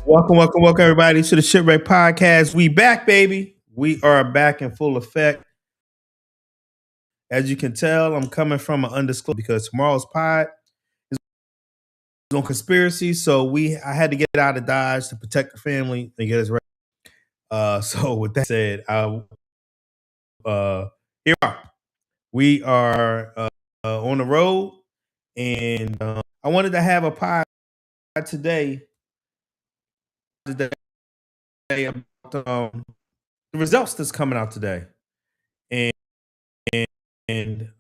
Welcome, everybody, to the Shipwreck Podcast. We back, baby. We are back in full effect. As you can tell, I'm coming from an undisclosed because tomorrow's pod is on conspiracy. So I had to get out of Dodge to protect the family and get us ready. So with that said, here we are. We are on the road, and I wanted to have a pod today about the results that's coming out today, and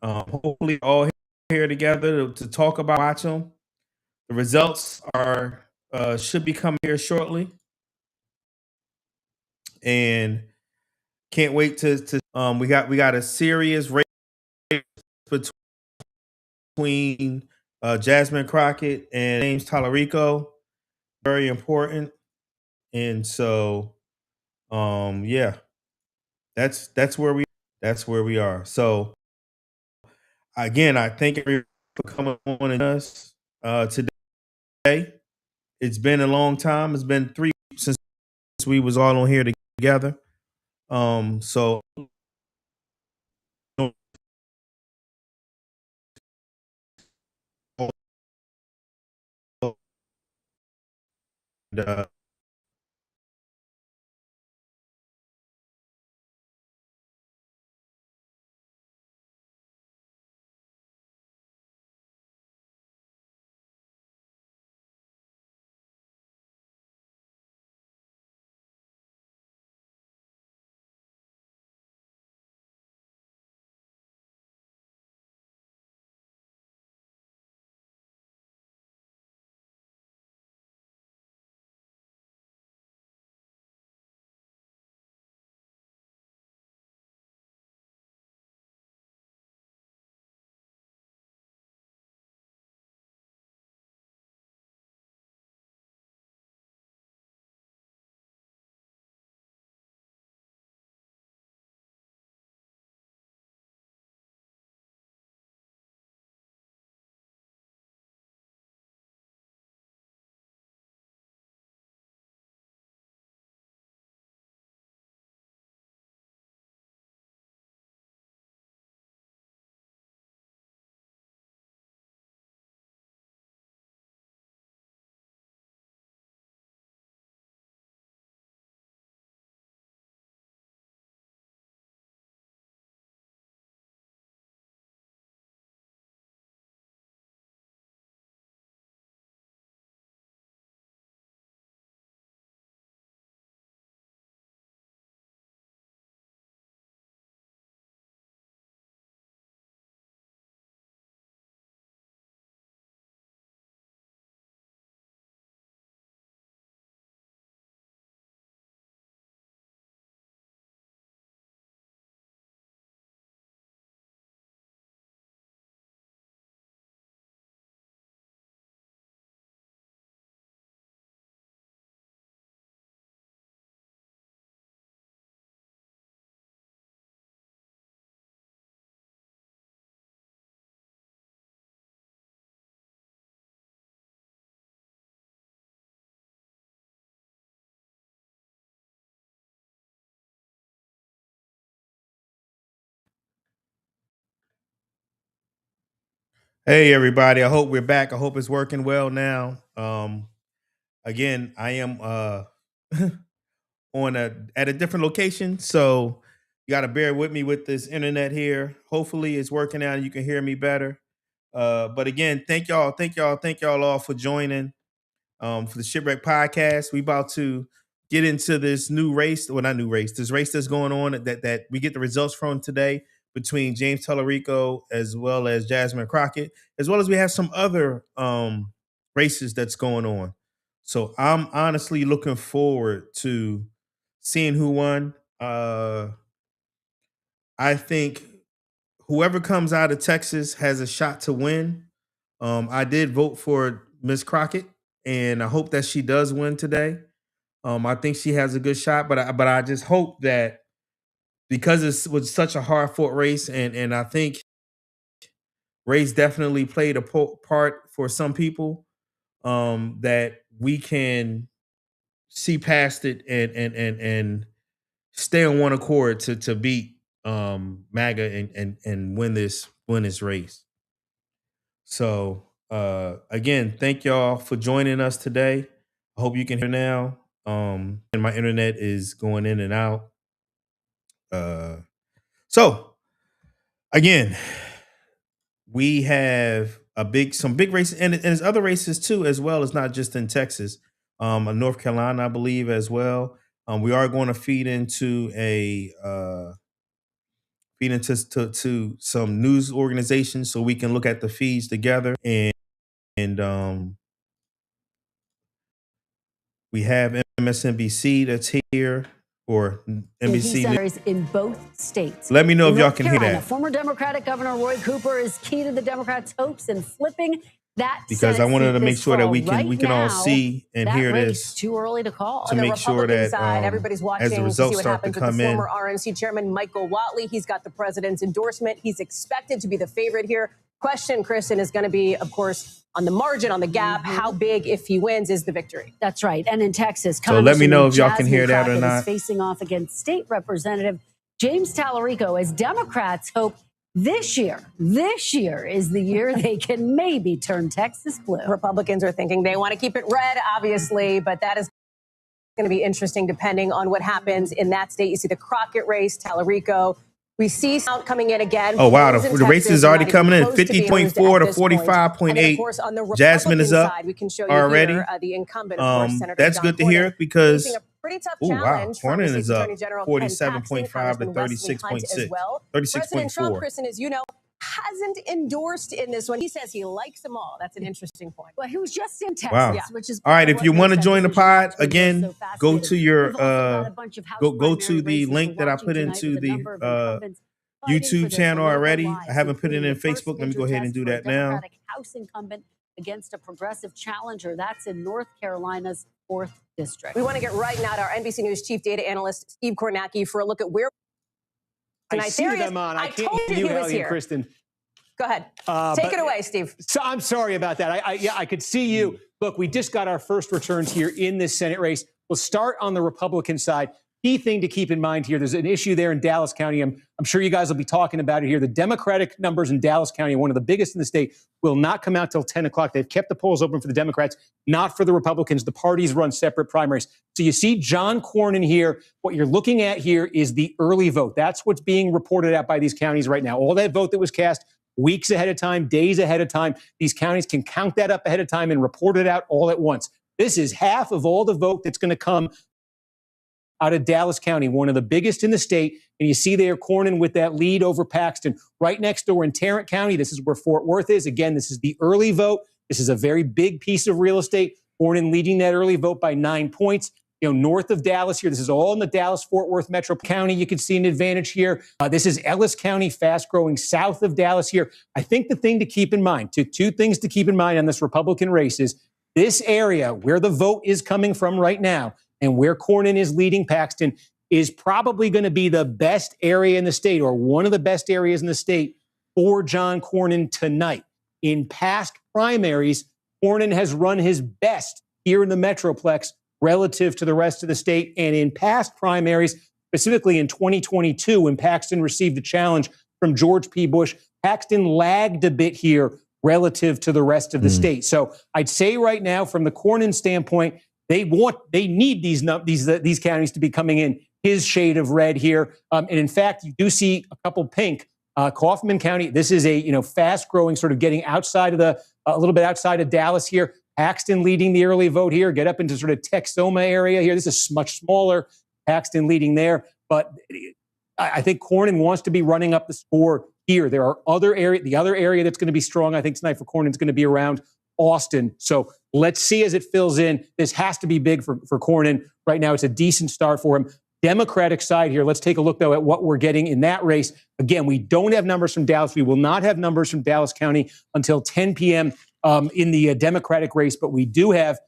hopefully all here together to talk about watch them. The results are should be coming here shortly, and can't wait to we got a serious race between Jasmine Crockett and James Talarico. Very important, and so yeah, that's where we are. So again, I thank everyone for coming on and us today. It's been a long time. It's been 3 weeks since we was all on here together. So uh, hey everybody, I hope we're back. I hope it's working well now. Again, I am on a at a different location, so you got to bear with me with this internet here. Hopefully, it's working out and you can hear me better. But again, thank y'all all for joining for the Shipwreck Podcast. We about to get into this new race, well, not new race, this race that's going on that we get the results from today between James Talarico as well as Jasmine Crockett, as well as we have some other races that's going on. So I'm honestly looking forward to seeing who won. I think whoever comes out of Texas has a shot to win. I did vote for Miss Crockett, and I hope that she does win today. I think she has a good shot, but I just hope that because it was such a hard fought race, and I think race definitely played a part for some people. That we can see past it and stay on one accord to beat MAGA and win this race. So again, thank y'all for joining us today. I hope you can hear now. And my internet is going in and out. So again, we have some big races, and there's other races too, as well. It's not just in Texas, North Carolina, I believe, as well. We are going to feed into to some news organizations so we can look at the feeds together, and we have MSNBC that's here, or NBC centers in both states. Let me know if y'all can hear that. Former Democratic Governor Roy Cooper is key to the Democrats' hopes in flipping that because Senate I wanted to make sure that we can now, all see and hear this. Too early to call. To make sure that everybody's watching as the results to see what start to happens come with the in. former RNC chairman Michael Whatley. He's got the president's endorsement. He's expected to be the favorite here. Question, Kristen, is going to be, of course, on the margin, on the gap. How big, if he wins, is the victory? That's right. And in Texas, so let me know if y'all can hear that Crockett or not. Is facing off against State Representative James Talarico as Democrats hope this year is the year they can maybe turn Texas blue. Republicans are thinking they want to keep it red, obviously, but that is going to be interesting depending on what happens in that state. You see the Crockett race, Talarico. We see sound coming in again. Oh, wow. The race is already coming in 50.4 to 45.8. Jasmine is up we can show you already. Here, the incumbent, of course, Senator that's John good to Cornyn, hear because facing a pretty tough wow, challenge from Cornyn is up Attorney General 47.5 to Ken Paxton, 36.6. well. President Trump, 36.4. Kristen, as you know, hasn't endorsed in this one. He says he likes them all. That's an interesting point. Well, he was just in Texas, Wow. which is all right. If you want to join the pod so again, go to your go to the races link that I put into the YouTube channel already. I haven't put it in Facebook. Let me go ahead and do that now. House incumbent against a progressive challenger. That's in North Carolina's 4th district. We want to get right now to our NBC News chief data analyst, Steve Kornacki, for a look at where I see them on. I can't hear you, Hallie and Kristen. Go ahead. Take it away, Steve. So I'm sorry about that. I could see you. Look, we just got our first returns here in this Senate race. We'll start on the Republican side. Key thing to keep in mind here, there's an issue there in Dallas County. I'm sure you guys will be talking about it here. The Democratic numbers in Dallas County, one of the biggest in the state, will not come out till 10 o'clock. They've kept the polls open for the Democrats, not for the Republicans. The parties run separate primaries. So you see John Cornyn here. What you're looking at here is the early vote. That's what's being reported out by these counties right now. All that vote that was cast weeks ahead of time, days ahead of time. These counties can count that up ahead of time and report it out all at once. This is half of all the vote that's going to come out of Dallas County, one of the biggest in the state. And you see there Cornyn with that lead over Paxton. Right next door in Tarrant County, this is where Fort Worth is. Again, this is the early vote. This is a very big piece of real estate. Cornyn leading that early vote by 9 points. You know, north of Dallas here, this is all in the Dallas-Fort Worth Metro County. You can see an advantage here. This is Ellis County, fast-growing south of Dallas here. I think the thing to keep in mind, two things to keep in mind on this Republican race is this area where the vote is coming from right now and where Cornyn is leading Paxton is probably going to be the best area in the state or one of the best areas in the state for John Cornyn tonight. In past primaries, Cornyn has run his best here in the Metroplex relative to the rest of the state. And in past primaries, specifically in 2022, when Paxton received a challenge from George P. Bush, Paxton lagged a bit here relative to the rest of the state. So I'd say right now, from the Cornyn standpoint, they need these counties to be coming in his shade of red here. And in fact, you do see a couple pink. Kaufman County, this is a fast growing, sort of getting outside of a little bit outside of Dallas here. Paxton leading the early vote here. Get up into sort of Texoma area here. This is much smaller. Paxton leading there, but I think Cornyn wants to be running up the score here. There are the other area that's going to be strong, I think, tonight for Cornyn is going to be around Austin. So let's see as it fills in. This has to be big for Cornyn. Right now, it's a decent start for him. Democratic side here. Let's take a look, though, at what we're getting in that race. Again, we don't have numbers from Dallas. We will not have numbers from Dallas County until 10 p.m. In the Democratic race. But we do have,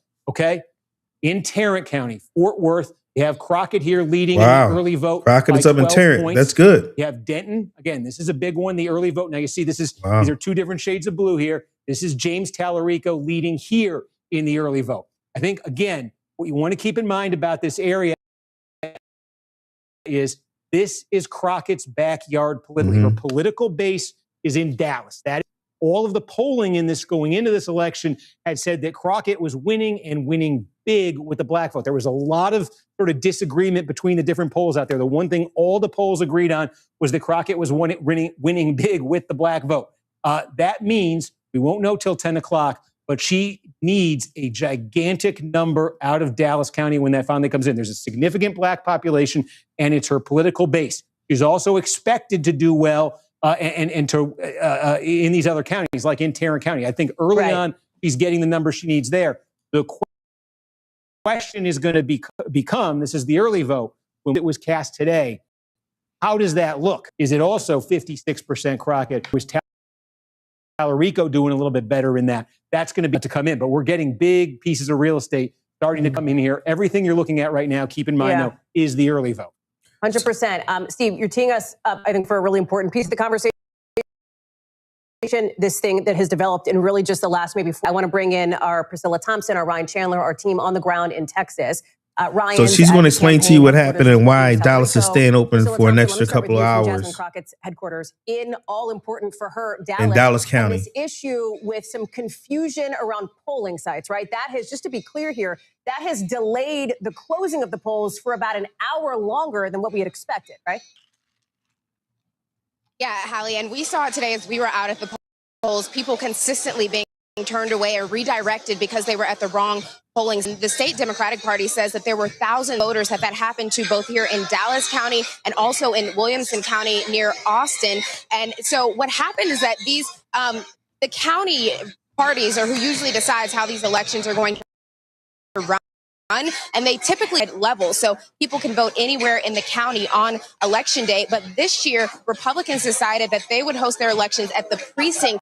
in Tarrant County, Fort Worth, you have Crockett here leading in the early vote. Crockett is up in Tarrant. Points. That's good. You have Denton. Again, this is a big one, the early vote. Now, you see, these are two different shades of blue here. This is James Talarico leading here in the early vote. I think, again, what you want to keep in mind about this area is this is Crockett's backyard politically. Her political base is in Dallas. That all of the polling in this going into this election had said that Crockett was winning and winning big with the black vote. There was a lot of sort of disagreement between the different polls out there. The one thing all the polls agreed on was that Crockett was winning big with the black vote. That means we won't know till 10 o'clock, but she needs a gigantic number out of Dallas County when that finally comes in. There's a significant black population, and it's her political base. She's also expected to do well and to in these other counties, like in Tarrant County. I think early on, she's getting the numbers she needs there. The question is going to become, this is the early vote, when it was cast today, how does that look? Is it also 56% Crockett? Was Talarico doing a little bit better in that? That's going to be to come in, but we're getting big pieces of real estate starting to come in here. Everything you're looking at right now, keep in mind, though, is the early vote. 100%. Steve, you're teeing us up, I think, for a really important piece of the conversation. This thing that has developed in really just the last I want to bring in our Priscilla Thompson, our Ryan Chandler, our team on the ground in Texas. Ryan, so she's going to explain to you what happened and why Dallas is staying open for an extra couple of hours. Jasmine Crockett's headquarters in all important for her, Dallas. In Dallas County. And this issue with some confusion around polling sites, right? That has, just to be clear here, that has delayed the closing of the polls for about an hour longer than what we had expected, right? Yeah, Hallie, and we saw it today as we were out at the polls, people consistently being turned away or redirected because they were at the wrong polling. The state Democratic Party says that there were 1,000 voters that happened to both here in Dallas County and also in Williamson County near Austin. And so what happened is that these the county parties are who usually decides how these elections are going to run. And they typically at levels, so people can vote anywhere in the county on election day. But this year, Republicans decided that they would host their elections at the precinct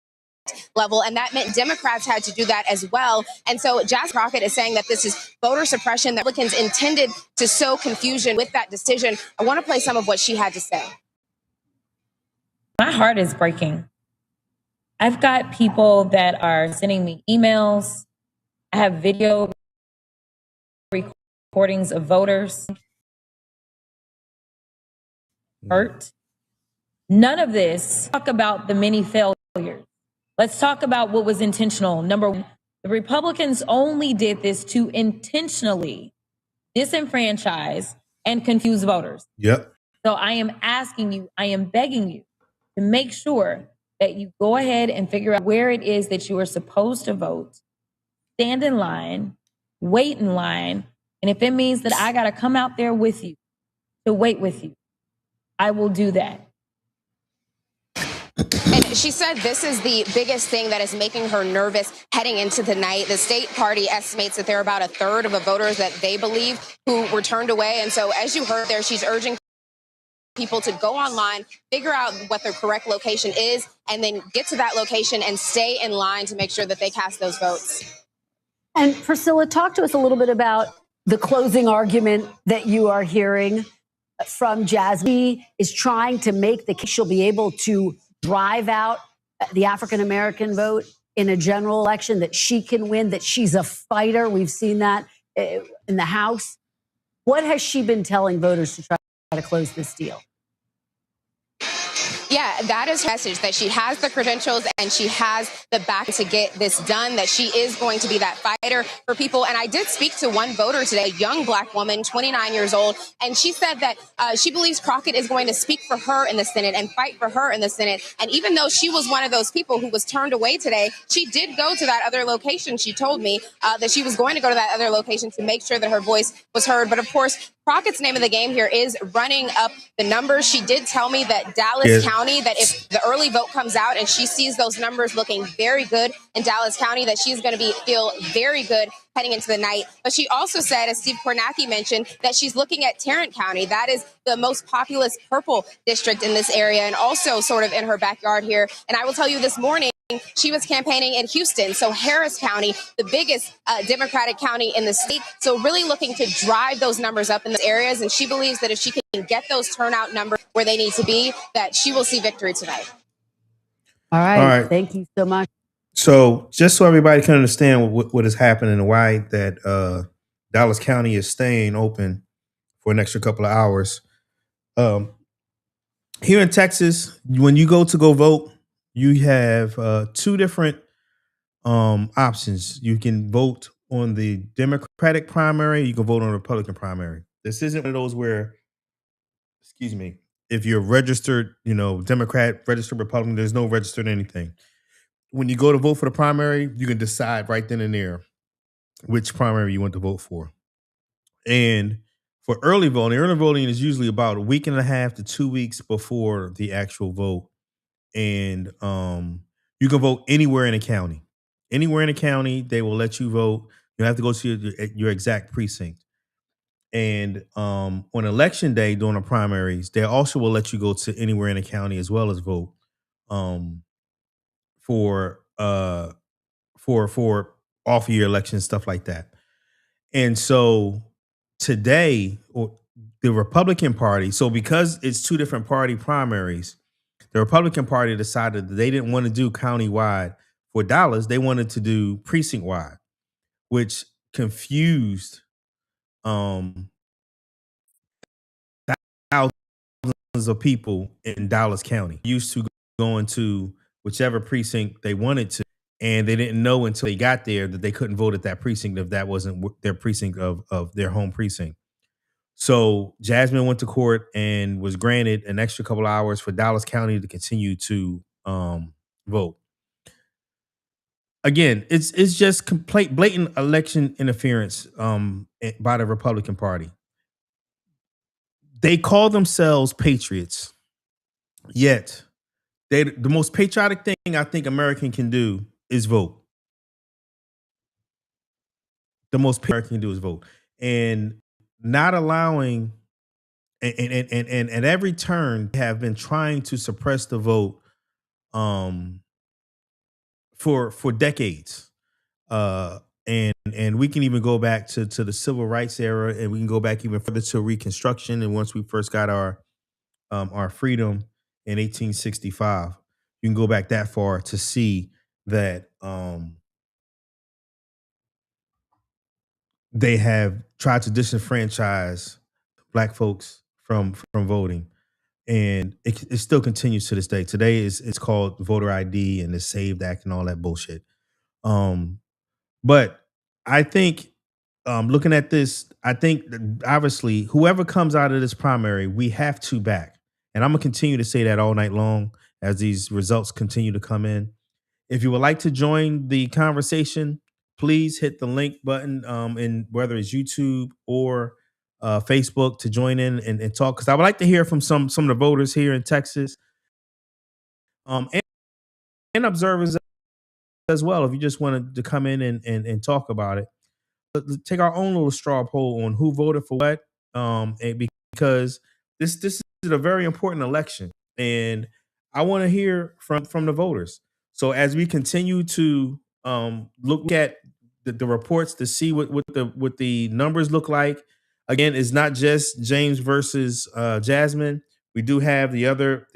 level, and that meant Democrats had to do that as well. And so Jasmine Crockett is saying that this is voter suppression, that Republicans intended to sow confusion with that decision. I want to play some of what she had to say. My heart is breaking. I've got people that are sending me emails. I have video recordings of voters hurt. None of this talk about the many failures. Let's talk about what was intentional. Number one, the Republicans only did this to intentionally disenfranchise and confuse voters. Yep. So I am asking you, I am begging you to make sure that you go ahead and figure out where it is that you are supposed to vote, stand in line, wait in line, and if it means that I got to come out there with you to wait with you, I will do that. And she said this is the biggest thing that is making her nervous heading into the night. The state party estimates that there are about a third of the voters that they believe who were turned away. And so as you heard there, she's urging people to go online, figure out what their correct location is, and then get to that location and stay in line to make sure that they cast those votes. And Priscilla, talk to us a little bit about the closing argument that you are hearing from Jasmine. She is trying to make the case she'll be able to drive out the African-American vote in a general election, that she can win, that she's a fighter. We've seen that in the House. What has she been telling voters to try to close this deal? Yeah, that is her message, that she has the credentials and she has the back to get this done, that she is going to be that fighter for people. And I did speak to one voter today, a young black woman, 29 years old, and she said that she believes Crockett is going to speak for her in the Senate and fight for her in the Senate. And even though she was one of those people who was turned away today, she did go to that other location. She told me that she was going to go to that other location to make sure that her voice was heard. But of course, Crockett's name of the game here is running up the numbers. She did tell me that Dallas County, that if the early vote comes out and she sees those numbers looking very good in Dallas County, that she's going to feel very good heading into the night. But she also said, as Steve Kornacki mentioned, that she's looking at Tarrant County. That is the most populous purple district in this area and also sort of in her backyard here. And I will tell you, this morning, she was campaigning in Houston, so Harris County, the biggest Democratic county in the state. So really looking to drive those numbers up in those areas. And she believes that if she can get those turnout numbers where they need to be, that she will see victory tonight. All right. Thank you so much. So just so everybody can understand what is happening and why that Dallas County is staying open for an extra couple of hours. Here in Texas, when you go vote, you have two different options. You can vote on the Democratic primary. You can vote on the Republican primary. This isn't one of those where, excuse me, if you're registered, Democrat, registered Republican, there's no registered anything. When you go to vote for the primary, you can decide right then and there which primary you want to vote for. And for early voting is usually about a week and a half to 2 weeks before the actual vote. And you can vote anywhere in the county. Anywhere in the county, they will let you vote. You have to go to your exact precinct. And on election day during the primaries, they also will let you go to anywhere in the county as well as vote for off year elections, stuff like that. And so today, the Republican Party, so because it's two different party primaries, the Republican Party decided that they didn't want to do countywide for Dallas. They wanted to do precinct wide, which confused thousands of people in Dallas County. Used to going to whichever precinct they wanted to, and they didn't know until they got there that they couldn't vote at that precinct if that wasn't their precinct of their home precinct. So Jasmine went to court and was granted an extra couple hours for Dallas County to continue to vote. Again, it's just complete blatant election interference by the Republican Party. They call themselves patriots, yet the most patriotic thing I think American can do is vote. The most American can do is vote, and not allowing and at every turn have been trying to suppress the vote for decades. And we can even go back to the civil rights era, and we can go back even further to Reconstruction. And once we first got our freedom in 1865, you can go back that far to see that they have tried to disenfranchise Black folks from voting, and it still continues to this day. Today it's called voter ID and the SAVED Act and all that bullshit. But I think looking at this, I think that obviously whoever comes out of this primary, we have to back. And I'm going to continue to say that all night long as these results continue to come in. If you would like to join the conversation, please hit the link button in whether it's YouTube or Facebook to join in and talk. Because I would like to hear from some of the voters here in Texas and observers as well. If you just wanted to come in and talk about it. Take our own little straw poll on who voted for what, because this is a very important election, and I want to hear from the voters. So as we continue to look at the reports to see what the numbers look like, again, it's not just James versus Jasmine. We do have the other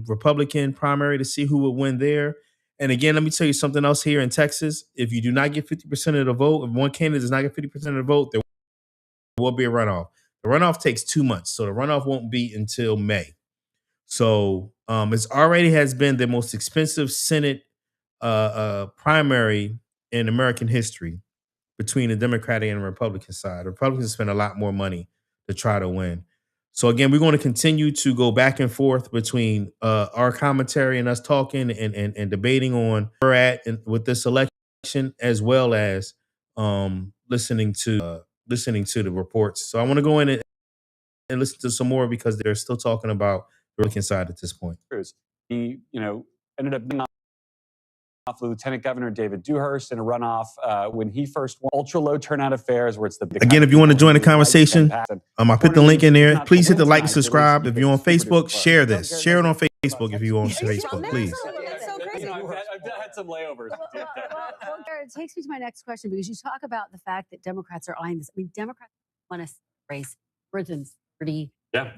Republican primary to see who would win there. And again, let me tell you something else here in Texas. If you do not get 50% of the vote, if one candidate does not get 50% of the vote, there will be a runoff. The runoff takes 2 months, so the runoff won't be until May. So it's already has been the most expensive Senate primary in American history between the Democratic and the Republican side. The Republicans spend a lot more money to try to win. So again, we're going to continue to go back and forth between our commentary and us talking and debating on where we're at with this election, as well as listening to the reports. So I want to go in and listen to some more because they're still talking about the Republican side at this point. He, ended up being off Lieutenant Governor David Dewhurst in a runoff when he first won. Ultra low turnout affairs where it's the big. Again, if you want to join the conversation, I put the link in there. Please hit the like and subscribe. If you're on Facebook, share this. Share it on Facebook if you're on Facebook, please. That's so crazy. I've had some layovers. Well, Jared, it takes me to my next question, because you talk about the fact that Democrats are eyeing this. I mean, Democrats want to race for 30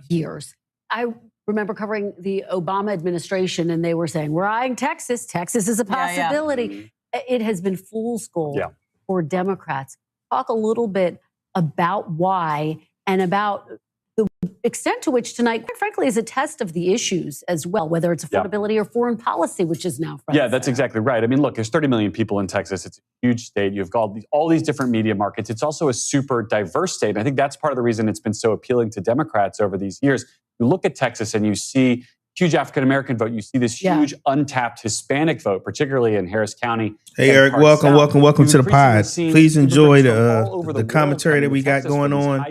years. I remember covering the Obama administration, and they were saying, we're eyeing Texas. Texas is a possibility. It has been fool's gold for Democrats. talk a little bit about why and about the extent to which tonight, quite frankly, is a test of the issues as well, whether it's affordability or foreign policy, which is now front. Yeah, that's exactly right. I mean, look, there's 30 million people in Texas. It's a huge state. You've got all these different media markets. It's also a super diverse state. And I think that's part of the reason it's been so appealing to Democrats over these years. You look at Texas and you see huge African-American vote. You see this huge untapped Hispanic vote, particularly in Harris County. Hey, Eric, welcome to the pod. Please enjoy the commentary that we got going on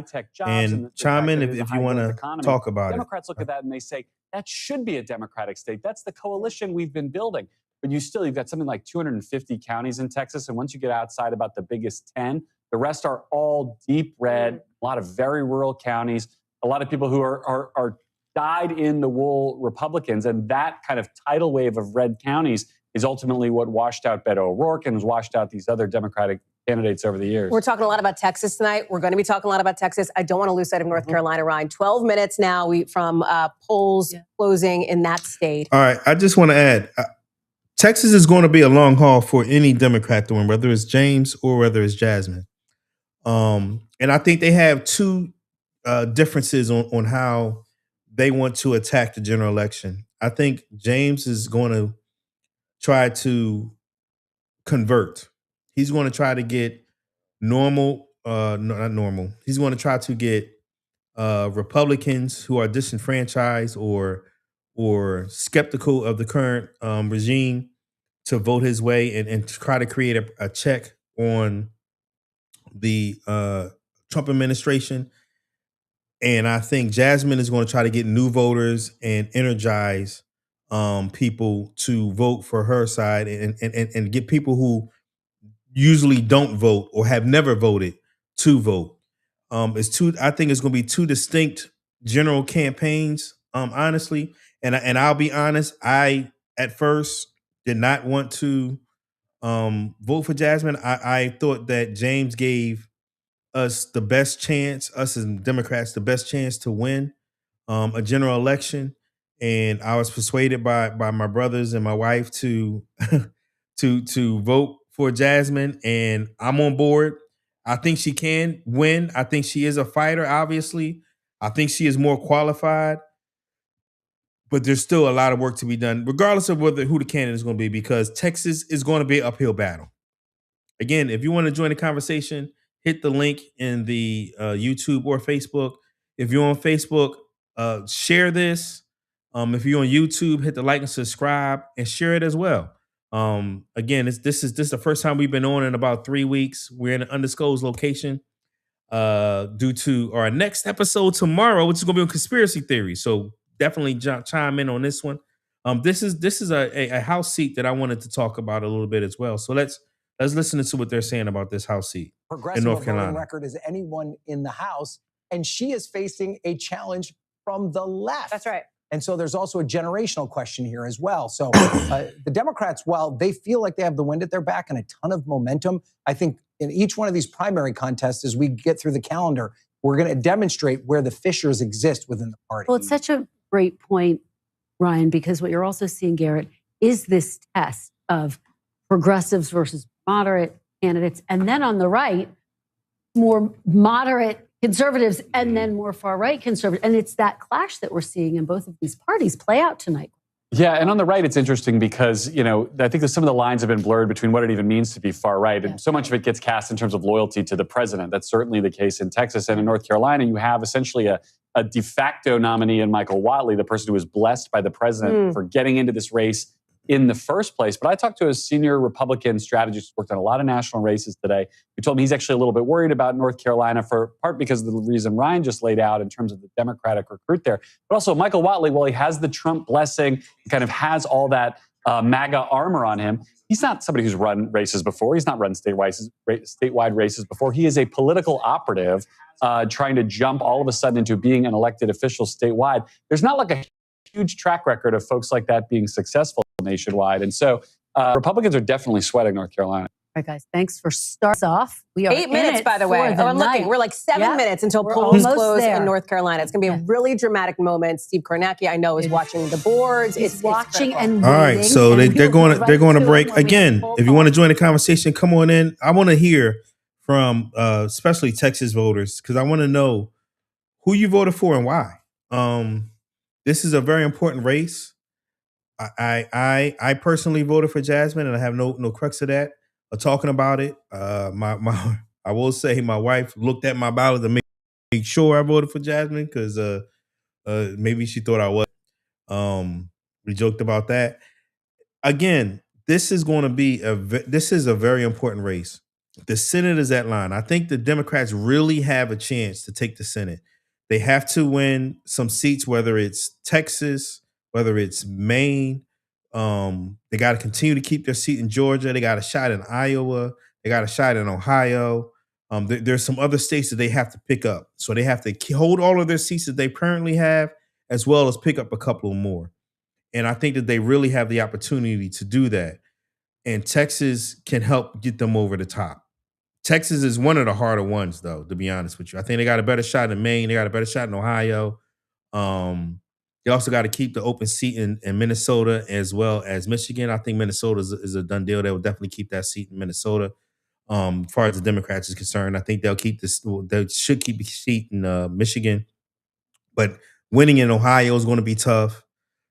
and chime in if you want to talk about it. Democrats look at that and they say, that should be a Democratic state. That's the coalition we've been building. But you've got something like 250 counties in Texas. And once you get outside about the biggest 10, the rest are all deep red, a lot of very rural counties, a lot of people who are dyed-in-the-wool Republicans, and that kind of tidal wave of red counties is ultimately what washed out Beto O'Rourke and has washed out these other Democratic candidates over the years. We're talking a lot about Texas tonight. We're going to be talking a lot about Texas. I don't want to lose sight of North Carolina, Ryan. 12 minutes now from polls closing in that state. All right, I just want to add, Texas is going to be a long haul for any Democrat to win, whether it's James or whether it's Jasmine. And I think they have two differences on how they want to attack the general election. I think James is going to try to convert. He's going to try to get normal, not normal. He's going to try to get Republicans who are disenfranchised or skeptical of the current regime to vote his way and try to create a check on the Trump administration. And I think Jasmine is going to try to get new voters and energize people to vote for her side and get people who usually don't vote or have never voted to vote. I think it's going to be two distinct general campaigns, honestly. And I'll be honest, I at first did not want to vote for Jasmine. I thought that James gave us the best chance, us as Democrats, the best chance to win a general election. And I was persuaded by my brothers and my wife to to vote for Jasmine, and I'm on board. I think she can win. I think she is a fighter, obviously. I think she is more qualified. But there's still a lot of work to be done, regardless of who the candidate is going to be, because Texas is going to be an uphill battle. Again, if you want to join the conversation, hit the link in the YouTube or Facebook. If you're on Facebook, share this. If you're on YouTube, hit the like and subscribe and share it as well. Again, this is the first time we've been on in about 3 weeks. We're in an undisclosed location due to our next episode tomorrow, which is going to be on conspiracy theory. So definitely chime in on this one. This is a house seat that I wanted to talk about a little bit as well. So let's listen to what they're saying about this house seat in North Carolina. Record as anyone in the House, and she is facing a challenge from the left. That's right. And so there's also a generational question here as well. So the Democrats, while they feel like they have the wind at their back and a ton of momentum, I think in each one of these primary contests, as we get through the calendar, we're going to demonstrate where the fissures exist within the party. Well, it's such a great point, Ryan, because what you're also seeing, Garrett, is this test of progressives versus moderate candidates. And then on the right, more moderate conservatives and then more far-right conservatives. And it's that clash that we're seeing in both of these parties play out tonight. Yeah, and on the right, it's interesting because, I think that some of the lines have been blurred between what it even means to be far right. And so much of it gets cast in terms of loyalty to the president. That's certainly the case in Texas. And in North Carolina, you have essentially a de facto nominee in Michael Whatley, the person who was blessed by the president for getting into this race in the first place. But I talked to a senior Republican strategist who worked on a lot of national races today, who told me he's actually a little bit worried about North Carolina, for part because of the reason Ryan just laid out in terms of the Democratic recruit there. But also Michael Whatley, while he has the Trump blessing, kind of has all that MAGA armor on him, he's not somebody who's run races before. He's not run statewide races before. He is a political operative trying to jump all of a sudden into being an elected official statewide. There's not like a huge track record of folks like that being successful nationwide. And so Republicans are definitely sweating North Carolina. All right, guys, thanks for starting us off. We are 8 minutes, by the way. I'm looking. We're like 7 minutes until polls close in North Carolina. It's going to be a really dramatic moment. Steve Kornacki, I know, is watching the boards. He's watching and all right, so they're going to break again. If you want to join the conversation, come on in. I want to hear from especially Texas voters, because I want to know who you voted for and why. This is a very important race. I personally voted for Jasmine, and I have no crux of that. Talking about it, my I will say my wife looked at my ballot to make sure I voted for Jasmine because maybe she thought I was. We joked about that. Again, this is going to be this is a very important race. The Senate is at line. I think the Democrats really have a chance to take the Senate. They have to win some seats, whether it's Texas, whether it's Maine. They got to continue to keep their seat in Georgia. They got a shot in Iowa. They got a shot in Ohio. There's some other states that they have to pick up. So they have to hold all of their seats that they currently have, as well as pick up a couple more. And I think that they really have the opportunity to do that. And Texas can help get them over the top. Texas is one of the harder ones, though, to be honest with you. I think they got a better shot in Maine. They got a better shot in Ohio. They also got to keep the open seat in Minnesota as well as Michigan. I think Minnesota is a done deal. They will definitely keep that seat in Minnesota. As far as the Democrats is concerned, I think they'll keep this. They should keep the seat in Michigan. But winning in Ohio is going to be tough.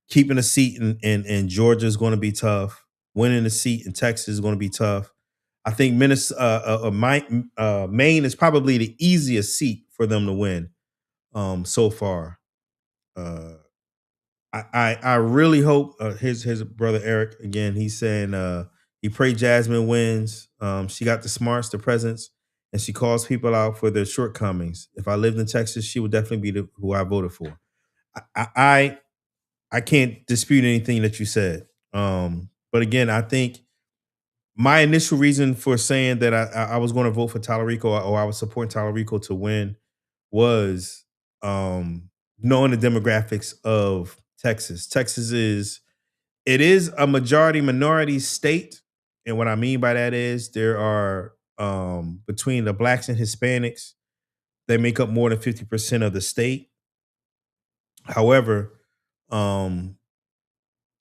Keeping a seat in Georgia is going to be tough. Winning a seat in Texas is going to be tough. I think Maine is probably the easiest seat for them to win so far. I really hope his brother Eric again. He's saying he prayed Jasmine wins. She got the smarts, the presence, and she calls people out for their shortcomings. If I lived in Texas, she would definitely be who I voted for. I can't dispute anything that you said. But again, I think my initial reason for saying that I was going to vote for Talarico or I was supporting Talarico to win was knowing the demographics of Texas. Texas is a majority minority state. And what I mean by that is there are between the blacks and Hispanics, they make up more than 50% of the state. However,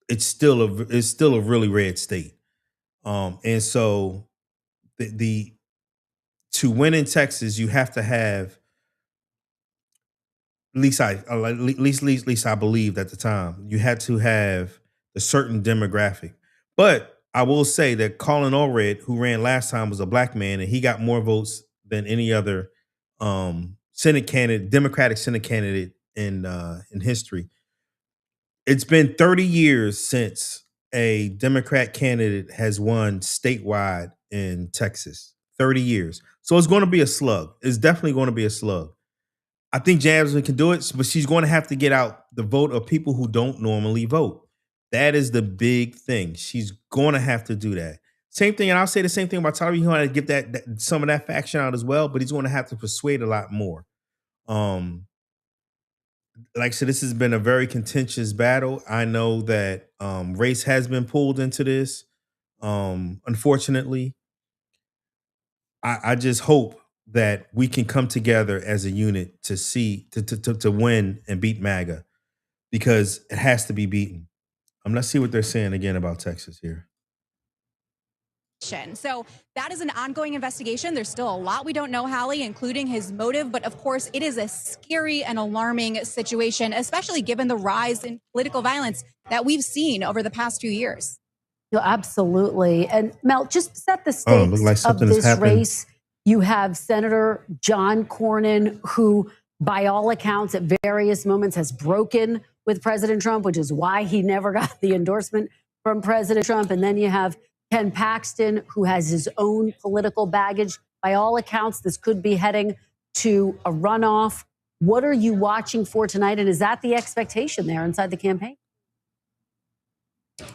it's still a really red state. And so the to win in Texas, you have to have at least I believed at the time you had to have a certain demographic. But I will say that Colin Allred, who ran last time, was a black man, and he got more votes than any other Senate candidate, Democratic Senate candidate in history. It's been 30 years since a Democrat candidate has won statewide in Texas. 30 years. So it's going to be a slug. It's definitely going to be a slug. I think Jasmine can do it, but she's going to have to get out the vote of people who don't normally vote. That is the big thing. She's going to have to do that. Same thing, and I'll say the same thing about Talarico. He's going to get that some of that faction out as well, but he's going to have to persuade a lot more. Like I said, this has been a very contentious battle. I know that race has been pulled into this. Unfortunately, I just hope that we can come together as a unit to win and beat MAGA, because it has to be beaten. Let's see what they're saying again about Texas here. So that is an ongoing investigation. There's still a lot we don't know, Hallie, including his motive. But of course, it is a scary and alarming situation, especially given the rise in political violence that we've seen over the past few years. Absolutely. And Mel, just set the stakes of this race. You have Senator John Cornyn, who, by all accounts, at various moments has broken with President Trump, which is why he never got the endorsement from President Trump. And then you have Ken Paxton, who has his own political baggage. By all accounts, this could be heading to a runoff. What are you watching for tonight? And is that the expectation there inside the campaign?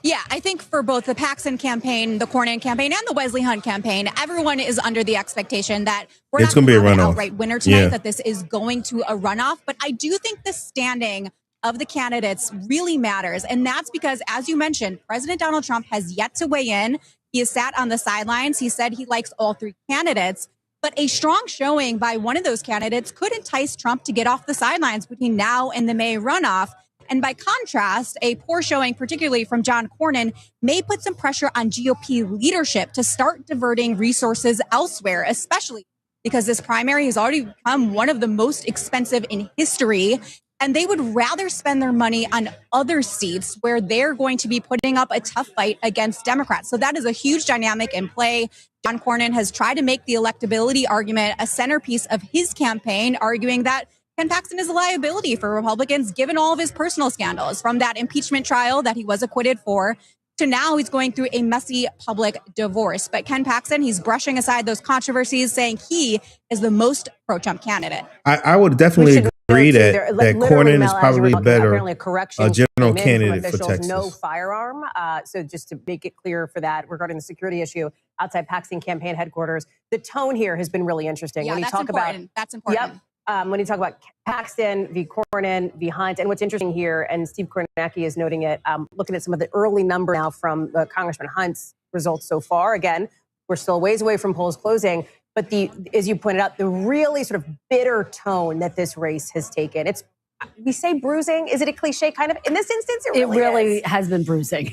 Yeah, I think for both the Paxton campaign, the Cornyn campaign, and the Wesley Hunt campaign, everyone is under the expectation that we're not going to have an outright winner tonight, that this is going to a runoff. But I do think the standing of the candidates really matters. And that's because, as you mentioned, President Donald Trump has yet to weigh in. He has sat on the sidelines. He said he likes all three candidates. But a strong showing by one of those candidates could entice Trump to get off the sidelines between now and the May runoff. And by contrast, a poor showing, particularly from John Cornyn, may put some pressure on GOP leadership to start diverting resources elsewhere, especially because this primary has already become one of the most expensive in history. And they would rather spend their money on other seats where they're going to be putting up a tough fight against Democrats. So that is a huge dynamic in play. John Cornyn has tried to make the electability argument a centerpiece of his campaign, arguing that Ken Paxton is a liability for Republicans, given all of his personal scandals, from that impeachment trial that he was acquitted for to now he's going through a messy public divorce. But Ken Paxton, he's brushing aside those controversies, saying he is the most pro-Trump candidate. I would definitely agree that Cornyn is probably better a general candidate for Texas. No firearm. So just to make it clear for that, regarding the security issue outside Paxton campaign headquarters, the tone here has been really interesting. Yeah, when you that's talk important. That's important. Yep. When you talk about Paxton v. Cornyn v. Hunt, and what's interesting here, and Steve Kornacki is noting it, looking at some of the early numbers now from Congressman Hunt's results so far. Again, we're still a ways away from polls closing, but as you pointed out, the really sort of bitter tone that this race has taken. We say bruising. Is it a cliche kind of? In this instance, it really has been bruising.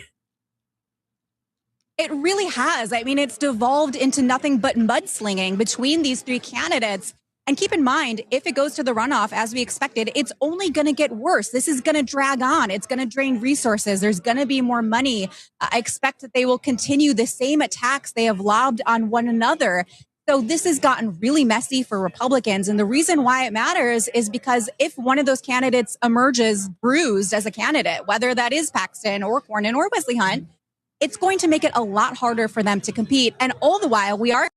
It really has. I mean, it's devolved into nothing but mudslinging between these three candidates. And keep in mind, if it goes to the runoff as we expected, it's only going to get worse. This is going to drag on. It's going to drain resources. There's going to be more money. I expect that they will continue the same attacks they have lobbed on one another. So this has gotten really messy for Republicans. And the reason why it matters is because if one of those candidates emerges bruised as a candidate, whether that is Paxton or Cornyn or Wesley Hunt, it's going to make it a lot harder for them to compete. And all the while, we are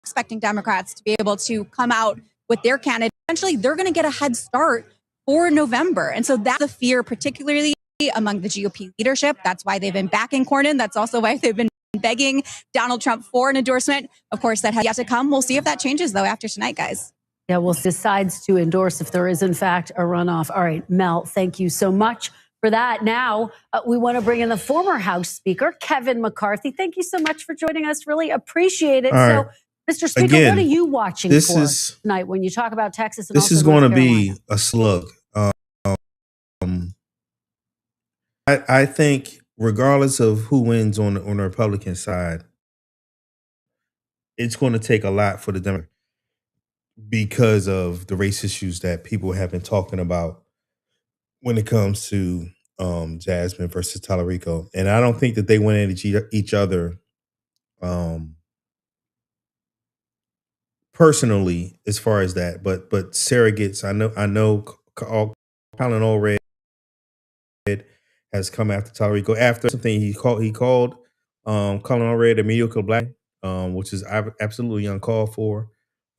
expecting Democrats to be able to come out with their candidate. Essentially, they're going to get a head start for November. And so that's the fear, particularly among the GOP leadership. That's why they've been backing Cornyn. That's also why they've been begging Donald Trump for an endorsement. Of course, that has yet to come. We'll see if that changes, though, after tonight, guys. Yeah, we'll decides to endorse if there is, in fact, a runoff. All right, Mel, thank you so much for that. Now, we want to bring in the former House Speaker, Kevin McCarthy. Thank you so much for joining us. Really appreciate it. All right. Mr. Speaker, again, what are you watching for tonight when you talk about Texas? And this also is going to North Carolina? be a slug. I think regardless of who wins on the Republican side, it's going to take a lot for the Democrats because of the race issues that people have been talking about when it comes to Jasmine versus Talarico. And I don't think that they went at each other personally as far as that, but surrogates. I know Colin Allred has come after Talarico after something he called Colin Allred a mediocre black, which is absolutely uncalled for.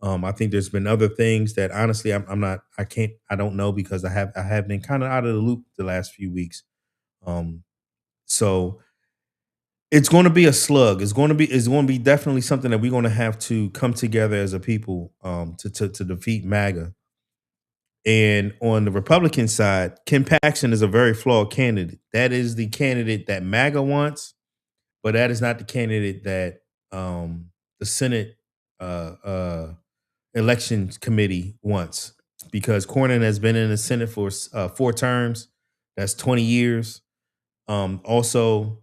I think there's been other things that honestly I don't know because I have been kind of out of the loop the last few weeks. So it's going to be a slug. It's going to be definitely something that we're going to have to come together as a people to defeat MAGA. And on the Republican side, Ken Paxton is a very flawed candidate. That is the candidate that MAGA wants, but that is not the candidate that the Senate Elections Committee wants, because Cornyn has been in the Senate for 4 terms. That's 20 years. Also,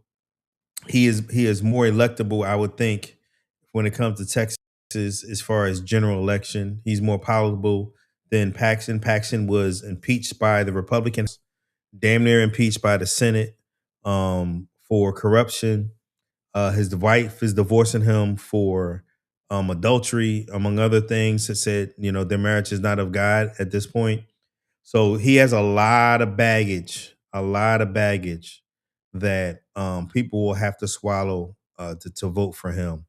he is more electable, I would think, when it comes to Texas as far as general election. He's more palatable than Paxton. Paxton was impeached by the Republicans, damn near impeached by the Senate for corruption. His wife is divorcing him for adultery, among other things. It said, their marriage is not of God at this point. So he has a lot of baggage that people will have to swallow to vote for him.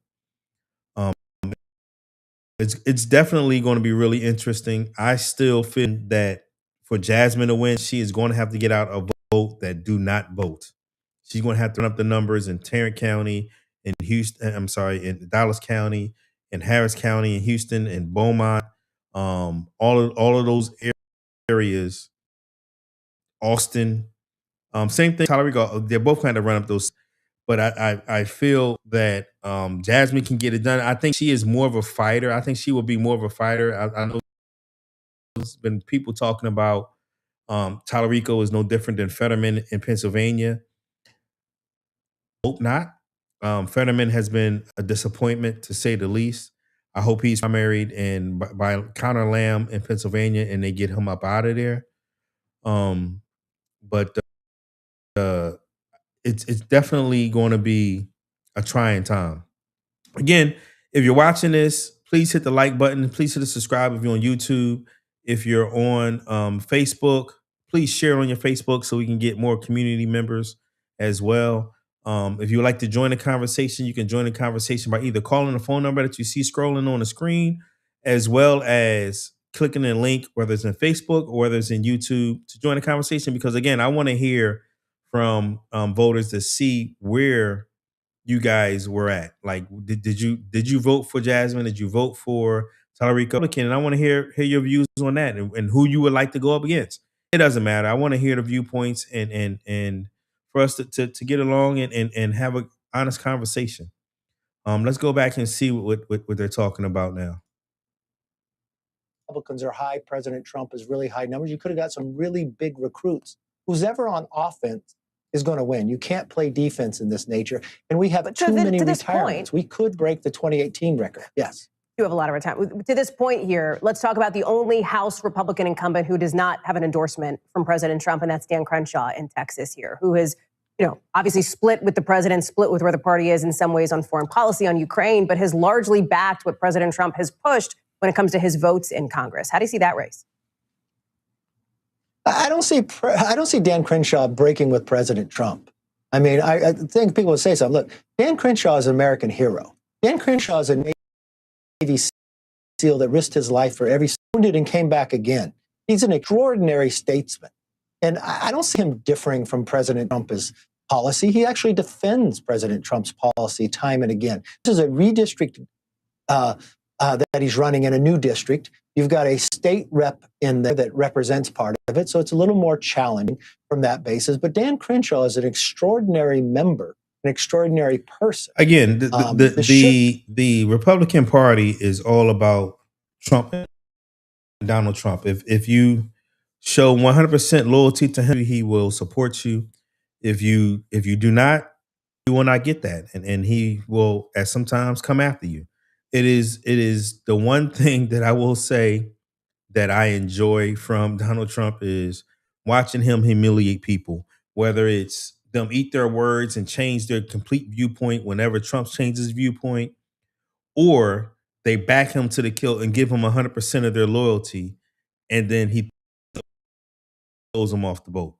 It's definitely going to be really interesting. I still feel that for Jasmine to win, she is going to have to get out a vote that do not vote. She's going to have to run up the numbers in Tarrant County, in in Dallas County, in Harris County, in Houston, in Beaumont, all of those areas, Austin. Same thing, Talarico. They're both kind of run up those. But I feel that Jasmine can get it done. I think she is more of a fighter. I think she will be more of a fighter. I know there's been people talking about Talarico is no different than Fetterman in Pennsylvania. Hope not. Fetterman has been a disappointment, to say the least. I hope he's primaried by Connor Lamb in Pennsylvania and they get him up out of there. But it's definitely going to be a trying time. Again, if you're watching this, please hit the like button. Please hit the subscribe if you're on YouTube. If you're on Facebook, please share it on your Facebook so we can get more community members as well. If you would like to join the conversation, you can join the conversation by either calling the phone number that you see scrolling on the screen, as well as clicking the link, whether it's in Facebook or whether it's in YouTube, to join the conversation. Because again, I want to hear from voters to see where you guys were at. Like, did you vote for Jasmine? Did you vote for Talarico? And I want to hear your views on that and who you would like to go up against. It doesn't matter. I want to hear the viewpoints and for us to get along and have an honest conversation. Let's go back and see what they're talking about now. Republicans are high. President Trump is really high numbers. You could have got some really big recruits. Who's ever on offense is going to win. You can't play defense in this nature. And we have too many retirements. We could break the 2018 record. Yes. You have a lot of retirement. To this point here, let's talk about the only House Republican incumbent who does not have an endorsement from President Trump, and that's Dan Crenshaw in Texas here, who has, obviously split with the president, split with where the party is in some ways on foreign policy, on Ukraine, but has largely backed what President Trump has pushed when it comes to his votes in Congress. How do you see that race? I don't see Dan Crenshaw breaking with President Trump. I mean, I think people would say something. Look, Dan Crenshaw is an American hero. Dan Crenshaw is a Navy SEAL that risked his life for every wounded and came back again. He's an extraordinary statesman. And I don't see him differing from President Trump's policy. He actually defends President Trump's policy time and again. This is a redistrict that he's running in a new district. You've got a state rep in there that represents part of it, so it's a little more challenging from that basis. But Dan Crenshaw is an extraordinary member, an extraordinary person. Again, the Republican Party is all about Trump and Donald Trump. If you show 100% loyalty to him, he will support you. If you do not, you will not get that, and he will at sometimes come after you. It is the one thing that I will say that I enjoy from Donald Trump is watching him humiliate people, whether it's them eat their words and change their complete viewpoint whenever Trump changes viewpoint, or they back him to the kill and give him 100% of their loyalty, and then he throws them off the boat.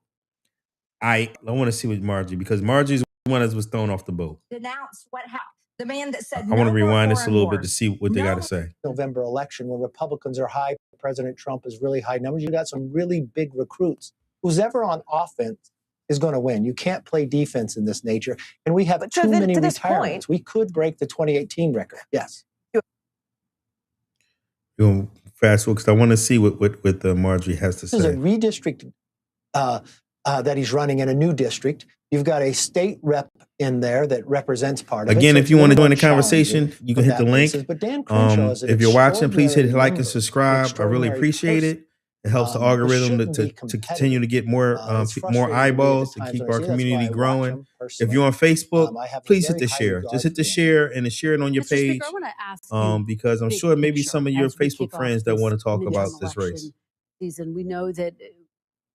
I want to see with Margie, because Margie's one that was thrown off the boat. Denounce what happened. The man that said I want to rewind this a little bit to see what they got to say. November election, when Republicans are high, President Trump is really high numbers. You got some really big recruits. Who's ever on offense is going to win. You can't play defense in this nature. And we have too many retirements. We could break the 2018 record. Yes. You'll fast forward because I want to see what Margie has to say. This is a redistrict that he's running in a new district. You've got a state rep in there that represents part of it. Again, if you want to join the conversation, you can hit the link. But Dan Crenshaw is if you're watching, please hit like and subscribe. I really appreciate it. It helps the algorithm to continue to get more eyeballs, to keep our community growing. If you're on Facebook, please hit the share. Just hit the share and share it on your page. Speaker, I want to ask because I'm sure maybe some of your Facebook friends that want to talk about this race. Season. We know that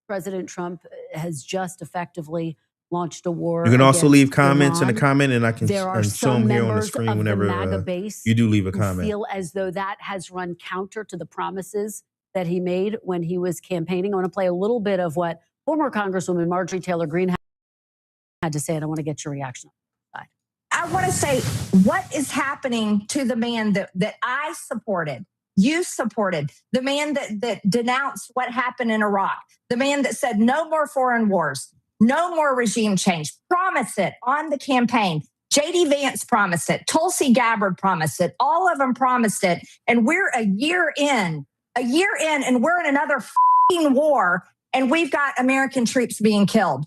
President Trump has just effectively launched a war. You can also leave comments Iran. In the comment, and I can There are show them here on the screen whenever you do leave a comment. Feel as though that has run counter to the promises that he made when he was campaigning. I want to play a little bit of what former Congresswoman Marjorie Taylor Greene had to say, and I want to get your reaction. I want to say, what is happening to the man that I supported? You supported the man that denounced what happened in Iraq, the man that said no more foreign wars, no more regime change, promised it on the campaign. J.D. Vance promised it. Tulsi Gabbard promised it. All of them promised it. And we're a year in, and we're in another f***ing war, and we've got American troops being killed.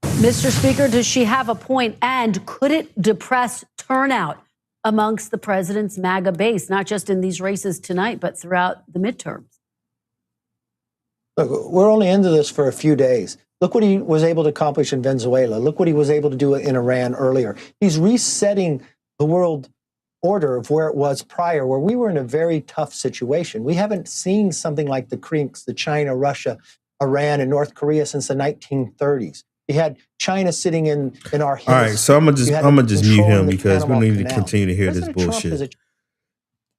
Mr. Speaker, does she have a point? And could it depress turnout amongst the president's MAGA base, not just in these races tonight, but throughout the midterms? Look, we're only into this for a few days. Look what he was able to accomplish in Venezuela. Look what he was able to do in Iran earlier. He's resetting the world order of where it was prior, where we were in a very tough situation. We haven't seen something like the creeks, the China, Russia, Iran, and North Korea since the 1930s. You had China sitting in our hills. All right, so I'm gonna just mute him because we need to continue to hear this bullshit.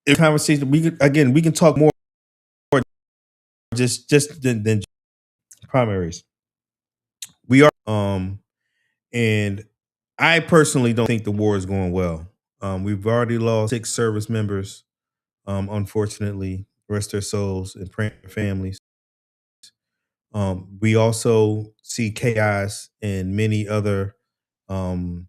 In conversation, we can talk more just than primaries. We are and I personally don't think the war is going well. We've already lost 6 service members, unfortunately, rest their souls and pray for families. We also see chaos in many other many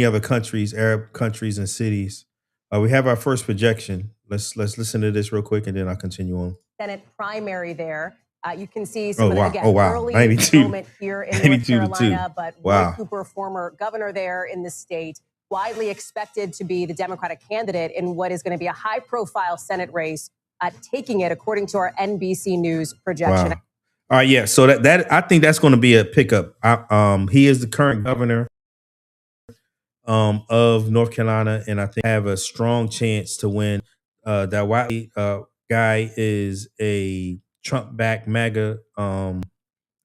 other countries, Arab countries and cities. We have our first projection. Let's listen to this real quick, and then I'll continue on. Senate primary there. You can see some of the, again, early 92. moment here in North Carolina, but Roy Cooper, former governor there in the state, widely expected to be the Democratic candidate in what is going to be a high-profile Senate race, taking it according to our NBC News projection. Wow. All right, yeah. So that I think that's going to be a pickup. He is the current governor of North Carolina, and I think I have a strong chance to win. That Wiley guy is a Trump-backed MAGA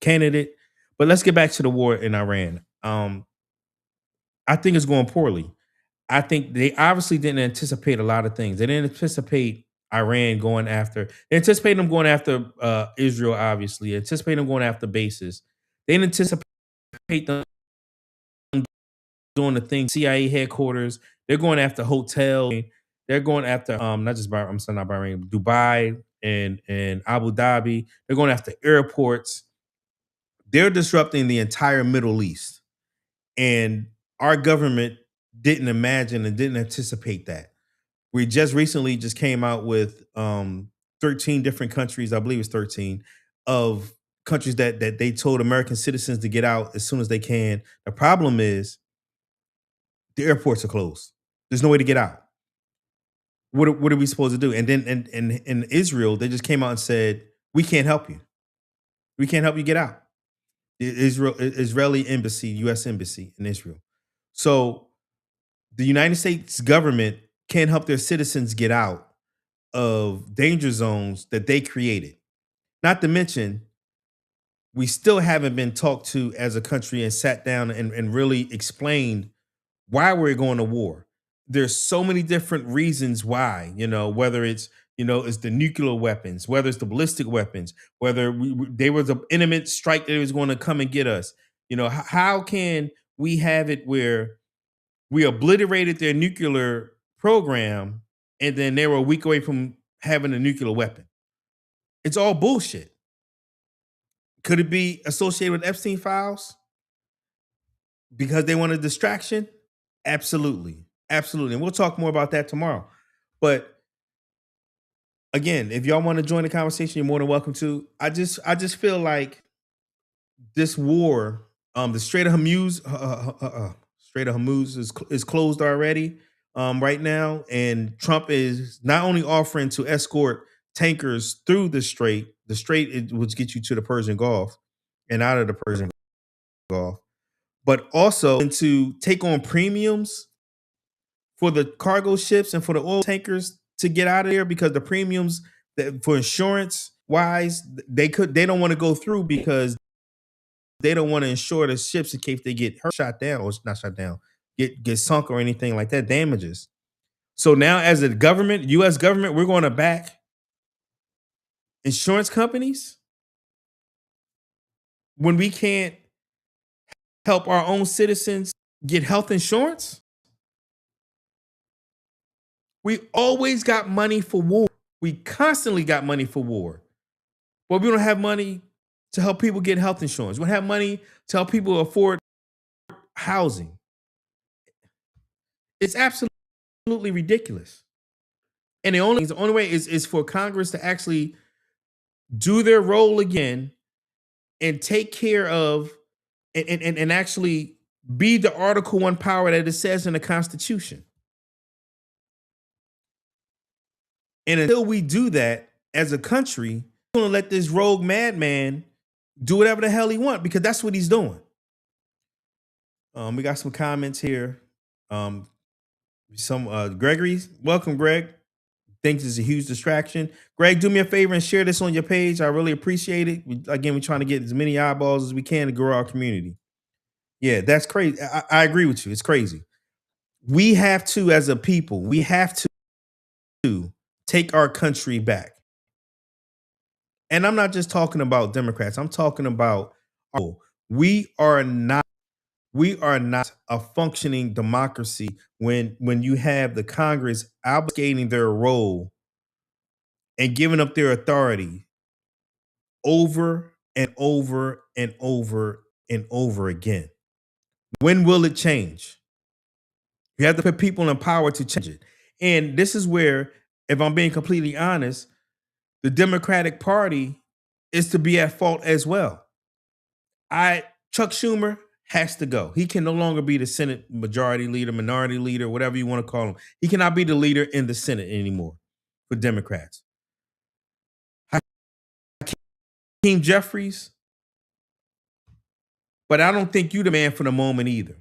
candidate. But let's get back to the war in Iran. I think it's going poorly. I think they obviously didn't anticipate a lot of things. They didn't anticipate Iran going after. They anticipated them going after Israel, obviously. They anticipated them going after bases. They didn't anticipate them doing the thing, CIA headquarters. They're going after hotels. They're going after not just Bahrain, Dubai and Abu Dhabi. They're going after airports. They're disrupting the entire Middle East. And our government didn't imagine and didn't anticipate that. We just recently came out with 13 different countries, I believe it's 13, of countries that they told American citizens to get out as soon as they can. The problem is the airports are closed. There's no way to get out. What are we supposed to do? And then in Israel, they just came out and said, we can't help you. We can't help you get out. The Israeli embassy, U.S. embassy in Israel. So the United States government can't help their citizens get out of danger zones that they created. Not to mention, we still haven't been talked to as a country and sat down and really explained why we're going to war. There's so many different reasons why, whether it's, it's the nuclear weapons, whether it's the ballistic weapons, whether there was an imminent strike that was going to come and get us. How can we have it where we obliterated their nuclear program and then they were a week away from having a nuclear weapon? It's all bullshit. Could it be associated with Epstein files? Because they want a distraction? Absolutely. Absolutely. And we'll talk more about that tomorrow. But again, if y'all want to join the conversation, you're more than welcome to. I just feel like this war, the Strait of Hormuz, is closed already right now, and Trump is not only offering to escort tankers through the strait. The strait which gets you to the Persian Gulf and out of the Persian Gulf, but also to take on premiums for the cargo ships and for the oil tankers to get out of there, because the premiums that for insurance wise, they don't want to go through because they don't want to insure the ships in case they get shot down or not shot down, get sunk or anything like that, damages. So now as a government, U.S. government, we're going to back insurance companies when we can't help our own citizens get health insurance. We always got money for war. We constantly got money for war. But we don't have money to help people get health insurance. We don't have money to help people afford housing. It's absolutely ridiculous. And the only way is for Congress to actually do their role again and take care of and actually be the Article 1 power that it says in the Constitution. And until we do that as a country, going to let this rogue madman do whatever the hell he wants, because that's what he's doing. We got some comments here. Gregory, welcome, Greg. Thinks it's a huge distraction. Greg, do me a favor and share this on your page. I really appreciate it. We're trying to get as many eyeballs as we can to grow our community. Yeah, that's crazy. I agree with you. It's crazy. We have to, as a people, we have to take our country back. And I'm not just talking about Democrats. I'm talking about we are not a functioning democracy when you have the Congress obligating their role and giving up their authority over and over and over and over again. When will it change? You have to put people in power to change it. And this is where, if I'm being completely honest, the Democratic Party is to be at fault as well. Chuck Schumer has to go. He can no longer be the Senate majority leader, minority leader, whatever you want to call him. He cannot be the leader in the Senate anymore for Democrats. Hakeem Jeffries, but I don't think you're the man for the moment either.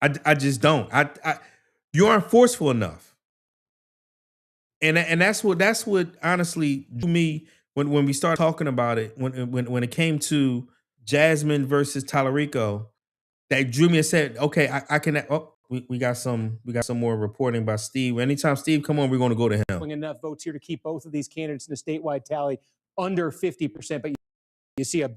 I just don't. You aren't forceful enough, and that's what honestly to me when we start talking about it, when it came to Jasmine versus Talarico, that drew me and said, okay, I can. Oh, we got some more reporting by Steve. Anytime Steve come on, we're going to go to him. Enough votes here to keep both of these candidates in the statewide tally under 50%, but you see a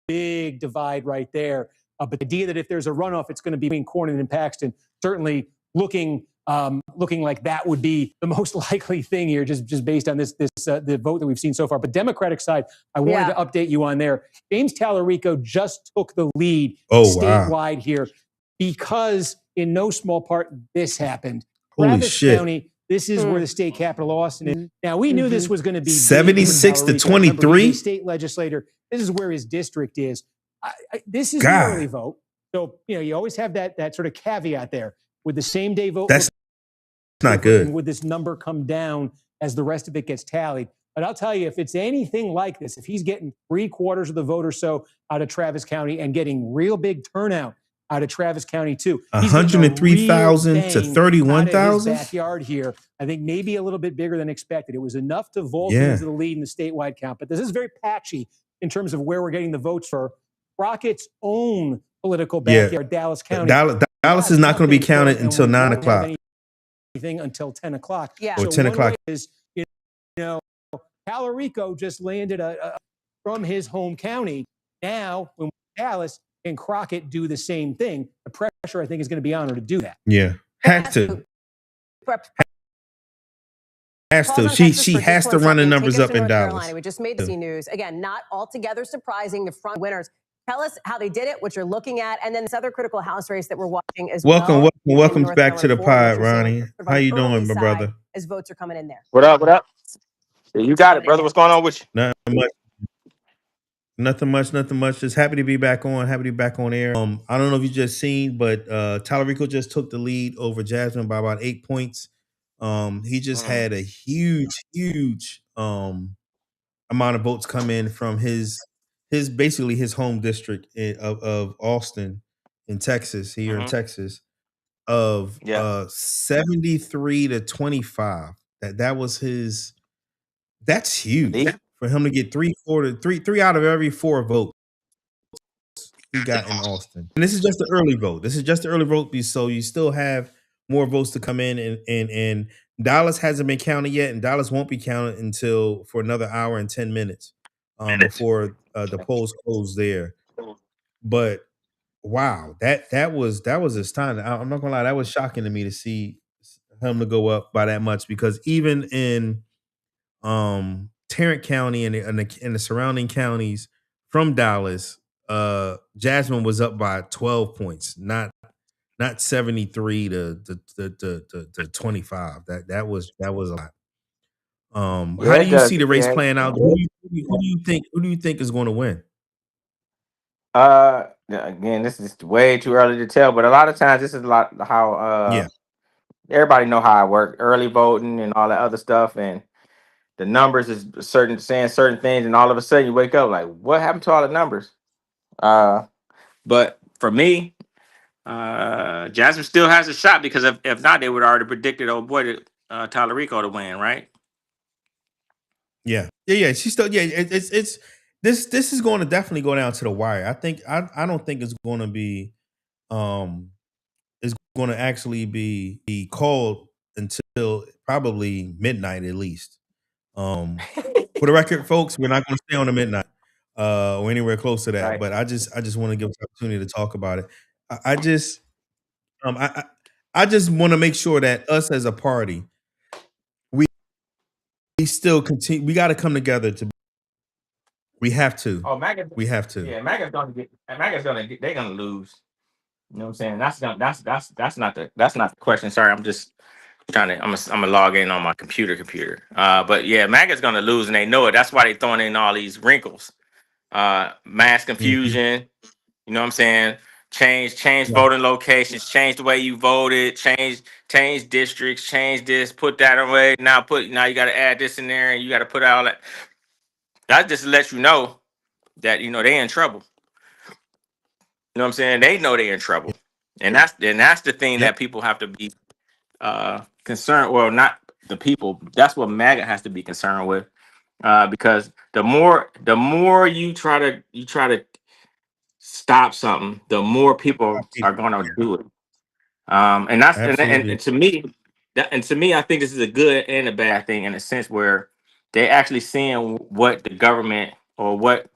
big divide right there. But the idea that if there's a runoff, it's going to be between Cornyn and Paxton, certainly looking like that would be the most likely thing here, just based on the vote that we've seen so far. But Democratic side, I wanted to update you on there. James Talarico just took the lead statewide here because, in no small part, this happened. Holy Travis shit. County, this is where the state capital, Austin, is. Now, we knew this was going to be 76 to 23. State legislator. This is where his district is. This is the early vote. So, you always have that sort of caveat there. With the same day vote, that's not good. Would this number come down as the rest of it gets tallied? But I'll tell you, if it's anything like this, if he's getting 3/4 of the vote or so out of Travis County and getting real big turnout out of Travis County too, 103,000 to 31,000 backyard here. I think maybe a little bit bigger than expected. It was enough to vault into the lead in the statewide count. But this is very patchy in terms of where we're getting the votes for Crockett's own political backyard, Dallas County. Dallas is not going to be counted until 9 o'clock. Anything until 10 o'clock. Yeah. Or 10 o'clock. Is, Talarico just landed from his home county. Now, when Dallas and Crockett do the same thing, the pressure, I think, is going to be on her to do that. Yeah. Has to. She has to run the numbers up in Dallas. Carolina. We just made the news. Again, not altogether surprising. The front winners. Tell us how they did it, what you're looking at, and then this other critical House race that we're watching as well. Welcome back to the pod, Ronnie. How you doing, my brother? As votes are coming in there. What up? You got it, brother. What's going on with you? Nothing much. Just happy to be back on. Happy to be back on air. I don't know if you just seen, but Talarico just took the lead over Jasmine by about 8 points. He just had a huge amount of votes come in from his basically his home district of Austin in Texas, here in Texas, of 73 to 25. That was his. That's huge for him to get three out of every 4 votes he got in Austin. And this is just the early vote. So you still have more votes to come in, and Dallas hasn't been counted yet, and Dallas won't be counted until for another hour and 10 minutes before the polls close there. But wow, that was astounding. I'm not gonna lie, that was shocking to me to see him to go up by that much, because even in Tarrant County and the surrounding counties from Dallas, Jasmine was up by 12 points, not 73 to 25. That was a lot. How do you see the race playing out? Who do you think is going to win? Again, this is way too early to tell, but a lot of times this is a lot how everybody know how I work, early voting and all that other stuff, and the numbers is saying certain things, and all of a sudden you wake up like, what happened to all the numbers? But for me, Jasmine still has a shot, because if not, they would already predicted old boy Talarico to win, right? Yeah. She's still it's this is going to definitely go down to the wire. I don't think it's going to be it's going to actually be called until probably midnight at least. For the record, folks, we're not going to stay on the midnight or anywhere close to that. Right. But I just want to give us the opportunity to talk about it. I just want to make sure that us as a party, we still continue. We got to come together to. We have to. Oh, MAGA. We have to. Yeah, MAGA's gonna they're gonna lose. You know what I'm saying? That's not the question. Sorry, I'm just trying to. I'm gonna log in on my computer. But yeah, MAGA's gonna lose, and they know it. That's why they throwing in all these wrinkles, mass confusion. You know what I'm saying? Change voting locations, change the way you voted, change districts, change this, put that away. Now you got to add this in there, and you got to put all that. That just lets you know that they in trouble. You know what I'm saying? They know they're in trouble, and that's the thing that people have to be concerned. Well, not the people. That's what MAGA has to be concerned with, because the more you try to stop something, the more people are going to do it. And that's and to me, I think this is a good and a bad thing, in a sense where they're actually seeing what the government or what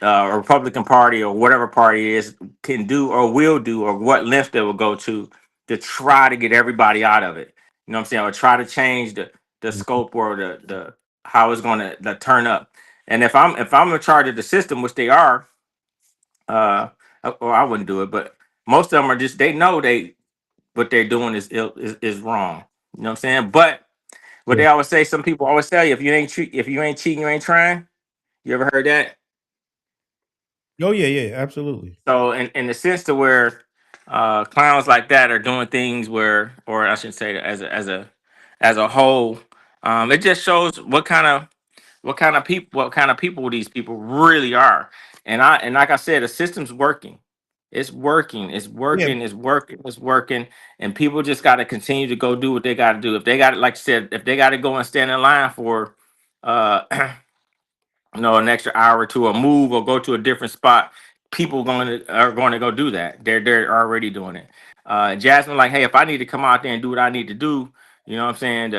Republican Party or whatever party is can do or will do, or what length they will go to try to get everybody out of it. You know what I'm saying? Or try to change the scope or the how it's going to turn up. And if I'm in charge of the system, which they are, or I wouldn't do it, but most of them are just, they know what they're doing is wrong. You know what I'm saying? But what they always say, some people always tell you, if you ain't cheating, you ain't trying. You ever heard that? Oh yeah, absolutely. So in the sense to where clowns like that are doing things where, or I should say, as a whole, it just shows what kind of people these people really are. And like I said, the system's working. It's working. And people just got to continue to go do what they got to do. If they got, like I said, if they got to go and stand in line for an extra hour or two, or move or go to a different spot, people are going to go do that. They're already doing it. Jasmine, like, hey, if I need to come out there and do what I need to do, you know what I'm saying,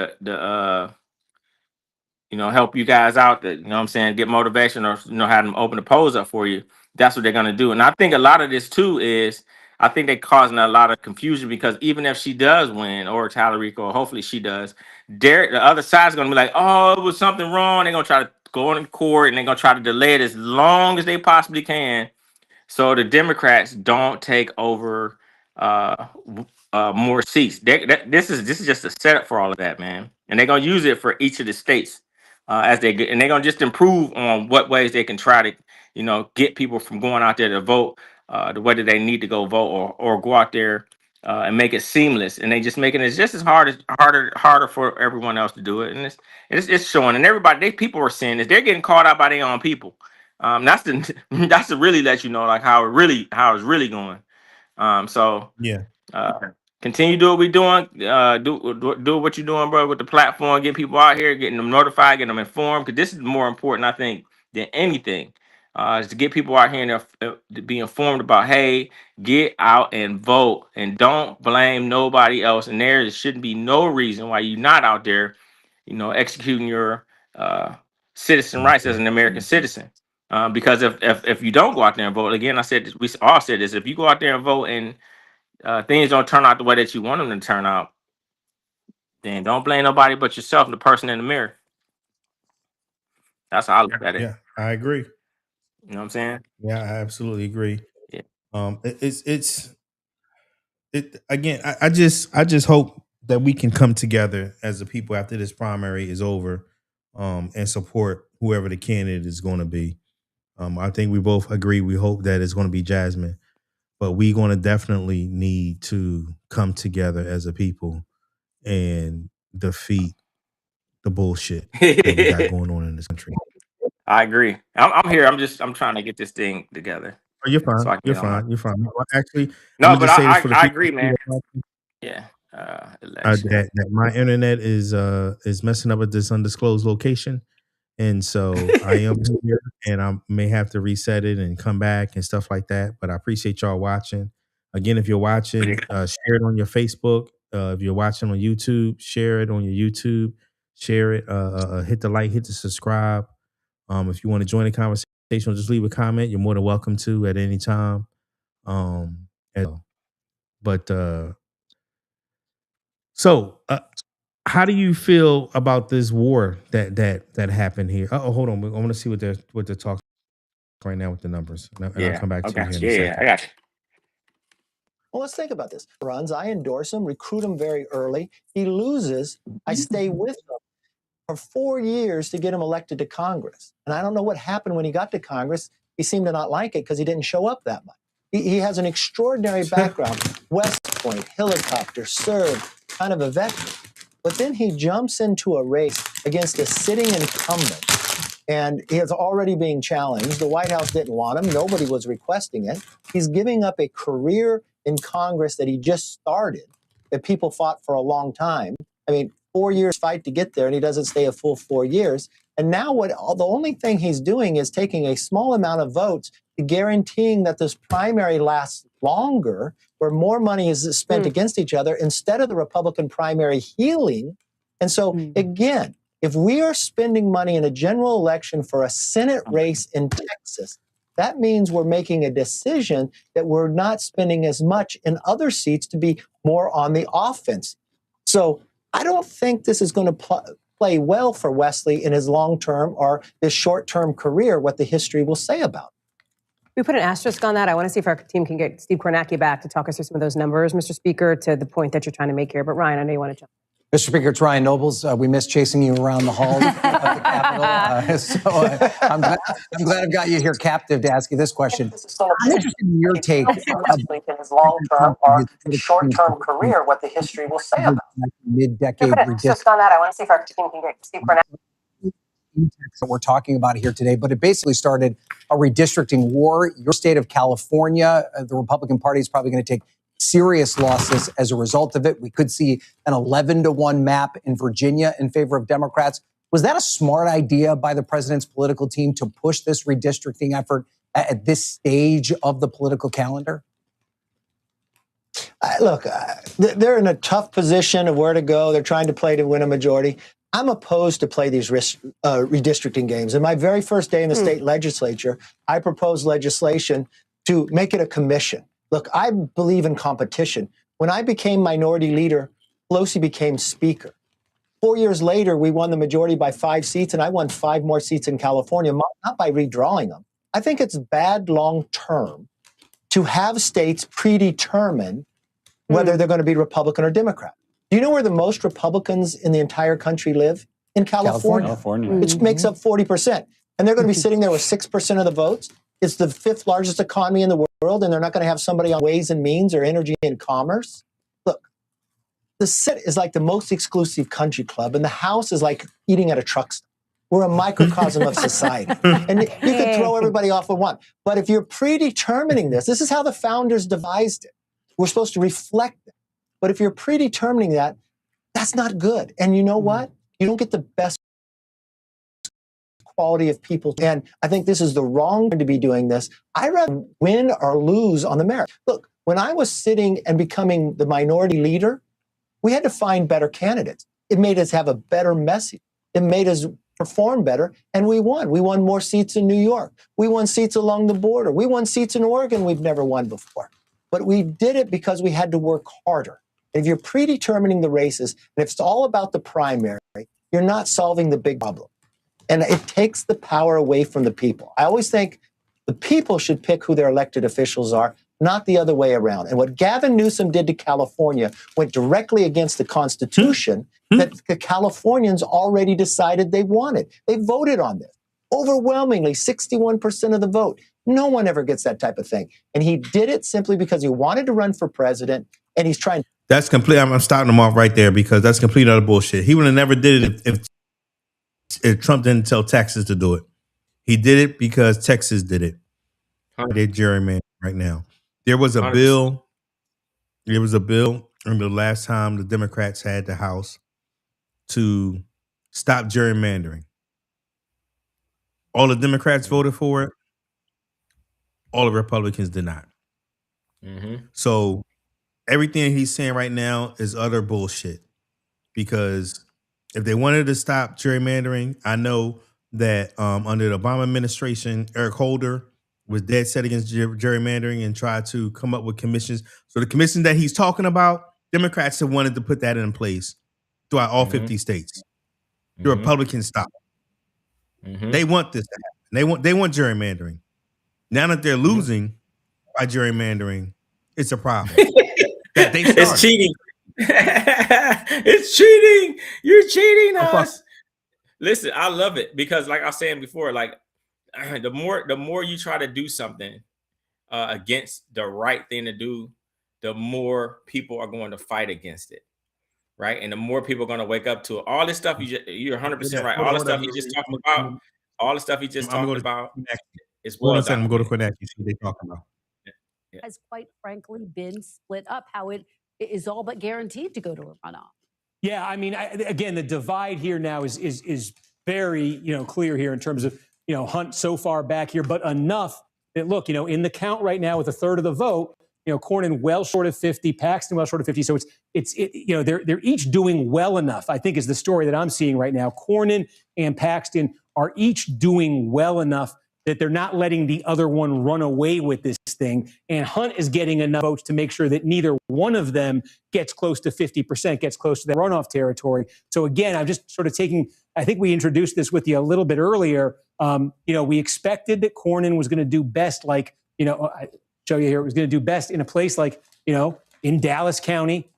help you guys out, you know what I'm saying, get motivation, or have them open the polls up for you. That's what they're going to do. And I think a lot of this too is, I think they're causing a lot of confusion, because even if she does win, or Talarico, or hopefully she does, the other side's going to be like, oh, it was something wrong. They're going to try to go in court, and they're going to try to delay it as long as they possibly can, so the Democrats don't take over more seats. This is just a setup for all of that, man. And they're going to use it for each of the states as they get, and they're going to just improve on what ways they can try to, get people from going out there to vote, whether they need to go vote, or go out there and make it seamless. And they just making it just as harder for everyone else to do it. And it's showing, and everybody, people are seeing this. They're getting caught out by their own people. That's to really let you know, like, how it's really going. So yeah. Continue to do what we're doing. Do what you're doing, bro, with the platform. Get people out here, getting them notified, getting them informed. Because this is more important, I think, than anything. Is to get people out here and to be informed about, hey, get out and vote, and don't blame nobody else. And there shouldn't be no reason why you're not out there, executing your citizen rights as an American citizen. Because if you don't go out there and vote, again, we all said this: if you go out there and vote and things don't turn out the way that you want them to turn out, then don't blame nobody but yourself, the person in the mirror. That's how I look at it. Yeah, I agree. You know what I'm saying? Yeah, I absolutely agree. Yeah. Again, I just hope that we can come together as a people after this primary is over, and support whoever the candidate is going to be. I think we both agree. We hope that it's going to be Jasmine, but we're going to definitely need to come together as a people and defeat the bullshit that we got going on in this country. I agree. I'm here. I'm trying to get this thing together. Oh, you're fine. So I can You're get on my. fine. You're fine. Well, actually, No, I'm gonna but just say this for the I people agree, man. who are watching. Yeah. Election. That my internet is messing up at this undisclosed location, and so I am here, and I may have to reset it and come back and stuff like that. But I appreciate y'all watching. Again, if you're watching, share it on your Facebook. If you're watching on YouTube, share it on your YouTube. Share it. Hit the like. Hit the subscribe. If you want to join the conversation, or just leave a comment. You're more than welcome to at any time. So, how do you feel about this war that happened here? Oh, hold on. I want to see what they're talking right now with the numbers, and I'll come back to you here in a second. I got you. Well, let's think about this. Runs, I endorse him, recruit him very early. He loses, I stay with him for 4 years to get him elected to Congress. And I don't know what happened when he got to Congress. He seemed to not like it because he didn't show up that much. He has an extraordinary background. West Point, helicopter, served, kind of a veteran. But then he jumps into a race against a sitting incumbent, and he is already being challenged. The White House didn't want him. Nobody was requesting it. He's giving up a career in Congress that he just started, that people fought for a long time. I mean, 4 years fight to get there, and he doesn't stay a full 4 years. And now the only thing he's doing is taking a small amount of votes to guaranteeing that this primary lasts longer, where more money is spent against each other instead of the Republican primary healing. And so, again, if we are spending money in a general election for a Senate race in Texas, that means we're making a decision that we're not spending as much in other seats to be more on the offense. So I don't think this is going to play well for Wesley in his long-term or his short-term career, what the history will say about it. We put an asterisk on that. I want to see if our team can get Steve Kornacki back to talk us through some of those numbers, Mr. Speaker, to the point that you're trying to make here. But Ryan, I know you want to jump. Mr. Speaker, it's Ryan Nobles. We missed chasing you around the halls of the Capitol. I'm glad I've got you here captive to ask you this question. I'm interested in your take in his long-term or short-term career, what the history will say about it. Mid-decade Just on that, I want to see if our team can get Steve Kornacki. That we're talking about here today, but it basically started a redistricting war. Your state of California, the Republican Party is probably going to take serious losses as a result of it. We could see an 11-1 map in Virginia in favor of Democrats. Was that a smart idea by the president's political team to push this redistricting effort at this stage of the political calendar? Look, they're in a tough position of where to go. They're trying to play to win a majority. I'm opposed to play these redistricting games. In my very first day in the state legislature, I proposed legislation to make it a commission. Look, I believe in competition. When I became minority leader, Pelosi became speaker. 4 years later, we won the majority by 5 seats, and I won 5 more seats in California, not by redrawing them. I think it's bad long term to have states predetermine whether they're going to be Republican or Democrat. Do you know where the most Republicans in the entire country live? In California. Which makes up 40%. And they're going to be sitting there with 6% of the votes. It's the 5th largest economy in the world, and they're not going to have somebody on Ways and Means or Energy and Commerce. Look, the Senate is like the most exclusive country club, and the House is like eating at a truck stop. We're a microcosm of society. And you can throw everybody off at one. But if you're predetermining this is how the founders devised it. We're supposed to reflect it. But if you're predetermining that, that's not good. And you know what? You don't get the best quality of people. And I think this is the wrong time to be doing this. I'd rather win or lose on the merit. Look, when I was sitting and becoming the minority leader, we had to find better candidates. It made us have a better message. It made us perform better, and we won. We won more seats in New York. We won seats along the border. We won seats in Oregon we've never won before. But we did it because we had to work harder. If you're predetermining the races, and if it's all about the primary, you're not solving the big problem. And it takes the power away from the people. I always think the people should pick who their elected officials are, not the other way around. And what Gavin Newsom did to California went directly against the Constitution that the Californians already decided they wanted. They voted on this. Overwhelmingly, 61% of the vote. No one ever gets that type of thing. And he did it simply because he wanted to run for president, and he's trying. That's complete. I'm starting him off right there because that's complete utter bullshit. He would have never did it if Trump didn't tell Texas to do it. He did it because Texas did it. They're gerrymandering right now. There was a 100%. bill. There was a bill in the last time the Democrats had the House to stop gerrymandering. All the Democrats voted for it. All the Republicans did not. Mm-hmm. So everything he's saying right now is utter bullshit. Because if they wanted to stop gerrymandering, I know that under the Obama administration, Eric Holder was dead set against gerrymandering and tried to come up with commissions. So the commission that he's talking about, Democrats have wanted to put that in place throughout all 50 states. The Republicans stopped. They want this to happen. They want gerrymandering. Now that they're losing by gerrymandering, it's a problem. That they started. It's cheating. It's cheating. You're cheating us. Listen, I love it because, like I was saying before, like the more you try to do something against the right thing to do, the more people are going to fight against it, right? And the more people are going to wake up to it. All this stuff you're 100% right. All the stuff you just talking about, all the stuff you just talking about is well done. I'm going to go to Quinnipiac. See what they're talking about. Has quite frankly been split up. How it is all but guaranteed to go to a runoff. Yeah, I mean, again, the divide here now is very clear here in terms of Hunt so far back here, but enough that look, in the count right now with a third of the vote, Cornyn well short of 50, Paxton well short of 50. So they're each doing well enough, I think, is the story that I'm seeing right now. Cornyn and Paxton are each doing well enough that they're not letting the other one run away with this thing. And Hunt is getting enough votes to make sure that neither one of them gets close to 50%, gets close to that runoff territory. So again, I'm just sort of I think we introduced this with you a little bit earlier. We expected that Cornyn was going to do best, like, I show you here, it was going to do best in a place like, in Dallas County,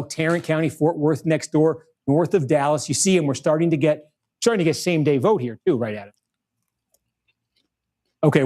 Tarrant County, Fort Worth next door, north of Dallas. You see him, we're starting to get same day vote here too, right at it. Okay,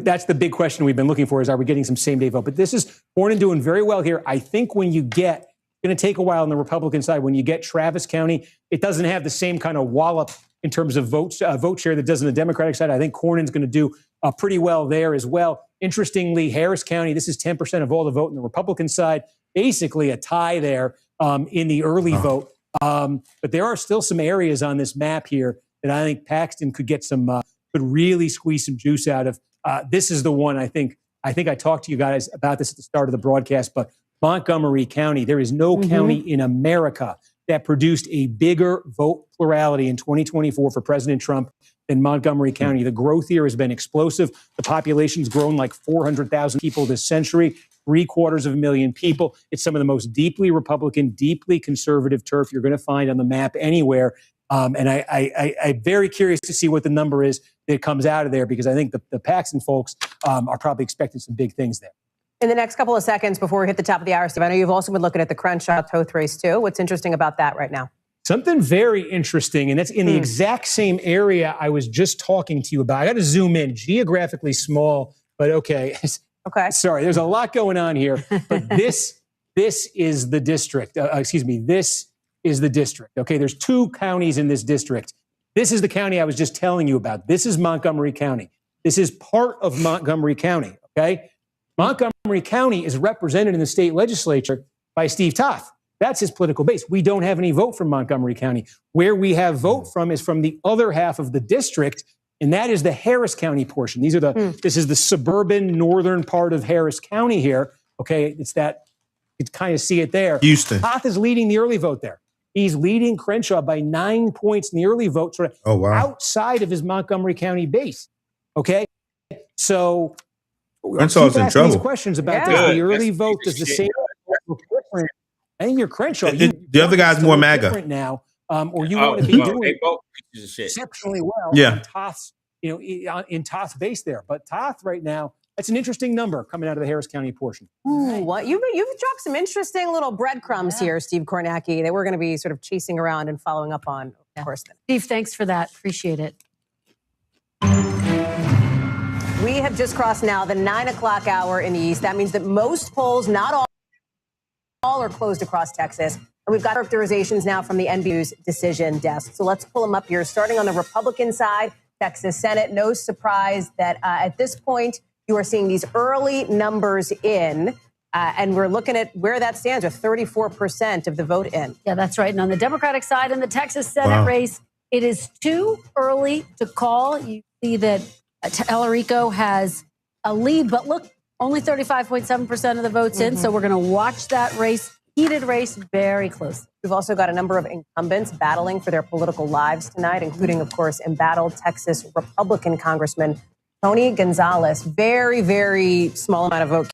that's the big question we've been looking for is, are we getting some same day vote? But this is Cornyn doing very well here. I think when you get, going to take a while on the Republican side, when you get Travis County, it doesn't have the same kind of wallop in terms of vote share that does on the Democratic side. I think Cornyn's going to do pretty well there as well. Interestingly, Harris County, this is 10% of all the vote on the Republican side, basically a tie there in the early vote. But there are still some areas on this map here that I think Paxton could get could really squeeze some juice out of. This is the one I think I talked to you guys about this at the start of the broadcast, but Montgomery County, there is no county in America that produced a bigger vote plurality in 2024 for President Trump than Montgomery County. The growth here has been explosive. The population's grown like 400,000 people this century, 750,000 people. It's some of the most deeply Republican, deeply conservative turf you're going to find on the map anywhere. And I'm very curious to see what the number is that comes out of there, because I think the Paxton folks are probably expecting some big things there. In the next couple of seconds before we hit the top of the hour, Steve, I know you've also been looking at the Crenshaw-Toth race too. What's interesting about that right now? Something very interesting, and that's in the exact same area I was just talking to you about. I got to zoom in, geographically small, but okay. Okay. Sorry, there's a lot going on here, but this is the district. This is the district. Okay, there's two counties in this district. This is the county I was just telling you about. This is Montgomery County. This is part of Montgomery County, okay? Montgomery County is represented in the state legislature by Steve Toth. That's his political base. We don't have any vote from Montgomery County. Where we have vote from is from the other half of the district, and that is the Harris County portion. These are this is the suburban northern part of Harris County here. Okay, it's that, you kind of see it there. Houston. Toth is leading the early vote there. He's leading Crenshaw by 9 points in the early vote, sort of outside of his Montgomery County base. Okay, so Crenshaw's in trouble. These questions about the early vote. Does the same look different? I think you're Crenshaw. The other guy's more MAGA now, or you want to be doing exceptionally well. Yeah, in Toth's, in Toth's base there. But Toth right now, that's an interesting number coming out of the Harris County portion. Ooh, what you've dropped some interesting little breadcrumbs here, Steve Kornacki, that we're going to be sort of chasing around and following up on, of course. Steve, thanks for that. Appreciate it. We have just crossed now the 9 o'clock hour in the East. That means that most polls, not all are closed across Texas. And we've got characterizations now from the NBC's decision desk. So let's pull them up here. Starting on the Republican side, Texas Senate. No surprise that at this point, you are seeing these early numbers in. And we're looking at where that stands with 34% of the vote in. Yeah, that's right. And on the Democratic side in the Texas Senate race, it is too early to call. You see that Talarico has a lead, but look, only 35.7% of the votes in. So we're going to watch that race, heated race, very closely. We've also got a number of incumbents battling for their political lives tonight, including, of course, embattled Texas Republican Congressman Tony Gonzalez. Very, very small amount of vote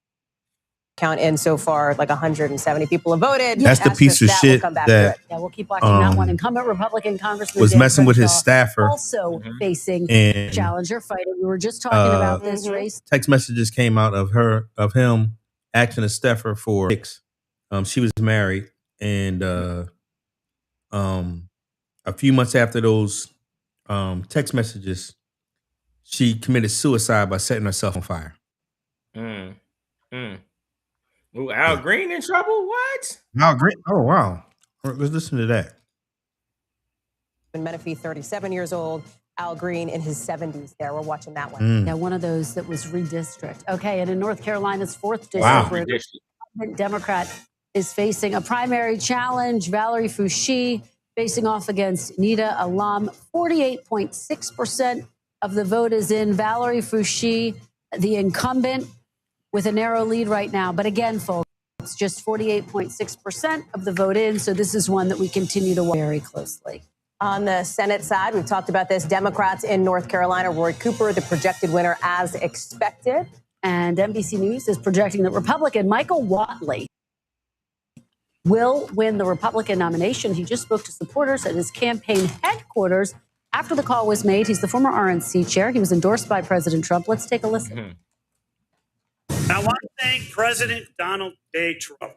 count in so far, like 170 people have voted. That's the piece of shit that we'll keep watching that one. Incumbent Republican Congressman was messing with his staffer, also facing and challenger fighting. We were just talking about this race. Text messages came out of him acting a staffer for 6. She was married, and a few months after those text messages, she committed suicide by setting herself on fire. Ooh, Al Green in trouble? What? Al Green? Oh, wow. Let's listen to that. Menifee, 37 years old. Al Green in his 70s there. We're watching that one. Yeah, one of those that was redistrict. Okay, and in North Carolina's 4th district, where the Democrat is facing a primary challenge, Valerie Foushee facing off against Nita Alam. 48.6% of the vote is in. Valerie Foushee, the incumbent, with a narrow lead right now. But again, folks, it's just 48.6% of the vote in. So this is one that we continue to watch very closely. On the Senate side, we've talked about this. Democrats in North Carolina, Roy Cooper, the projected winner as expected. And NBC News is projecting that Republican Michael Whatley will win the Republican nomination. He just spoke to supporters at his campaign headquarters after the call was made. He's the former RNC chair. He was endorsed by President Trump. Let's take a listen. I want to thank President Donald J. Trump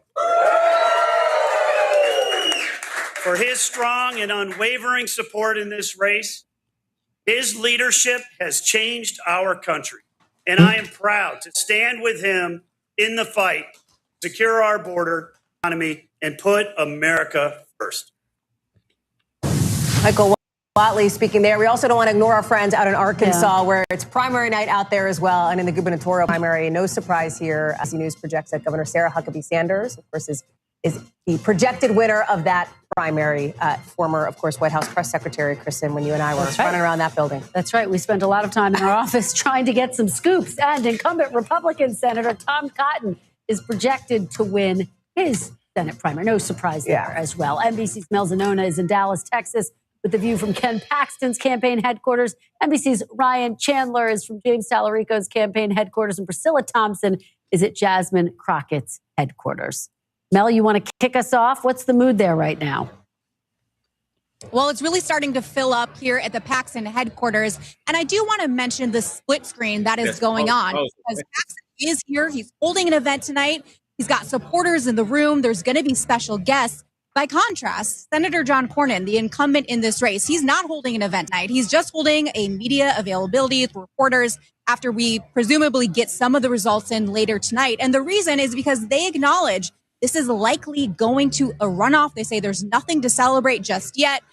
for his strong and unwavering support in this race. His leadership has changed our country, and I am proud to stand with him in the fight to secure our border, economy, and put America first. Michael Whatley speaking there. We also don't want to ignore our friends out in Arkansas, where it's primary night out there as well. And in the gubernatorial primary, no surprise here, NBC News projects that Governor Sarah Huckabee Sanders, of course, is the projected winner of that primary. Former, of course, White House Press Secretary Kristen, when you and I were running around that building. That's right. We spent a lot of time in our office trying to get some scoops. And incumbent Republican Senator Tom Cotton is projected to win his Senate primary. No surprise there as well. NBC's Mel Zanona is in Dallas, Texas, with the view from Ken Paxton's campaign headquarters. NBC's Ryan Chandler is from James Talarico's campaign headquarters, and Priscilla Thompson is at Jasmine Crockett's headquarters. Mel, you want to kick us off? What's the mood there right now? Well, it's really starting to fill up here at the Paxton headquarters. And I do want to mention the split screen that is going on. Because Paxton is here. He's holding an event tonight. He's got supporters in the room. There's going to be special guests. By contrast, Senator John Cornyn, the incumbent in this race, he's not holding an event tonight. He's just holding a media availability with reporters after we presumably get some of the results in later tonight. And the reason is because they acknowledge this is likely going to a runoff. They say there's nothing to celebrate just yet.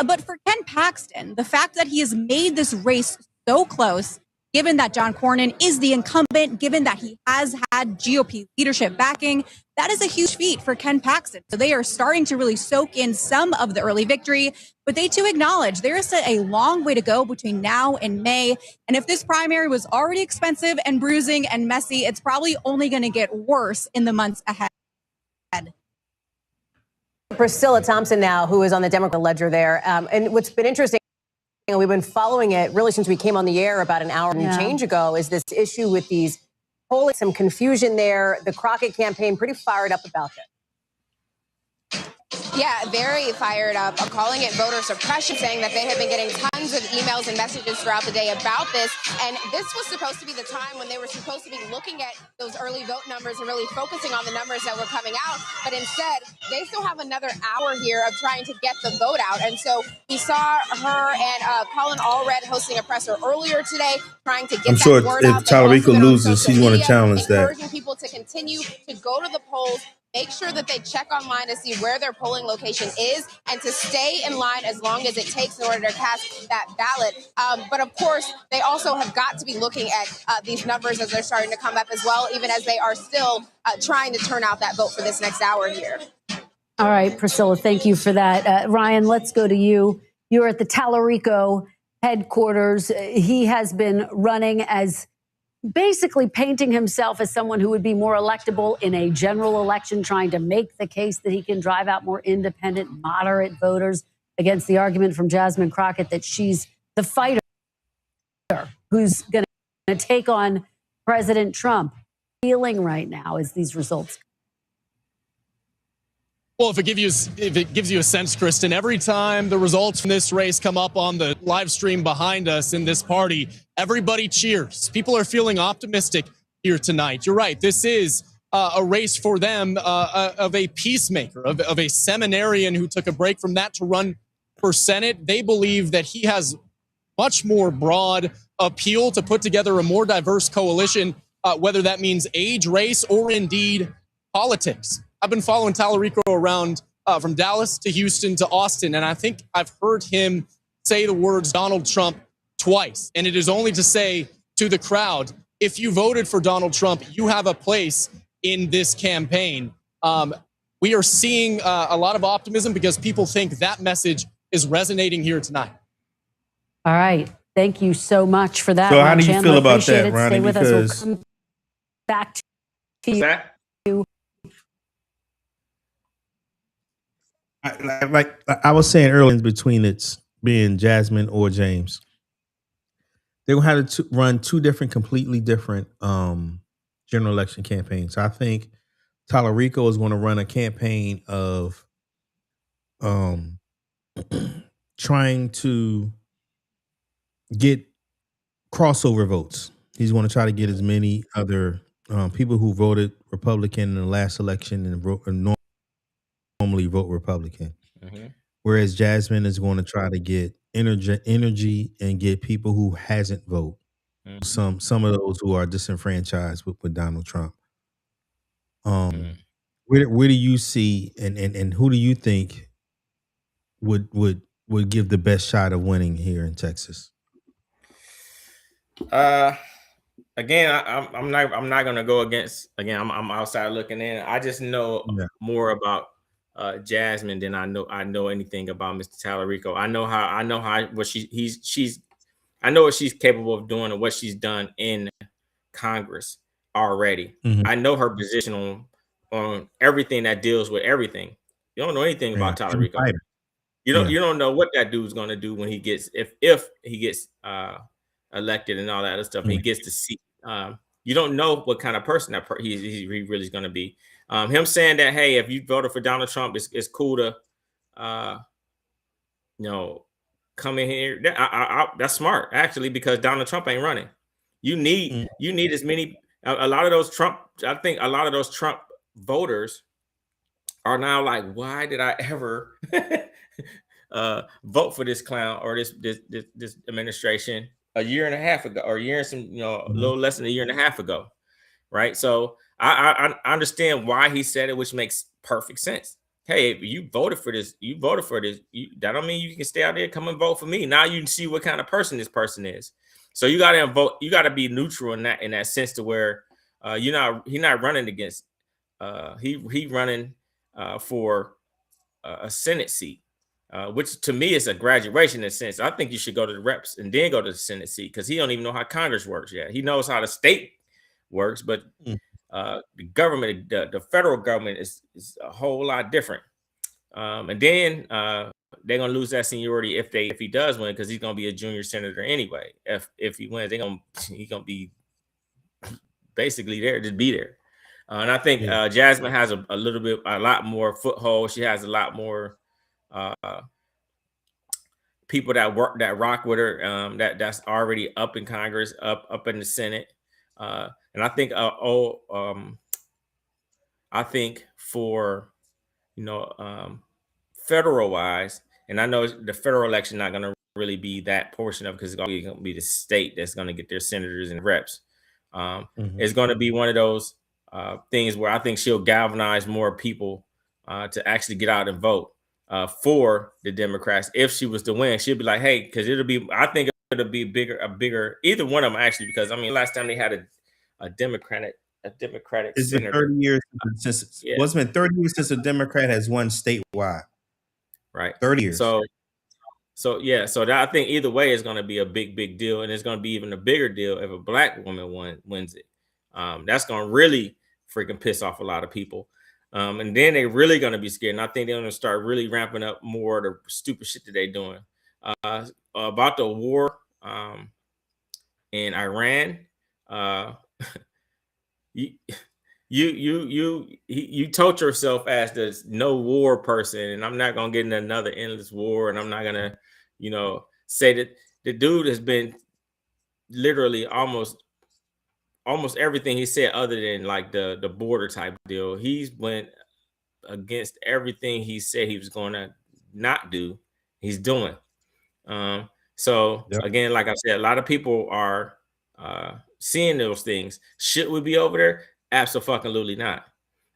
But for Ken Paxton, the fact that he has made this race so close, given that John Cornyn is the incumbent, given that he has had GOP leadership backing, that is a huge feat for Ken Paxton. So they are starting to really soak in some of the early victory, but they too acknowledge there is a long way to go between now and May. And if this primary was already expensive and bruising and messy, it's probably only going to get worse in the months ahead. Priscilla Thompson now, who is on the Democrat ledger there. And what's been interesting, and we've been following it really since we came on the air about an hour and change ago, is this issue with these polling, some confusion there. The Crockett campaign pretty fired up about this. Yeah, very fired up, calling it voter suppression, saying that they have been getting tons of emails and messages throughout the day about this. And this was supposed to be the time when they were supposed to be looking at those early vote numbers and really focusing on the numbers that were coming out. But instead, they still have another hour here of trying to get the vote out. And so we saw her and Colin Allred hosting a presser earlier today, trying to get I'm that sure word if out. Talarico loses, he's going to challenge that. Encouraging people to continue to go to the polls, make sure that they check online to see where their polling location is and to stay in line as long as it takes in order to cast that ballot. But of course, they also have got to be looking at these numbers as they're starting to come up as well, even as they are still trying to turn out that vote for this next hour here. All right, Priscilla, thank you for that. Ryan, let's go to you. You're at the Talarico headquarters. He has been running as basically painting himself as someone who would be more electable in a general election, trying to make the case that he can drive out more independent, moderate voters against the argument from Jasmine Crockett that she's the fighter who's going to take on President Trump. Feeling right now as these results. Well, if it gives you a sense, Kristen, every time the results from this race come up on the live stream behind us in this party, everybody cheers. People are feeling optimistic here tonight. You're right. This is a race for them of a peacemaker, of a seminarian who took a break from that to run for Senate. They believe that he has much more broad appeal to put together a more diverse coalition, whether that means age, race, or indeed politics. I've been following Talarico around from Dallas to Houston to Austin, and I think I've heard him say the words Donald Trump twice. And it is only to say to the crowd, if you voted for Donald Trump, you have a place in this campaign. We are seeing a lot of optimism because people think that message is resonating here tonight. All right. Thank you so much for that. So how do you Chandler, feel about appreciate that, it. Ronnie? Stay with us. We'll come back to you. Like I was saying earlier, between it's being Jasmine or James, they're gonna have to run two completely different general election campaigns. I think Talarico is going to run a campaign of trying to get crossover votes. He's going to try to get as many other people who voted Republican in the last election and normally vote Republican. Mm-hmm. Whereas Jasmine is going to try to get energy and get people who hasn't voted. Mm-hmm. Some of those who are disenfranchised with Donald Trump. Where do you see and who do you think would give the best shot of winning here in Texas? Again, I'm not gonna go against. Again, I'm outside looking in. I just know more about Jasmine than I know anything about Mr. Talarico. I know what I know what she's capable of doing and what she's done in Congress already. Mm-hmm. I know her position on everything that deals with everything. You don't know anything about Talarico. You don't know what that dude's gonna do when he gets if he gets elected and all that other stuff. Mm-hmm. He gets to see. You don't know what kind of person he really is going to be. Him saying that, hey, if you voted for Donald Trump, it's cool to, come in here. That's smart, actually, because Donald Trump ain't running. You need as many. A lot of those Trump. I think a lot of those Trump voters are now like, why did I ever vote for this clown or this administration a year and a half ago, or a year and some, a little less than a year and a half ago, right? So I understand why he said it, which makes perfect sense. Hey, if you voted for this, that don't mean you can stay out there, come and vote for me. Now you can see what kind of person this person is. So you got to vote. You got to be neutral in that sense, to where he's not running against. He running for a Senate seat. Which to me is a graduation in a sense. I think you should go to the reps and then go to the Senate seat, because he don't even know how Congress works yet. He knows how the state works, but the government, the federal government is a whole lot different. And then they're gonna lose that seniority if he does win, because he's gonna be a junior senator anyway. If he wins, he's gonna be basically there to be there. And I think Jasmine has a lot more foothold. She has a lot more people that rock with her, that's already up in Congress, up in the Senate, and I think I think for federal wise, and I know the federal election not going to really be that portion of it, because it's going to be the state that's going to get their senators and reps. It's going to be one of those things where I think she'll galvanize more people to actually get out and vote for the Democrats. If she was to win, she'll be like, hey, because I think it'll be a bigger, either one of them actually, because I mean, last time they had a Democratic It's been senator. 30 years since Yeah. well, it's been 30 years since a Democrat has won statewide. Right. 30 years. So that, I think either way is going to be a big deal, and it's going to be even a bigger deal if a black woman wins it. That's going to really freaking piss off a lot of people. And then they're really going to be scared. And I think they're going to start really ramping up more of the stupid shit that they're doing. About the war in Iran, you told yourself as the no war person, and I'm not gonna get into another endless war, and I'm not gonna, say that the dude has been literally almost everything he said other than like the border type deal. He's went against everything he said he was gonna not do. He's doing. So again, like I said, a lot of people are seeing those things. Should we be over there? Absolutely not.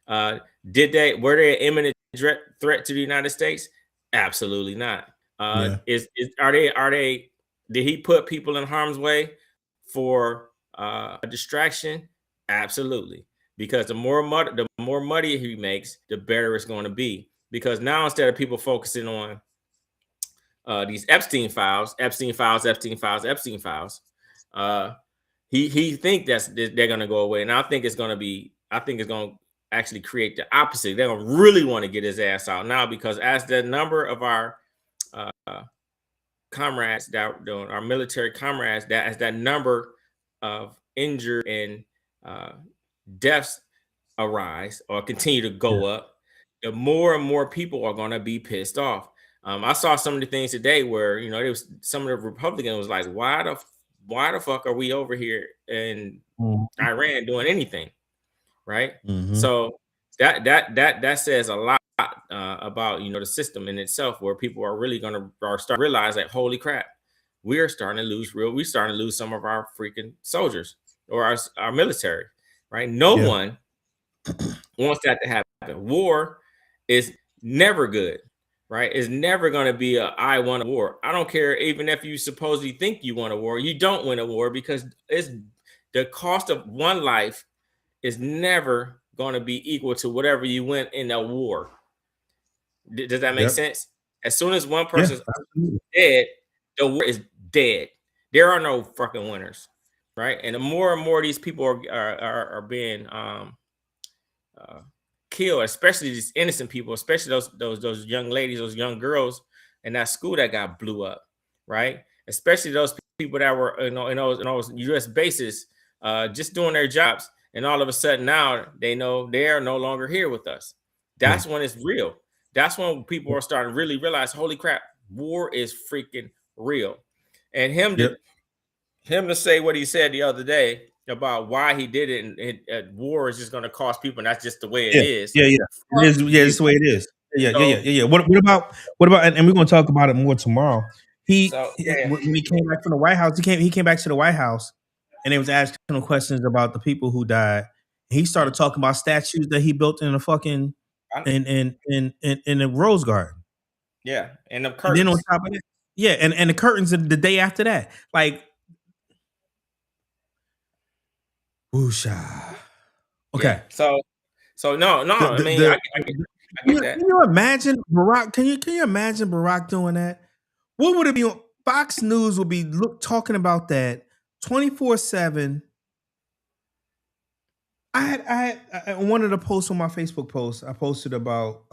Were they an imminent threat to the United States? Absolutely not. Did he put people in harm's way for a distraction? Absolutely. Because the more money he makes, the better it's going to be. Because now instead of people focusing on these Epstein files, he think they're going to go away, and I think it's going to actually create the opposite. They're going to really want to get his ass out now, because as the number of our comrades, our military comrades, as that number of injured and deaths arise or continue to go up, the more and more people are going to be pissed off. I saw some of the things today where there was some of the Republicans was like, why the fuck are we over here in Iran doing anything, right? So that says a lot about the system in itself, where people are really going to start to realize that, holy crap, we're starting to lose some of our freaking soldiers or our military, right? No one wants that to happen. War is never good. Right? It's never going to be I won a war. I don't care even if you supposedly think you won a war. You don't win a war, because it's the cost of one life is never going to be equal to whatever you win in a war. Does that make sense? As soon as one person's dead, the war is dead. There are no fucking winners, right? And the more and more these people are being killed, especially these innocent people, especially those young ladies, those young girls in that school that got blew up, right? Especially those people that were in those U.S. bases, just doing their jobs, and all of a sudden now they know they are no longer here with us. That's when it's real. That's when people are starting to really realize, holy crap, war is freaking real. And him to say what he said the other day about why he did it, and war is just going to cost people, and that's just the way it is. It's the way it is. What about and we're going to talk about it more tomorrow. When he came back from the White House, he came back to the White House, and they was asking him questions about the people who died. He started talking about statues that he built in the fucking in the Rose Garden. Yeah, and the curtains. And then on top of that, and the curtains the day after that, like. Woosha. Okay. Yeah. So no. I mean, I get that. Can you imagine Barack? Can you imagine Barack doing that? What would it be? Fox News would be talking about that 24/7. I one of the posts on my Facebook post, I posted about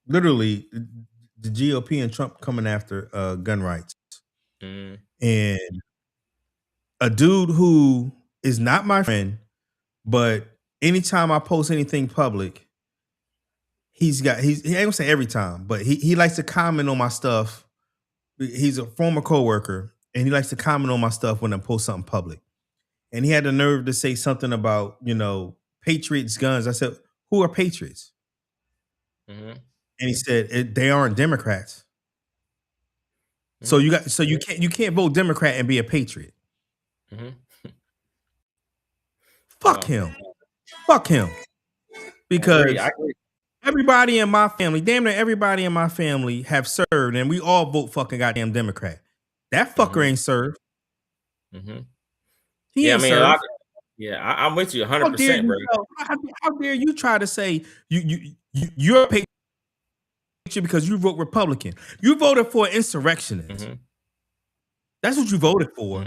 literally the GOP and Trump coming after gun rights, and a dude who is not my friend, but anytime I post anything public, he ain't gonna say every time, but he likes to comment on my stuff. He's a former coworker, and he likes to comment on my stuff when I post something public. And he had the nerve to say something about, Patriots guns. I said, who are Patriots? And he said, they aren't Democrats. So you can't vote Democrat and be a patriot. Fuck him. Fuck him. Because I agree. everybody in my family, damn near everybody in my family have served, and we all vote fucking goddamn Democrat. That fucker ain't served. He ain't served. I'm with you 100%, bro. How dare you try to say you're a patriot because you vote Republican? You voted for an insurrectionist. That's what you voted for.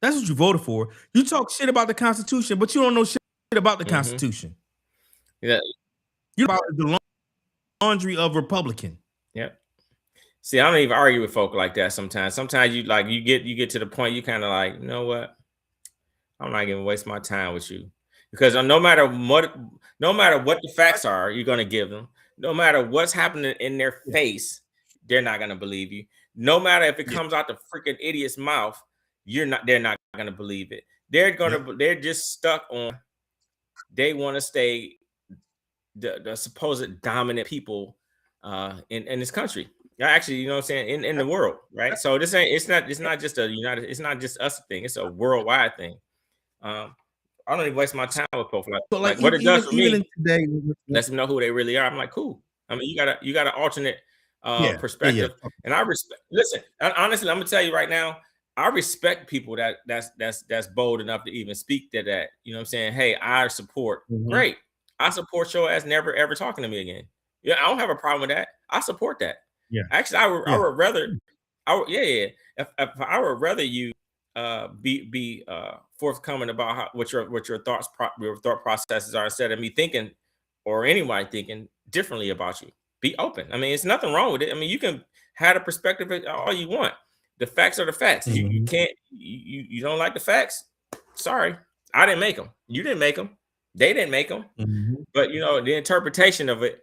That's what you voted for. You talk shit about the Constitution, but you don't know shit about the Constitution. Yeah. You're about the laundry of Republican. Yep. See, I don't even argue with folk like that sometimes. Sometimes you get to the point you kind of like, you know what? I'm not gonna waste my time with you. Because no matter what the facts are, you're gonna give them. No matter what's happening in their face, they're not gonna believe you. No matter if it comes out the freaking idiot's mouth, they're not gonna believe it. They're just stuck on. They want to stay the supposed dominant people in this country. Actually, you know what I'm saying, in the world, right? So it's not just us thing. It's a worldwide thing. I don't even waste my time with folks like what it does for me. Today, lets them know who they really are. I'm like, cool. I mean, you got an alternate perspective, and I respect. Listen, honestly, I'm gonna tell you right now, I respect people that's bold enough to even speak to that. You know what I'm saying? Hey, I support. Great, I support your ass never ever talking to me again. Yeah, I don't have a problem with that. I support that. Yeah, actually, I would rather. If I would rather you be forthcoming about what your thought processes are, instead of me thinking or anybody thinking differently about you. Be open. I mean, it's nothing wrong with it. I mean, you can have a perspective all you want. The facts are the facts. You can't. You don't like the facts. Sorry, I didn't make them. You didn't make them. They didn't make them. But the interpretation of it.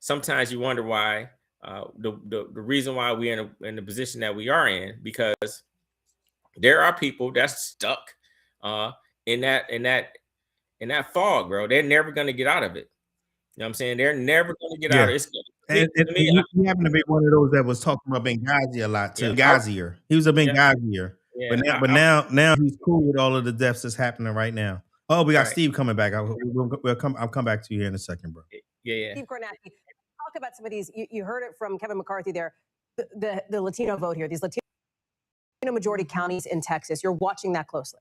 Sometimes you wonder why. The reason why we're in the position that we are in, because there are people that's stuck in that fog, bro. They're never going to get out of it. You know what I'm saying? They're never going to get out of it. You happen to be one of those that was talking about Benghazi a lot too. Benghazi. He was a Benghazi. But now he's cool with all of the deaths that's happening right now. Oh, we got Steve coming back. I'll come back to you here in a second, bro. Yeah. Steve Kornacki, talk about some of these. You heard it from Kevin McCarthy there. The Latino vote here. These Latino majority counties in Texas. You're watching that closely.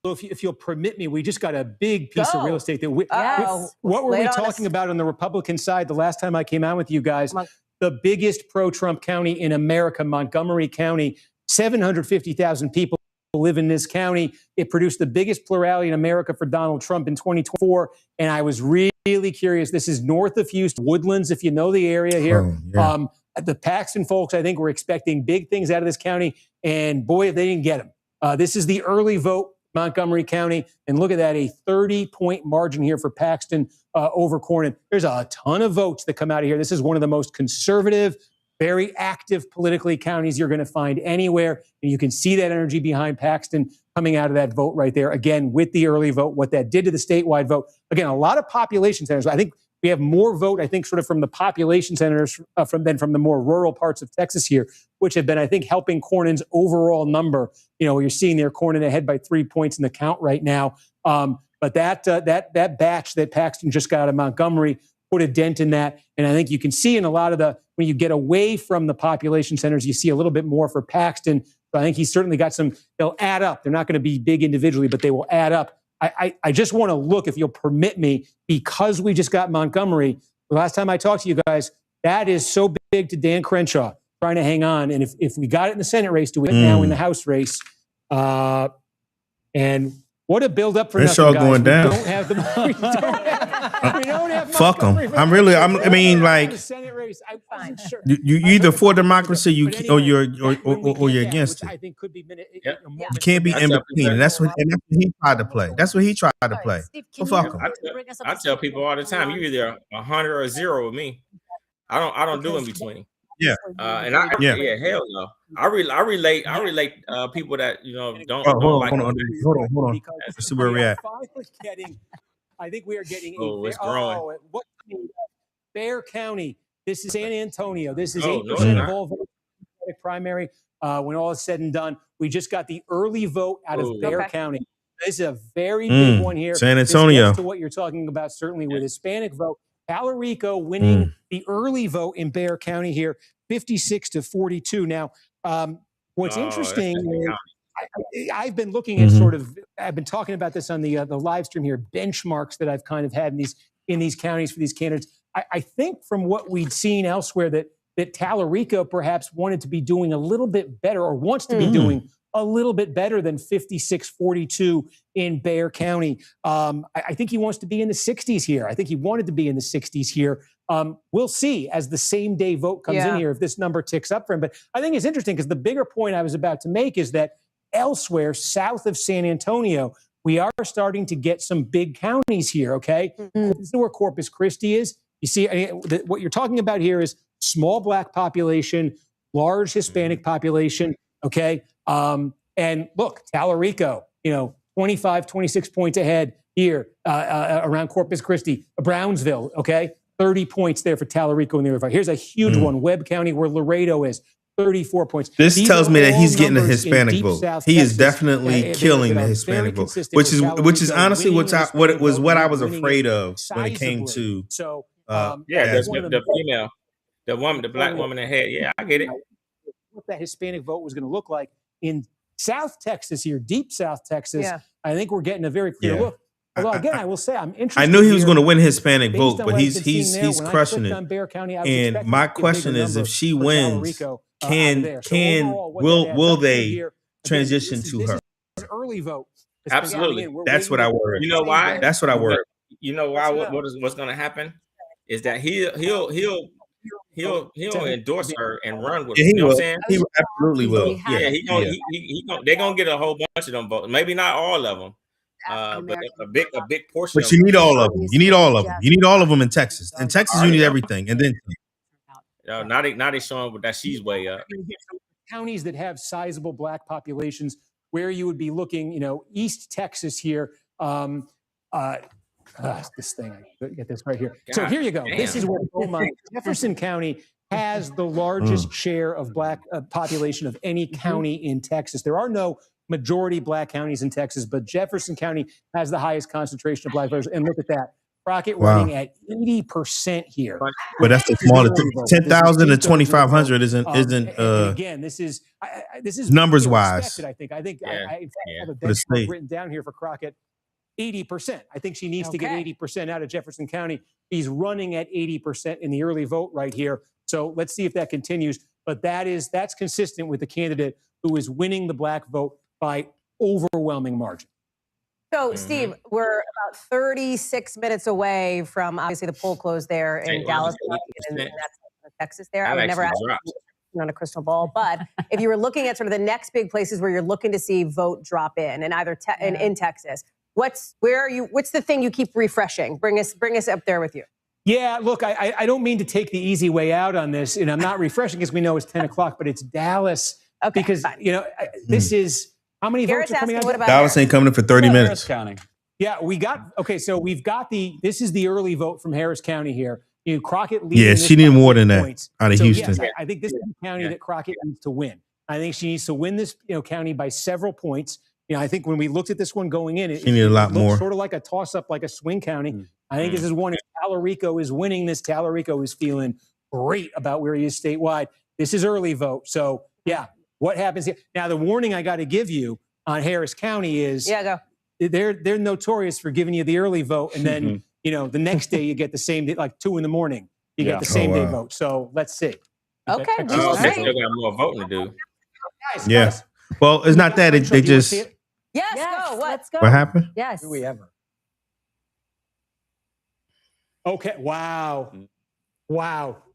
If you'll permit me, we just got a big piece of real estate that what were we talking about on the Republican side the last time I came out with you guys? The biggest pro-Trump county in America, Montgomery County, 750,000 people live in this county. It produced the biggest plurality in America for Donald Trump in 2024. And I was really curious. This is north of Houston, Woodlands, if you know the area here. The Paxton folks, I think, were expecting big things out of this county. And boy, if they didn't get them. This is the early vote, Montgomery County. And look at that, a 30-point margin here for Paxton over Cornyn. There's a ton of votes that come out of here. This is one of the most conservative, very active politically counties you're going to find anywhere. And you can see that energy behind Paxton coming out of that vote right there. Again, with the early vote, what that did to the statewide vote. Again, a lot of population centers. I think we have more vote, I think, sort of from the population centers than from the more rural parts of Texas here, which have been, I think, helping Cornyn's overall number. You're seeing there Cornyn ahead by 3 points in the count right now. But that batch that Paxton just got out of Montgomery put a dent in that. And I think you can see in a lot of when you get away from the population centers, you see a little bit more for Paxton. So I think he's certainly got they'll add up. They're not going to be big individually, but they will add up. I just want to look, if you'll permit me, because we just got Montgomery. The last time I talked to you guys, that is so big to Dan Crenshaw trying to hang on. And if we got it in the Senate race, do it now in the House race. And what a build up for Crenshaw nothing, guys. Going down. We don't have we don't have fuck them. I mean, like, you either for democracy, or you're against it. I think could be you can't be in between. And that's what he tried to play. That's what he tried to play. So fuck him. I tell people all the time, you either 100 or 0 with me. I don't do in between. Yeah. Hell no. I relate people that don't. Hold on. Let's see where we're at. I think we are getting it's growing. Bexar County. This is San Antonio. This is 8% of all votes in the primary. When all is said and done, we just got the early vote out of Bexar County. This is a very big one here. San Antonio. This gets to what you're talking about, certainly with Hispanic vote. Talarico winning the early vote in Bexar County here, 56-42. Now, what's interesting is I've been looking at I've been talking about this on the live stream here, benchmarks that I've kind of had in these counties for these candidates. I think from what we'd seen elsewhere that Talarico perhaps wanted to be doing a little bit better or wants to be doing a little bit better than 56-42 in Bexar County. I think he wants to be in the 60s here. I think he wanted to be in the 60s here. We'll see as the same day vote comes in here if this number ticks up for him. But I think it's interesting because the bigger point I was about to make is that elsewhere south of San Antonio, we are starting to get some big counties here, okay? This is where Corpus Christi is. You see, what you're talking about here is small Black population, large Hispanic population, okay? And look, Talarico, 25, 26 points ahead here around Corpus Christi, Brownsville, okay? 30 points there for Talarico in the river. Here's a huge one, Webb County, where Laredo is, 34 points. This tells me that he's getting a Hispanic vote. He is definitely killing the Hispanic vote, which is honestly what I was afraid of when it came to. The female, the woman, the Black woman that had. Yeah, I get it. What that Hispanic vote was going to look like in South Texas here, deep South Texas. I think we're getting a very clear look. Although again, I will say I'm interested. I knew he was going to win Hispanic vote, but he's crushing it. And my question is, if she wins, will they transition to her? Early vote. Absolutely. That's what I worry. You know why? That's what I worry. You know why? What's going to happen is that he'll endorse her and run with her. You know what I'm saying? He absolutely will. Yeah, they're gonna get a whole bunch of them votes. Maybe not all of them, but a big portion. But you need all of them. You need all of them. You need all of them in Texas. In Texas, you need everything, and then now they showing that she's way up. Counties that have sizable Black populations, where you would be looking, East Texas here. This thing, I get this right here. So here you go. Damn. This is where Jefferson County has the largest share of Black population of any county in Texas. There are no majority Black counties in Texas, but Jefferson County has the highest concentration of Black voters. And look at that. Crockett running at 80% here. But that's the smallest. 10,000 to 2,500 isn't. Again, this is numbers wise. I think I have a benchmark written down here for Crockett. 80%. I think she needs to get 80% out of Jefferson County. He's running at 80% in the early vote right here. So let's see if that continues. But that's consistent with the candidate who is winning the Black vote by overwhelming margin. So, Steve, we're about 36 minutes away from obviously the poll closed there in Dallas and that's Texas there. I would never ask you on a crystal ball, but if you were looking at sort of the next big places where you're looking to see vote drop in either in Texas, what's the thing you keep refreshing? Bring us up there with you. Yeah, look, I don't mean to take the easy way out on this, and I'm not refreshing because we know it's 10 o'clock, but it's Dallas because this is how many votes are coming out? Dallas ain't coming in for 30 minutes. Counting. Yeah, we've got this is the early vote from Harris County here. Crockett leading. Yeah, she needed more than that out of Houston. Yes, I think this is the county that Crockett needs to win. I think she needs to win this county by several points. I think when we looked at this one going in, she needed a lot more. Sort of like a toss-up, like a swing county. I think this is one. If Talarico is winning this, Talarico is feeling great about where he is statewide. This is early vote. So, what happens here? Now, the warning I got to give you on Harris County is they're notorious for giving you the early vote, and then the next day you get the same day, like 2 a.m. You get the same day vote. So let's see. Okay. They still got more voting to do. Guys. Well, it's not that they just. Yes, go. Let's go. What happened? Yes. Do we ever? Okay. Wow.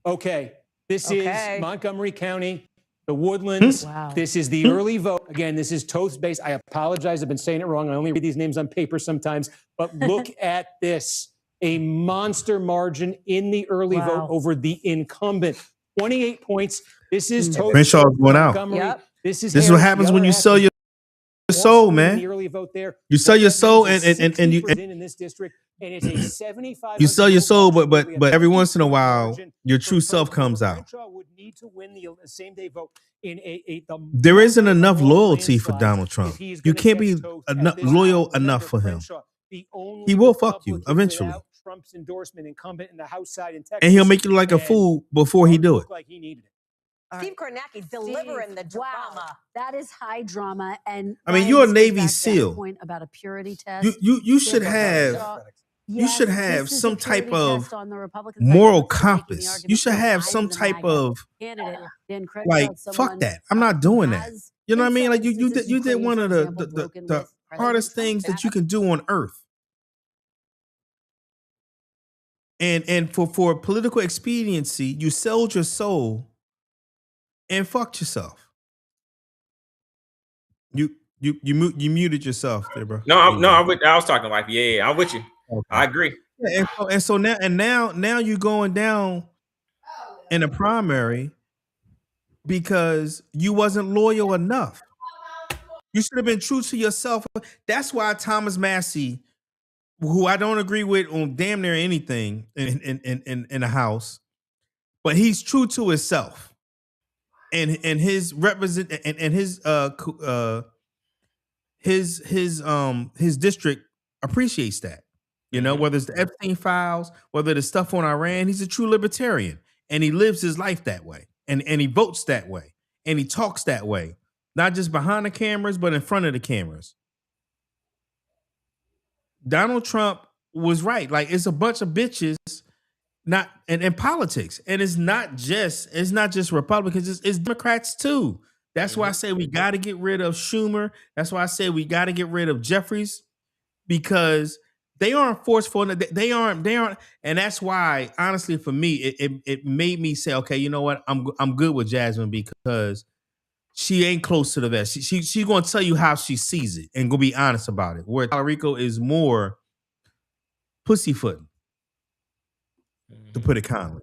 Okay. This is Montgomery County, the Woodlands. Wow. This is the early vote. Again, this is Toast-based. I apologize. I've been saying it wrong. I only read these names on paper sometimes. But look at this. A monster margin in the early vote over the incumbent. 28 points. This is Toast. Crenshaw's going out. Yep. This is what happens when you sell your soul, man. The early vote there. You sell your soul and you in this district, and it's a 75. You sell your soul, but every once in a while, your true self comes out. to win the same day vote in there isn't enough loyalty for Donald Trump. You can't be loyal enough for him. He will fuck you eventually. Trump's endorsement incumbent in the House side in Texas, and he'll make you look like a fool before he do it. Like he needed it. Steve Kornacki delivering the drama. Wow, that is high drama. And I mean, Ryan, you're a to Navy that SEAL. point about a purity test. You should have some type of moral compass. You should have some type of like, fuck that. I'm not doing that. You know what I mean? Like you did one of the hardest things that you can do on earth. And for political expediency, you sold your soul and fucked yourself. You muted yourself there, bro. No, I was talking like, yeah, I'm with you. Okay. I agree. Yeah, and so now you're going down in the primary because you wasn't loyal enough. You should have been true to yourself. That's why Thomas Massey, who I don't agree with on damn near anything in the House, but he's true to himself, and his his district appreciates that. You know, whether it's the Epstein files, whether the stuff on Iran, he's a true libertarian, and he lives his life that way, and he votes that way, and he talks that way, not just behind the cameras, but in front of the cameras. Donald Trump was right. Like, it's a bunch of bitches, not in politics, and it's not just Republicans. It's Democrats too. That's why I say we got to get rid of Schumer. That's why I say we got to get rid of Jeffries, because they aren't forceful. They aren't, and that's why, honestly, for me, it made me say, okay, you know what? I'm good with Jasmine, because she ain't close to the vest. She's gonna tell you how she sees it and gonna be honest about it. Where Talarico is more pussyfooting, to put it kindly.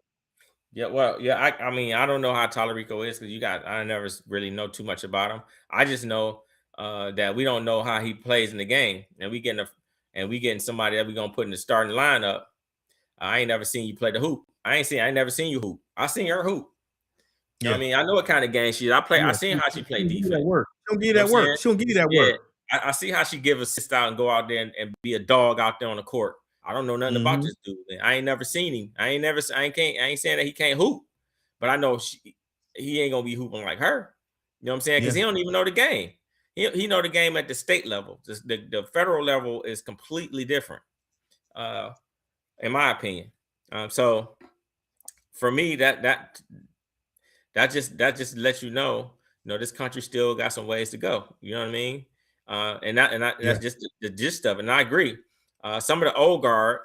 Yeah, well, yeah. I mean, I don't know how Talarico is, because I never really know too much about him. I just know that we don't know how he plays in the game, and we getting somebody that we gonna put in the starting lineup. I ain't never seen you play the hoop. I ain't never seen you hoop. I seen her hoop. You know what I mean? I know what kind of game she is. I seen how she played defense. She don't give you that work. She don't give you that work. I see how she give assist out and go out there and be a dog out there on the court. I don't know nothing about this dude, man. I ain't never seen him. I ain't saying that he can't hoop, but I know he ain't gonna be hooping like her. You know what I'm saying? Because he don't even know the game. He know the game at the state level. The federal level is completely different, in my opinion. So for me, that just lets you know, this country still got some ways to go. You know what I mean? That's just the gist of it. And I agree. Some of the old guard,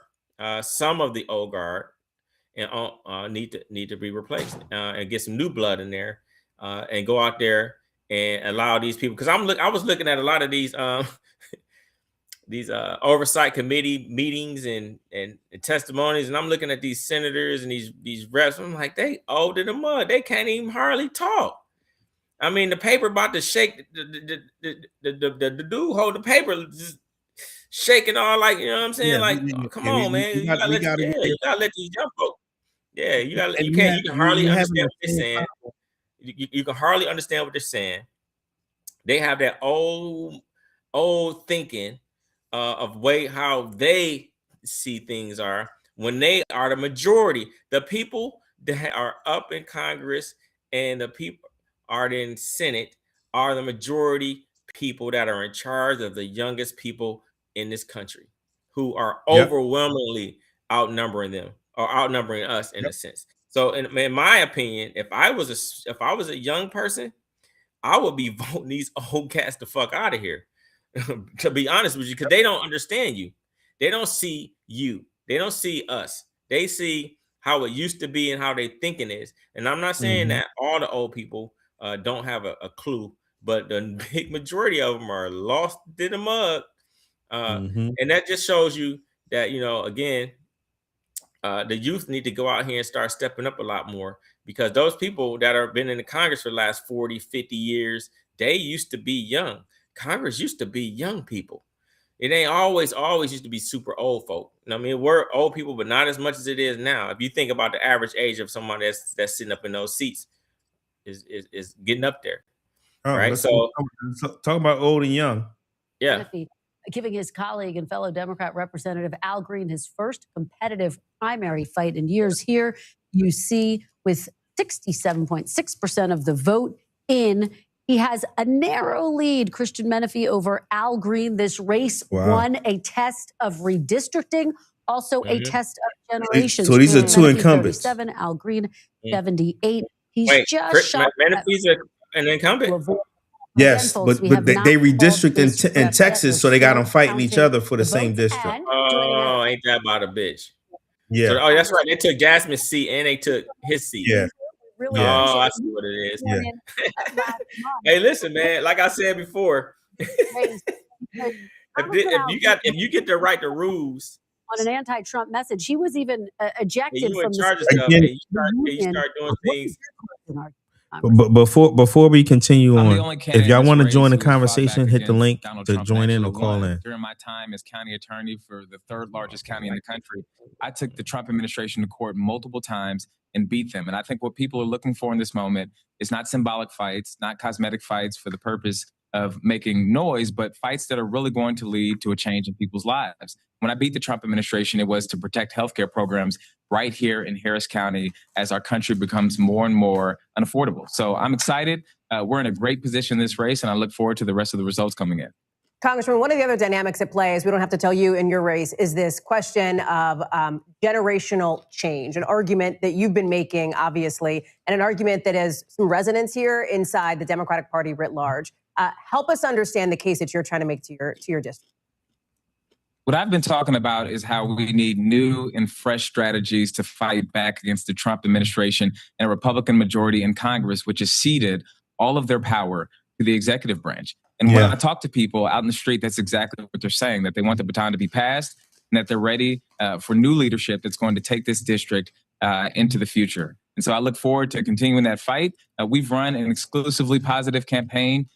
and need to be replaced, and get some new blood in there, and go out there and allow these people. Because I was looking at a lot of these these oversight committee meetings and testimonies, and I'm looking at these senators and these reps. I'm like, they old in the mud. They can't even hardly talk. I mean, the paper about to shake. The dude hold the paper, just shaking all, like, you know what I'm saying? Come on, man. You gotta let these young folks. Yeah, you can hardly understand what they're saying. You can hardly understand what they're saying. They have that old thinking of how they see things are, when they are the majority. The people that are up in Congress and the people are in Senate are the majority people that are in charge of the youngest people in this country, who are overwhelmingly outnumbering them, or outnumbering us in a sense. So in my opinion, if I was a young person, I would be voting these old cats the fuck out of here. To be honest with you, because they don't understand you. They don't see you. They don't see us. They see how it used to be and how they thinking is. And I'm not saying that all the old people don't have a clue, but the big majority of them are lost in the mud. And that just shows you that, again, the youth need to go out here and start stepping up a lot more, because those people that have been in the Congress for the last 40, 50 years, they used to be young. Congress used to be young people. It ain't always used to be super old folk. I mean, we're old people, but not as much as it is now. If you think about the average age of someone that's sitting up in those seats, is getting up there. Oh, Right. let's So talk about old and young. yeah. Giving his colleague and fellow Democrat Representative Al Green his first competitive primary fight in years. Here you see with 67.6% of the vote in, he has a narrow lead, Christian Menefee, over Al Green. This race won a test of redistricting, also a test of generations. So these are two Menefee, incumbents. 37, Al Green, 78. He's Wait, just shot Menefee's an incumbent. Yes, but they redistrict in Texas, so they got them fighting each other for the same district. Oh, ain't that about a bitch? Yeah. So, that's right. They took Jasmine's seat and they took his seat. Yeah. Really Oh, I see what it is. Yeah. Hey, listen, man. Like I said before, if you get to write the rules on an anti-Trump message, he was even ejected you from in charge of the stuff, and you start doing things. But before we continue on, if y'all want to join the conversation, hit the link to join in or call in. During my time as county attorney for the third largest county in the country, I took the Trump administration to court multiple times and beat them. And I think what people are looking for in this moment is not symbolic fights, not cosmetic fights for the purpose of making noise, but fights that are really going to lead to a change in people's lives. When I beat the Trump administration, it was to protect healthcare programs right here in Harris County as our country becomes more and more unaffordable. So I'm excited. We're in a great position in this race, and I look forward to the rest of the results coming in. Congressman, one of the other dynamics at play, is we don't have to tell you in your race, is this question of generational change, an argument that you've been making, obviously, and an argument that has some resonance here inside the Democratic Party writ large. Help us understand the case that you're trying to make to your district. What I've been talking about is how we need new and fresh strategies to fight back against the Trump administration and a Republican majority in Congress, which has ceded all of their power to the executive branch. And when I talk to people out in the street, that's exactly what they're saying, that they want the baton to be passed and that they're ready for new leadership that's going to take this district into the future. And so I look forward to continuing that fight. We've run an exclusively positive campaign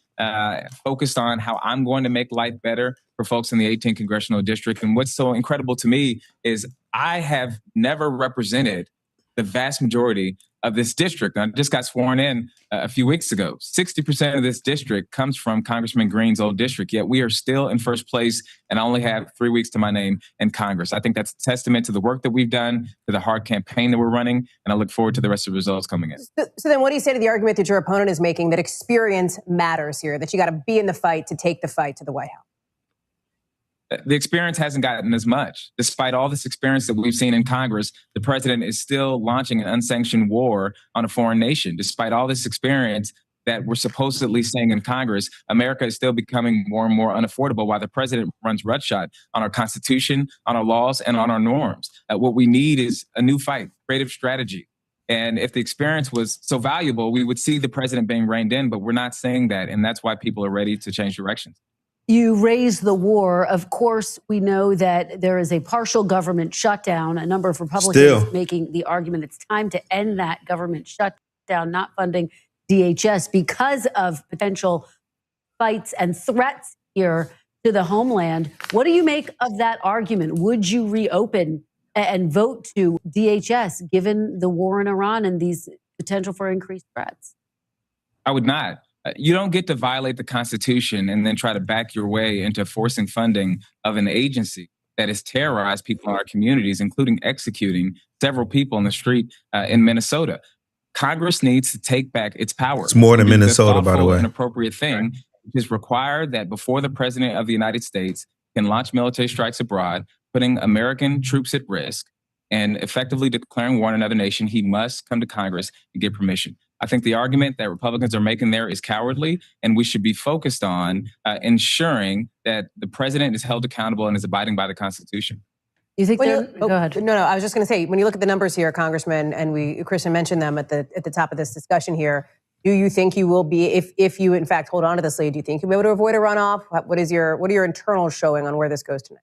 focused on how I'm going to make life better for folks in the 18th Congressional District. And what's so incredible to me is I have never represented the vast majority of this district. I just got sworn in a few weeks ago. 60% of this district comes from Congressman Green's old district, yet we are still in first place, and I only have 3 weeks to my name in Congress. I think that's a testament to the work that we've done, to the hard campaign that we're running, and I look forward to the rest of the results coming in. So then what do you say to the argument that your opponent is making, that experience matters here, that you got to be in the fight to take the fight to the White House? The experience hasn't gotten as much. Despite all this experience that we've seen in Congress, the president is still launching an unsanctioned war on a foreign nation. Despite all this experience that we're supposedly seeing in Congress, America is still becoming more and more unaffordable while the president runs roughshod on our Constitution, on our laws, and on our norms. What we need is a new fight, creative strategy. And if the experience was so valuable, we would see the president being reined in, but we're not seeing that. And that's why people are ready to change directions. You raise the war. Of course, we know that there is a partial government shutdown. A number of Republicans making the argument it's time to end that government shutdown, not funding DHS because of potential fights and threats here to the homeland. What do you make of that argument? Would you reopen and vote to DHS given the war in Iran and these potential for increased threats? I would not. You don't get to violate the Constitution and then try to back your way into forcing funding of an agency that has terrorized people in our communities, including executing several people in the street in Minnesota. Congress needs to take back its power. It's more than Minnesota, by the way. An appropriate thing is required that before the president of the United States can launch military strikes abroad, putting American troops at risk and effectively declaring war on another nation, he must come to Congress and get permission. I think the argument that Republicans are making there is cowardly, and we should be focused on ensuring that the president is held accountable and is abiding by the Constitution. You think go ahead. No, I was just going to say, when you look at the numbers here, Congressman, and Kristen mentioned them at the top of this discussion here, do you think you will be, if you in fact hold on to this lead, do you think you'll be able to avoid a runoff? What are your internals showing on where this goes tonight?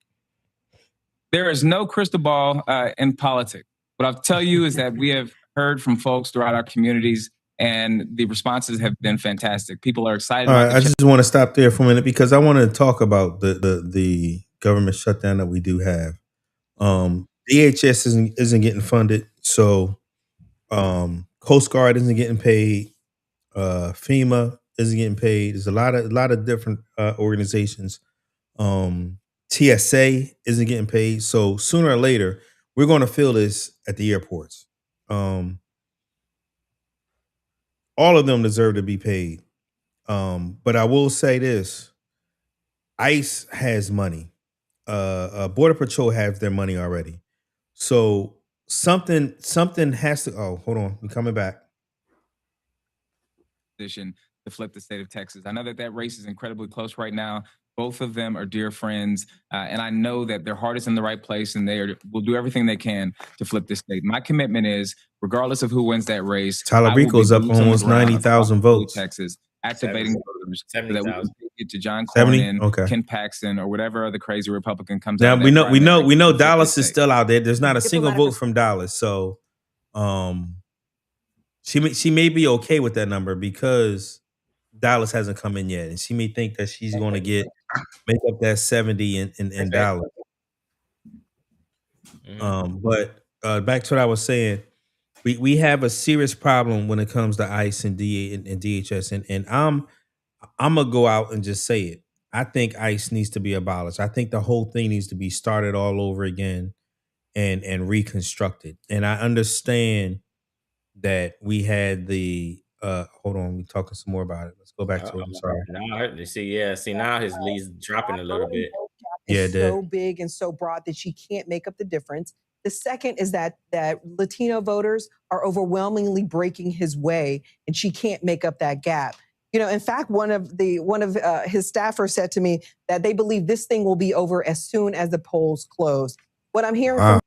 There is no crystal ball in politics. What I'll tell you is that we have heard from folks throughout our communities, and the responses have been fantastic. People are excited. All right, I just want to stop there for a minute because I want to talk about the government shutdown that we do have. DHS isn't getting funded, so Coast Guard isn't getting paid. FEMA isn't getting paid. There's a lot of different organizations. TSA isn't getting paid. So sooner or later, we're going to feel this at the airports. All of them deserve to be paid. But I will say this: ICE has money. Border Patrol has their money already. So something has to. Oh, hold on, we're coming back. To flip the state of Texas. I know that race is incredibly close right now. Both of them are dear friends, and I know that their heart is in the right place, and will do everything they can to flip this state. My commitment is, regardless of who wins that race, Talarico's up almost 90,000 votes. Texas, activating voters so that we can get to John 70? Cornyn, Okay. Ken Paxton, or whatever other crazy Republican comes Now out. we know Dallas is still out there. There's not a single vote from Dallas, so she may be okay with that number because Dallas hasn't come in yet, and she may think that she's going to make up that 70 in Dallas. But back to what I was saying, we have a serious problem when it comes to ICE and DHS, and I'm gonna go out and just say it. I think ICE needs to be abolished. I think the whole thing needs to be started all over again and reconstructed. And I understand that we had the hold on, we're talking some more about it. Let's go back to it. I'm sorry. Now his lead's dropping a little bit. Is so big and so broad that she can't make up the difference. The second is that Latino voters are overwhelmingly breaking his way, and she can't make up that gap. You know, in fact, one of his staffers said to me that they believe this thing will be over as soon as the polls close. What I'm hearing from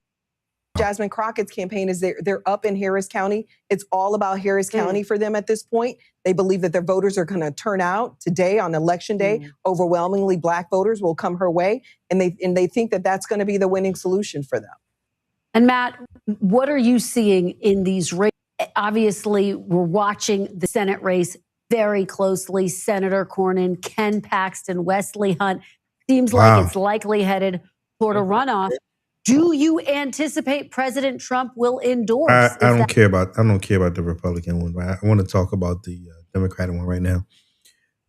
Jasmine Crockett's campaign is they're up in Harris County. It's all about Harris County for them at this point. They believe that their voters are going to turn out today on election day. Overwhelmingly, Black voters will come her way, and they think that that's going to be the winning solution for them. And Matt, what are you seeing in these races? Obviously, we're watching the Senate race very closely. Senator Cornyn, Ken Paxton, Wesley Hunt. Seems like it's likely headed toward a runoff. Do you anticipate President Trump will endorse? I don't care about the Republican one. Right? I want to talk about the Democratic one right now.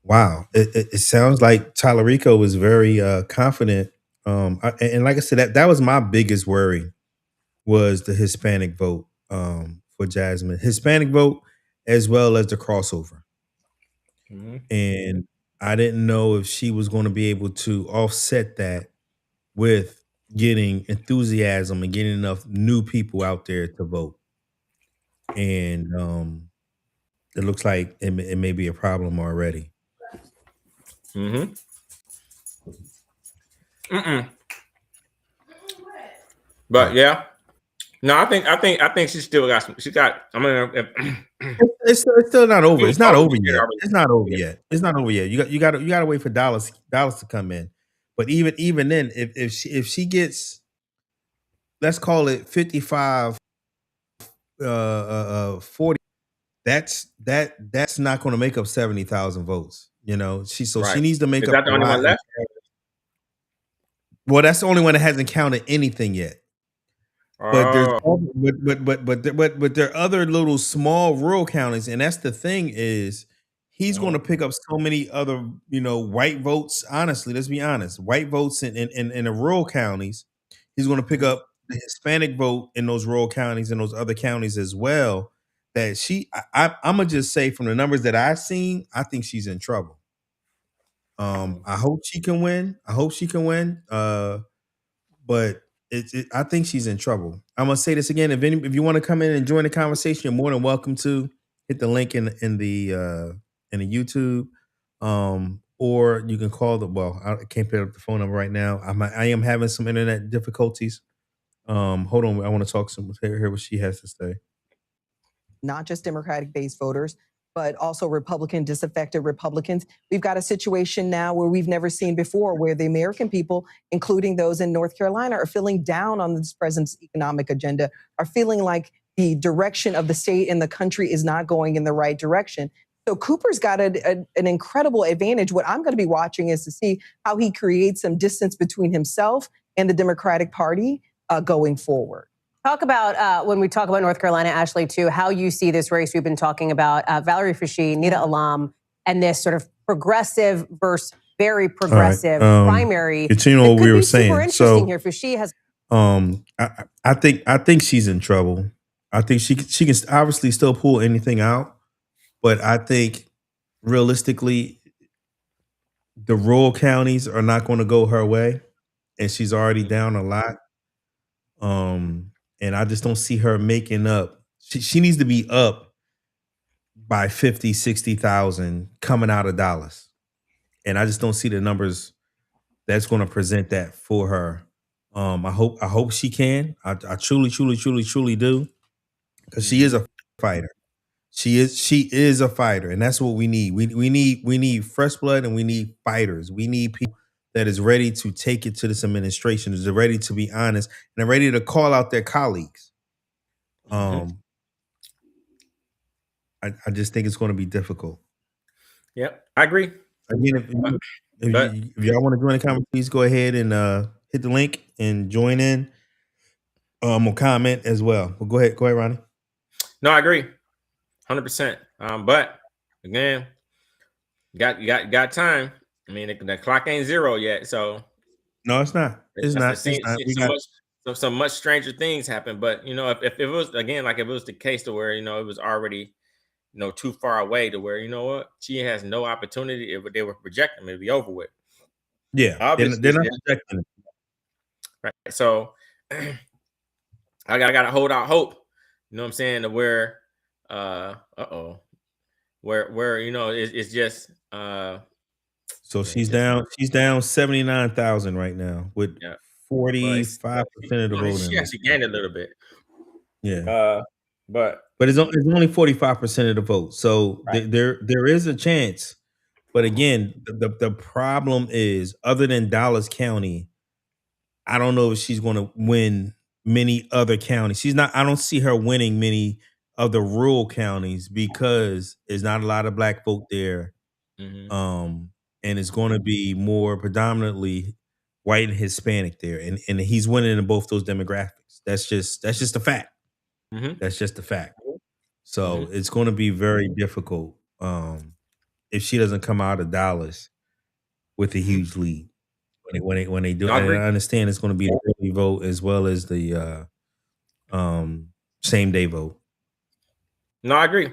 Wow, it sounds like Talarico was very confident. And like I said, that was my biggest worry, was the Hispanic vote for Jasmine. Hispanic vote as well as the crossover. And I didn't know if she was going to be able to offset that with getting enthusiasm and getting enough new people out there to vote. And it looks like it may be a problem already. But yeah, no, I think she still got some. She got. I mean, it's still not over. It's not over yet. It's not over yet. It's not over yet. You got to wait for Dallas to come in. But even then, if she gets, let's call it 55, 40, that's not going to make up 70,000 votes. You know, she needs to make up. Is that the only one left? Well, that's the only one that hasn't counted anything yet. But there are other little small rural counties, and that's the thing is he's going to pick up so many other white votes. Honestly, let's be honest, white votes in the rural counties. He's going to pick up the Hispanic vote in those rural counties and those other counties as well. That I'm gonna just say from the numbers that I've seen, I think she's in trouble. I hope she can win. But I think she's in trouble. I'm gonna say this again. If you want to come in and join the conversation, you're more than welcome to. Hit the link in the YouTube, or you can call I can't pick up the phone number right now. I am having some internet difficulties. Hold on, I want to hear what she has to say. Not just Democratic-based voters, but also Republican, disaffected Republicans. We've got a situation now where we've never seen before, where the American people, including those in North Carolina, are feeling down on this president's economic agenda, are feeling like the direction of the state and the country is not going in the right direction. So Cooper's got an incredible advantage. What I'm going to be watching is to see how he creates some distance between himself and the Democratic Party going forward. Talk about, when we talk about North Carolina, Ashley, too, how you see this race we've been talking about, Valerie Foushee, Nita Alam, and this sort of progressive versus very progressive primary. Continue what we were saying. Super interesting here. Foushee has. I think she's in trouble. I think she can obviously still pull anything out, but I think realistically, the rural counties are not going to go her way, and she's already down a lot. And I just don't see her making up. She needs to be up by 50, 60,000 coming out of Dallas. And I just don't see the numbers that's going to present that for her. I hope she can. I truly do. Because she is a fighter. She is a fighter, and that's what we need. We need fresh blood, and we need fighters. We need people that is ready to take it to this administration, is ready to be honest, and are ready to call out their colleagues. I just think it's going to be difficult. Yep, I agree. Again, if y'all want to join the comment, please go ahead and hit the link and join in. Or comment as well. Well, go ahead, Ronnie. No, I agree, 100%. But again, got time. I mean, the clock ain't zero yet, so no, it's not. It's not. Some much stranger things happen. But if it was again, like if it was the case to where it was already too far away to where what she has no opportunity. If they were projecting, it'd be over with. Yeah, obviously, they're not projecting it. Right. So I gotta hold out hope. You know what I'm saying? To where where it's just so she's down 79,000 right now with 45% of the voting. She actually gained a little bit. Yeah. But it's only 45% of the vote. So there is a chance. But again, the problem is, other than Dallas County, I don't know if she's going to win many other counties. I don't see her winning many of the rural counties because there's not a lot of black folk there. And it's going to be more predominantly white and Hispanic there. And he's winning in both those demographics. That's just a fact. That's just a fact. So it's going to be very difficult if she doesn't come out of Dallas with a huge lead when they do. I understand it's going to be the early vote as well as the same day vote. No, I agree.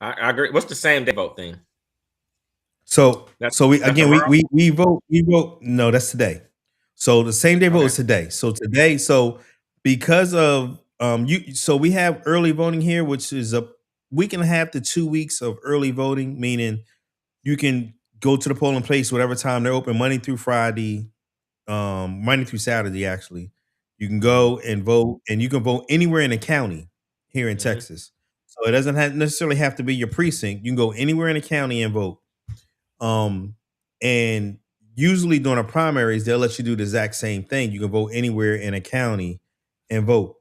I agree. What's the same day vote thing? So we vote. No, that's today. So the same day vote is today. So because of so we have early voting here, which is a week and a half to 2 weeks of early voting, meaning you can go to the polling place whatever time they're open, Monday through Friday, Monday through Saturday. Actually, you can go and vote, and you can vote anywhere in the county here in Texas. So it doesn't necessarily have to be your precinct. You can go anywhere in the county and vote. And usually during the primaries, they'll let you do the exact same thing. You can vote anywhere in a county and vote,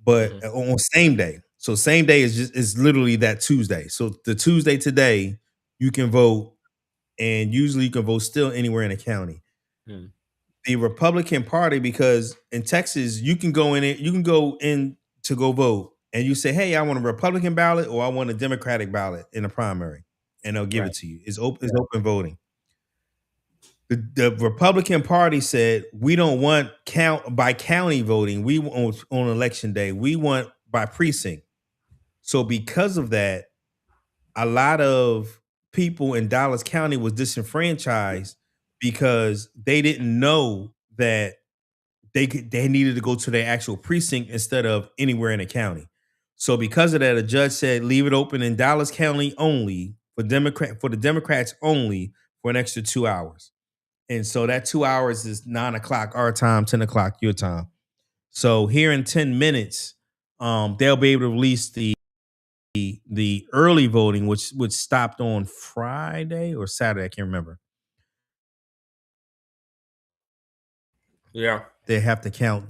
but on same day. So same day is literally that Tuesday. So the Tuesday today, you can vote, and usually you can vote still anywhere in a county. The Republican Party, because in Texas, you can go in to go vote, and you say, hey, I want a Republican ballot or I want a Democratic ballot in a primary, and they'll give it to you. It's open voting. The Republican Party said, we don't want by county voting. We want on election day. We want by precinct. So because of that, a lot of people in Dallas County was disenfranchised because they didn't know that they needed to go to their actual precinct instead of anywhere in the county. So because of that, a judge said, leave it open in Dallas County only for the Democrats only for an extra 2 hours. And so that 2 hours is 9 o'clock our time, 10 o'clock your time. So here in 10 minutes, they'll be able to release the early voting, which stopped on Friday or Saturday. I can't remember. Yeah. They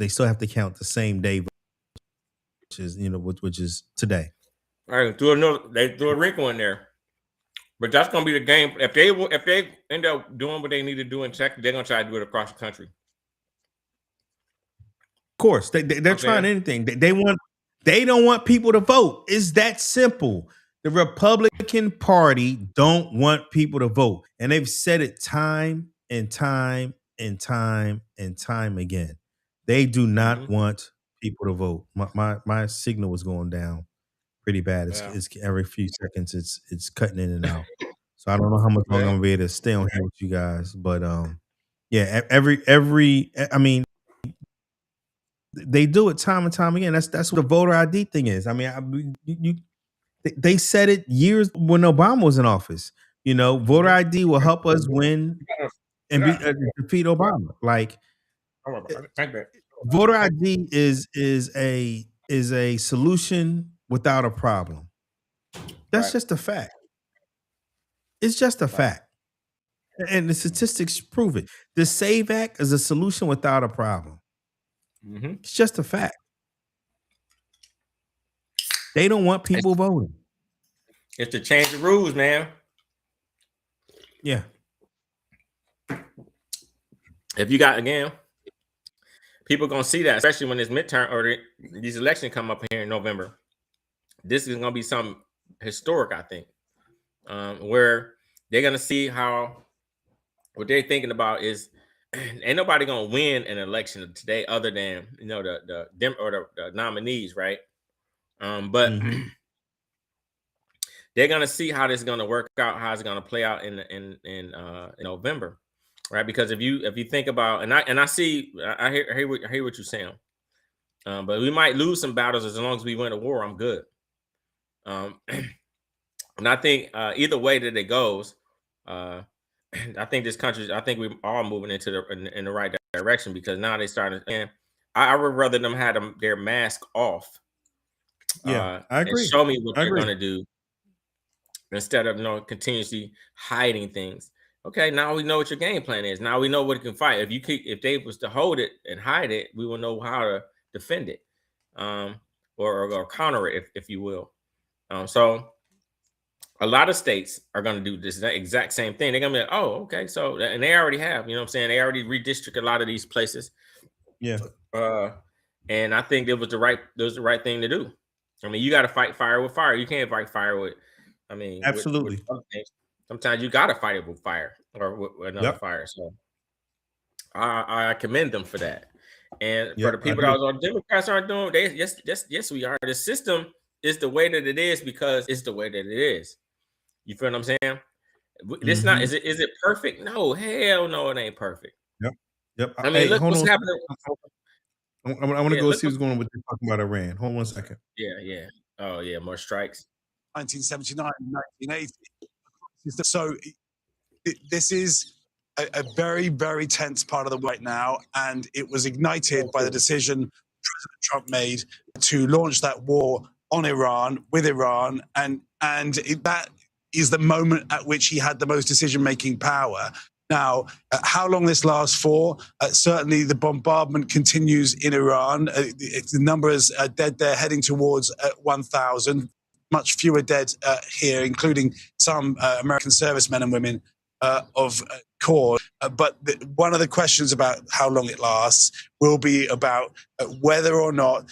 still have to count the same day, which is today. All right, they threw a wrinkle in there. But that's gonna be the game. If they end up doing what they need to do in Texas, they're gonna try to do it across the country. course, they're trying anything. They don't want people to vote. It's that simple. The Republican Party don't want people to vote, and they've said it time and time and time and time again. They do not want people to vote. My signal was going down pretty bad. It's every few seconds it's cutting in and out. So I don't know how much longer I'm gonna be able to stay on here with you guys, but yeah, I mean, they do it time and time again. That's what the voter ID thing is. I mean, they said it years when Obama was in office. You know, voter ID will help us win and defeat Obama. Like, voter ID is a solution without a problem. That's just a fact. It's just a fact. And the statistics prove it. The SAVE Act is a solution without a problem. It's just a fact. They don't want people voting. It's to change the rules, man. Yeah. If you got, again, people going to see that, especially when this midterm or these elections come up here in November. This is going to be something historic, I think, where they're going to see how what they're thinking about is ain't nobody going to win an election today other than, you know, the nominees, right? But they're going to see how this is going to work out, how it's going to play out in November, right? Because if you think about, I hear what you're saying, but we might lose some battles as long as we win a war. I'm good, and I think either way that it goes, I think this country, I think we're all moving into the right direction, because now they starting. And I would rather them have their mask off. Yeah, I agree. And show me what they're going to do, instead of continuously hiding things. Okay, now we know what your game plan is. Now we know what it can fight. If they was to hold it and hide it, we will know how to defend it, or counter it, if you will. So a lot of states are going to do this exact same thing. They're going to be like, oh, okay, so, and they already have. You know what I'm saying? They already redistrict a lot of these places. Yeah. And I think it was the right thing to do. I mean, you got to fight fire with fire. You can't fight fire with, absolutely. Sometimes you got to fight it with fire, or with another fire. So I commend them for that. And for the people that are Democrats aren't doing, yes, we are. The system is the way that it is because it's the way that it is. You feel what I'm saying? It's not. Is it perfect? No, hell no, it ain't perfect. Yep. I mean, look what's happening. I want to go see what's going on with you talking about Iran. Hold on 1 second. Yeah. Oh yeah, more strikes. 1979, 1980. So this is a very, very tense part of the world right now, and it was ignited by the decision President Trump made to launch that war on Iran, with Iran, and that is the moment at which he had the most decision-making power. Now, how long this lasts for, certainly the bombardment continues in Iran. The numbers are dead there, heading towards 1,000. Much fewer dead here, including some American servicemen and women of course. But one of the questions about how long it lasts will be about whether or not,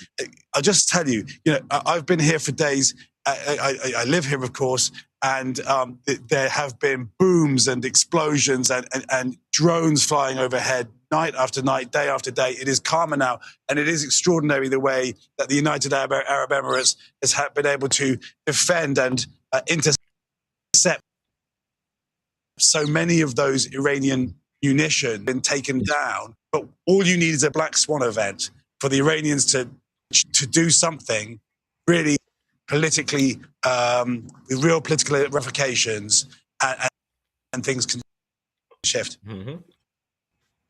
I'll just tell you, I've been here for days. I live here, of course, and there have been booms and explosions and drones flying overhead night after night, day after day. It is calmer now, and it is extraordinary the way that the United Arab Emirates has been able to defend and intercept so many of those Iranian munitions been taken down. But all you need is a black swan event for the Iranians to do something really politically, with real political ramifications, and things can shift.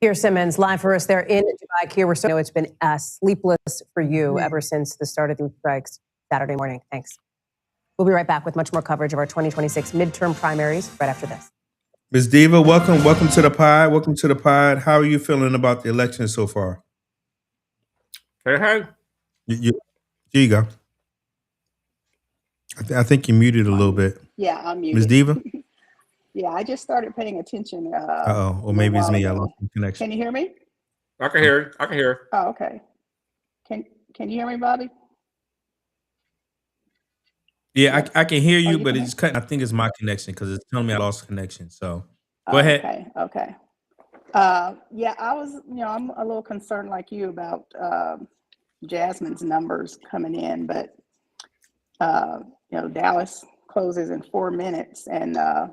Keir Simmons, live for us there in Dubai. Keir, we're so know it's been sleepless for you ever since the start of these strikes Saturday morning. Thanks. We'll be right back with much more coverage of our 2026 midterm primaries right after this. Ms. Diva, welcome to the pod. Welcome to the pod. How are you feeling about the election so far? Hey. Here you go. I think you muted a little bit. Yeah, I'm muted. Ms. Diva? Yeah, I just started paying attention. Or maybe it's me. I lost the connection. Can you hear me? I can hear you. Oh, okay. Can you hear me, Bobby? Yeah, I can hear you, you but can it's cutting. I think it's my connection because it's telling me I lost connection. So go ahead. Okay. Yeah, I was, I'm a little concerned like you about Jasmine's numbers coming in, but Dallas closes in 4 minutes, and I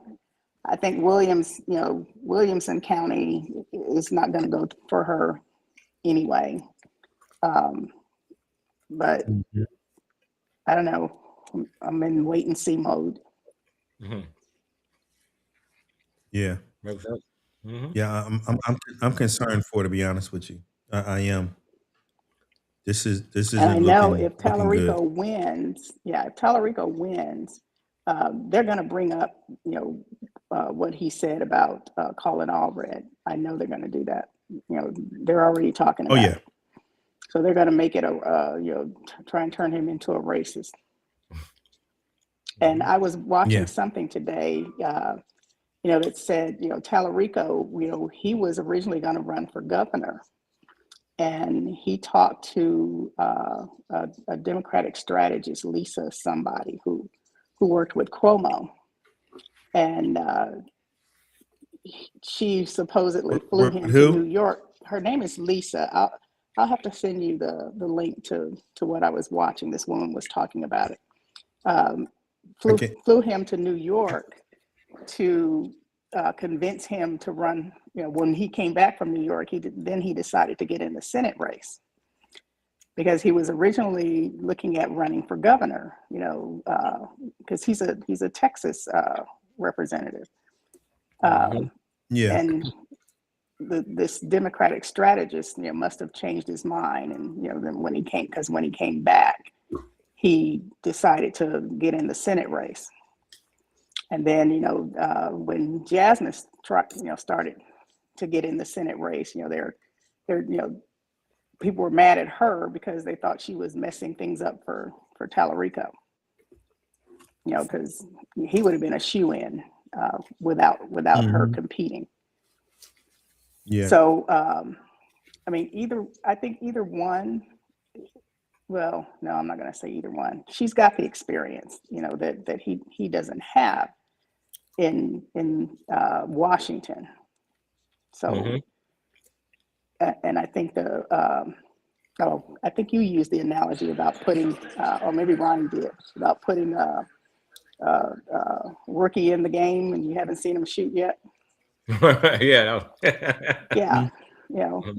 think Williamson County is not going to go for her anyway. But I don't know. I'm in wait and see mode. Mm-hmm. Yeah. Mm-hmm. Yeah, I'm concerned for, to be honest with you. I am. This isn't And I know looking if looking Talarico good. wins, they're going to bring up, what he said about Colin Allred. I know they're going to do that. They're already talking Oh about yeah. it. So they're going to make it try and turn him into a racist. And I was watching something today, that said, Talarico, he was originally going to run for governor. And he talked to a Democratic strategist, Lisa somebody, who worked with Cuomo. And she supposedly flew him to New York. Her name is Lisa. I'll have to send you the link to what I was watching. This woman was talking about it. Flew him to New York to convince him to run. When he came back from New York, he decided to get in the Senate race because he was originally looking at running for governor. Because he's a Texas representative. And this Democratic strategist, must have changed his mind, and then when he came back, he decided to get in the Senate race. And then, when Jasmine started to get in the Senate race, people were mad at her because they thought she was messing things up for Talarico. Because he would have been a shoo-in without her competing. Yeah. So, I think either one. Well, no, I'm not going to say either one. She's got the experience, that he doesn't have in Washington. So, and I think I think you used the analogy about putting, or maybe Ronnie did, about putting a rookie in the game and you haven't seen him shoot yet. Yeah. Yeah.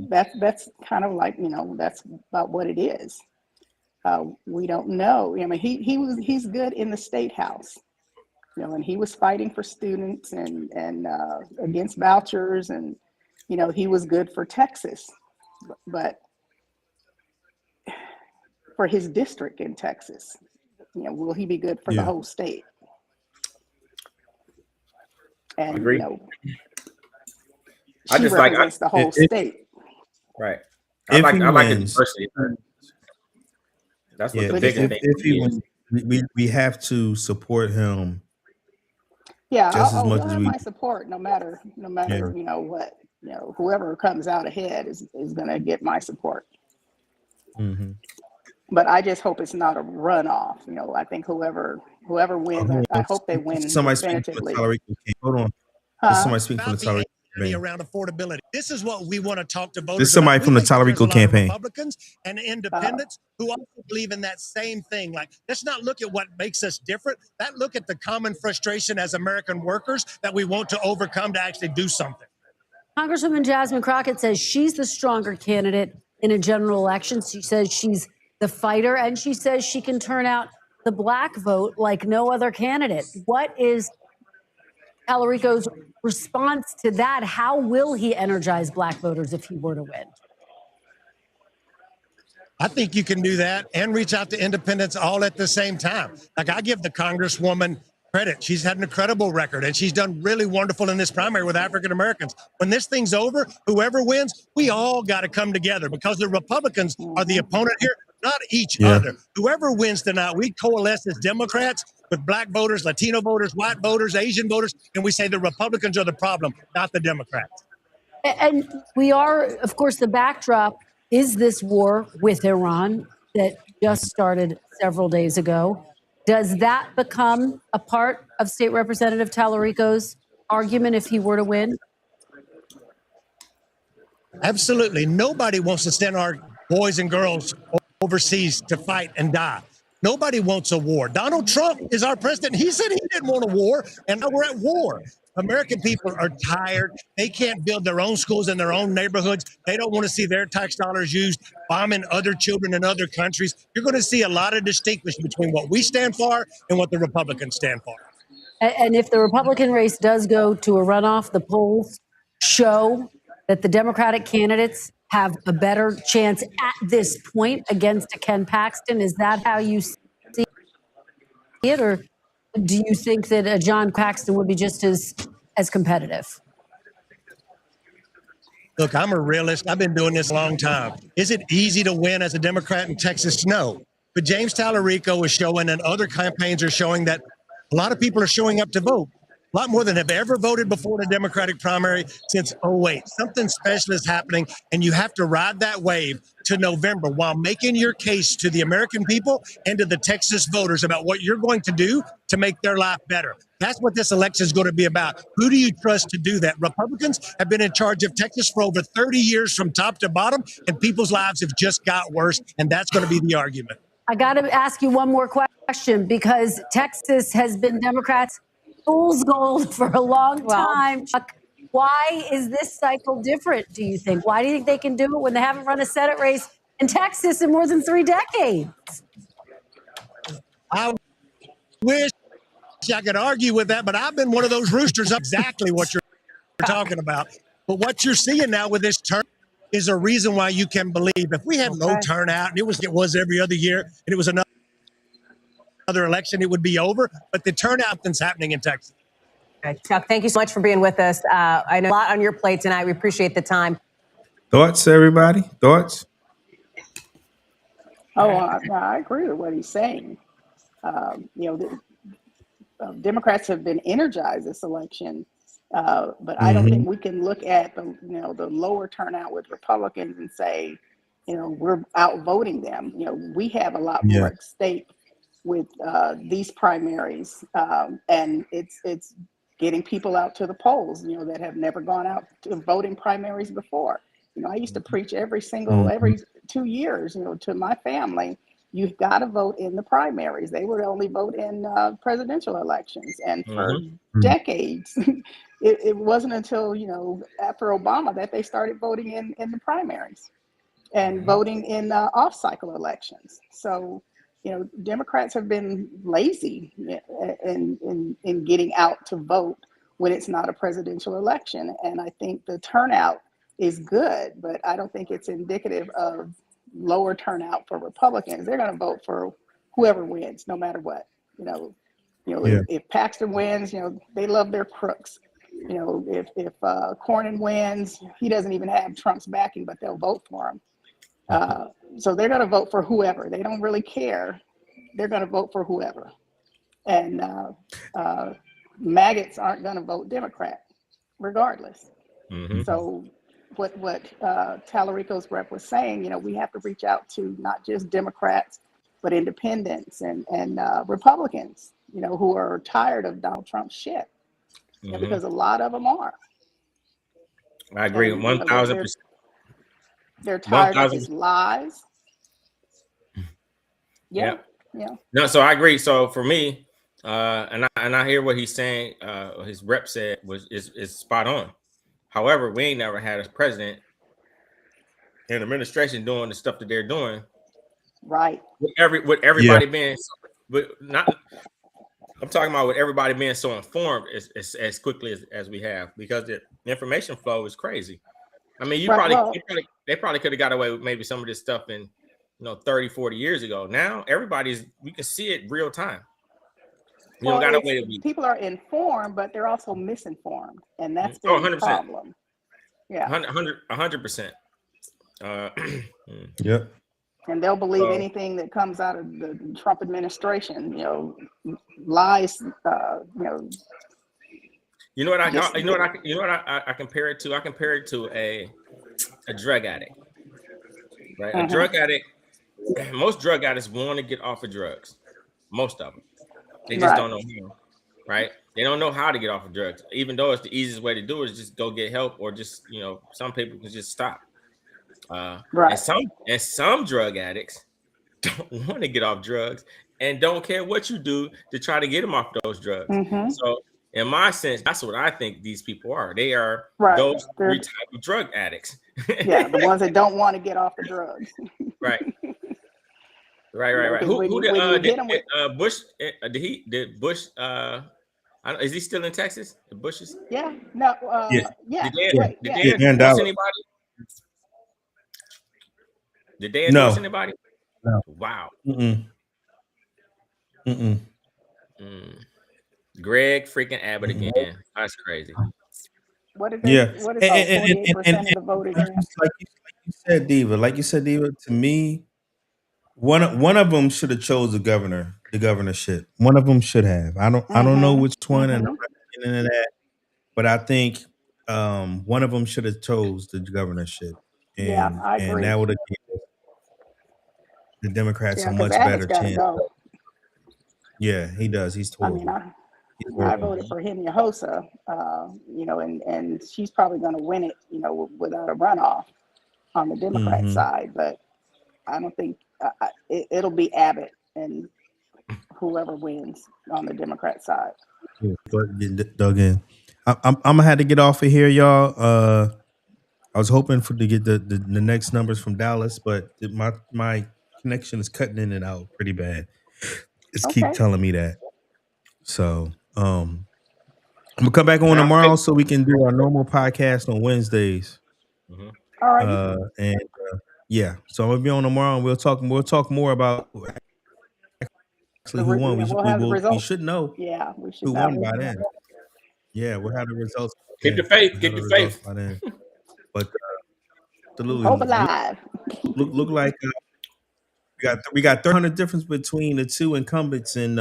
That's kind of like, that's about what it is. We don't know. He's good in the state house, and he was fighting for students and against vouchers, and he was good for Texas, but for his district in Texas, will he be good for the whole state? And Agree. She represents the whole state. Right. I like the diversity. That's what the biggest thing if he wins, we have to support him. Yeah, just as much you'll as have we. my support, no matter what, whoever comes out ahead is going to get my support. Mm-hmm. But I just hope it's not a runoff. I think whoever wins, I hope they win definitively. Hold on. Somebody speaking from the Talarico campaign. Around affordability. This is what we want to talk to voters. This is somebody from the Talarico campaign. Republicans and independents who also believe in that same thing. Like, let's not look at what makes us different. Look at the common frustration as American workers that we want to overcome to actually do something. Congresswoman Jasmine Crockett says she's the stronger candidate in a general election. She says she's the fighter, and she says she can turn out the black vote like no other candidate. What is Talarico's response to that? How will he energize black voters if he were to win? I think you can do that and reach out to independents all at the same time. Like, I give the Congresswoman credit. She's had an incredible record, and she's done really wonderful in this primary with African Americans. When this thing's over, whoever wins, we all got to come together because the Republicans are the opponent here, not each other. Whoever wins tonight, we coalesce as Democrats with black voters, Latino voters, white voters, Asian voters, and we say the Republicans are the problem, not the Democrats. And we are, of course, the backdrop is this war with Iran that just started several days ago. Does that become a part of State Representative Talarico's argument if he were to win? Absolutely. Nobody wants to send our boys and girls overseas to fight and die. Nobody wants a war. Donald Trump is our president. He said he didn't want a war, and now we're at war. American people are tired. They can't build their own schools in their own neighborhoods. They don't want to see their tax dollars used bombing other children in other countries. You're going to see a lot of distinction between what we stand for and what the Republicans stand for. And if the Republican race does go to a runoff, the polls show that the Democratic candidates have a better chance at this point against a Ken Paxton. Is that how you see it? Or do you think that a John Paxton would be just as competitive? Look, I'm a realist. I've been doing this a long time. Is it easy to win as a Democrat in Texas? No. But James Talarico is showing, and other campaigns are showing, that a lot of people are showing up to vote. A lot more than have ever voted before in a Democratic primary since 2008. Something special is happening, and you have to ride that wave to November while making your case to the American people and to the Texas voters about what you're going to do to make their life better. That's what this election is going to be about. Who do you trust to do that? Republicans have been in charge of Texas for over 30 years from top to bottom, and people's lives have just got worse, and that's going to be the argument. I got to ask you one more question, because Texas has been Democrats' fool's gold for a long time. Chuck, why is this cycle different, do you think? Why do you think they can do it when they haven't run a Senate race in Texas in more than 3 decades? I wish I could argue with that, but I've been one of those roosters. Exactly what you're talking about. But what you're seeing now with this turn is a reason why you can believe. If we had low turnout, and it was every other year, and it was another election, it would be over. But the turnout that's happening in Texas. Okay, Chuck, thank you so much for being with us. I know a lot on your plate tonight. We appreciate the time. Thoughts, everybody? Thoughts? Oh, I agree with what he's saying. Democrats have been energized this election, but I don't think we can look at the lower turnout with Republicans and say, we're outvoting them. We have a lot more at stake with these primaries, and it's getting people out to the polls, that have never gone out to vote in primaries before. I used to preach every 2 years, to my family, you've got to vote in the primaries. They would only vote in presidential elections. And for decades, it wasn't until, after Obama that they started voting in the primaries and voting in off-cycle elections. So, Democrats have been lazy in getting out to vote when it's not a presidential election. And I think the turnout is good, but I don't think it's indicative of lower turnout for Republicans. They're going to vote for whoever wins, no matter what. If Paxton wins, they love their crooks. If Cornyn wins, he doesn't even have Trump's backing, but they'll vote for him. So they're going to vote for whoever. They don't really care. They're going to vote for whoever. And maggots aren't going to vote Democrat, regardless. So what Talarico's rep was saying, we have to reach out to not just Democrats, but independents and Republicans, who are tired of Donald Trump's shit, because a lot of them are. I agree, 1,000%. They're tired of his lies. Yeah. No, so I agree. So for me, and I hear what he's saying. His rep said is spot on. However, we ain't never had a president and administration doing the stuff that they're doing. Right. With everybody being, but not. I'm talking about with everybody being so informed as quickly as we have, because the information flow is crazy. I mean, they probably could have got away with maybe some of this stuff in 30, 40 years ago. Now we can see it real time. People are informed, but they're also misinformed, and that's the 100%. problem. Yeah, 100%. Yep. And they'll believe anything that comes out of the Trump administration. Lies. You know what I compare it to? I compare it to a drug addict. right? A drug addict, most drug addicts want to get off of drugs. Most of them. They just don't know how, right? They don't know how to get off of drugs, even though it's the easiest way to do it is just go get help, or just, some people can just stop. And some drug addicts don't want to get off drugs and don't care what you do to try to get them off those drugs. So in my sense, that's what I think these people are. They are those three type of drug addicts. Yeah, the ones that don't want to get off the drugs. Right. Who did Bush? Did Bush? Is he still in Texas? The Bushes? Yeah. No. Did they endorse anybody? Did they endorse anybody? No. Wow. Greg freaking Abbott again. That's crazy. What is it? What is 48% of the vote again? Like you said, Diva. To me, one of them should have chose the governorship. One of them should have. I don't know which one, and I'm not getting into that. But I think one of them should have chose the governorship, and I agree. And that would have given the Democrats a much better chance. Yeah, he does. He's told. I voted for Hemi Hosa, and she's probably going to win it, without a runoff on the Democrat side. But I don't think it'll be Abbott and whoever wins on the Democrat side. Get dug in. I'm gonna have to get off of here, y'all. I was hoping to get the next numbers from Dallas, but my connection is cutting in and out pretty bad. It's keep telling me that. So I'm gonna come back on tomorrow so we can do our normal podcast on Wednesdays. All right. So I'm gonna be on tomorrow, and we'll talk more about actually who won. We should know. Yeah, we should who know won by then. Yeah, we'll have the results. Keep the faith. Keep the faith. By then. But hope alive. Look like we got 300 difference between the two incumbents in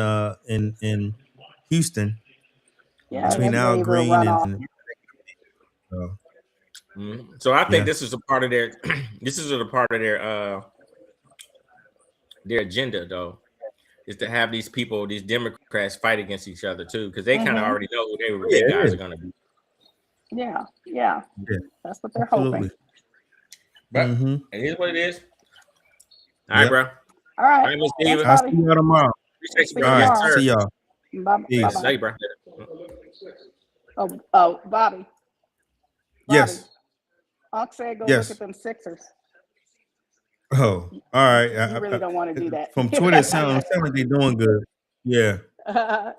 Houston. Yeah, between Al Green and so I think this is a part of their their agenda, though, is to have these people, these Democrats, fight against each other too, because they kind of already know who they guys are going to be. Yeah, that's what they're hoping. But it is what it is. All right, bro. All right. I'll see y'all tomorrow. Appreciate you, all right, see y'all. Bye. Bye, bro. Oh, Bobby. Yes. Unc said go look at them Sixers. Oh, all right. You really don't want to do that. From Twitter, it sounds like they're doing good. Yeah. Yeah.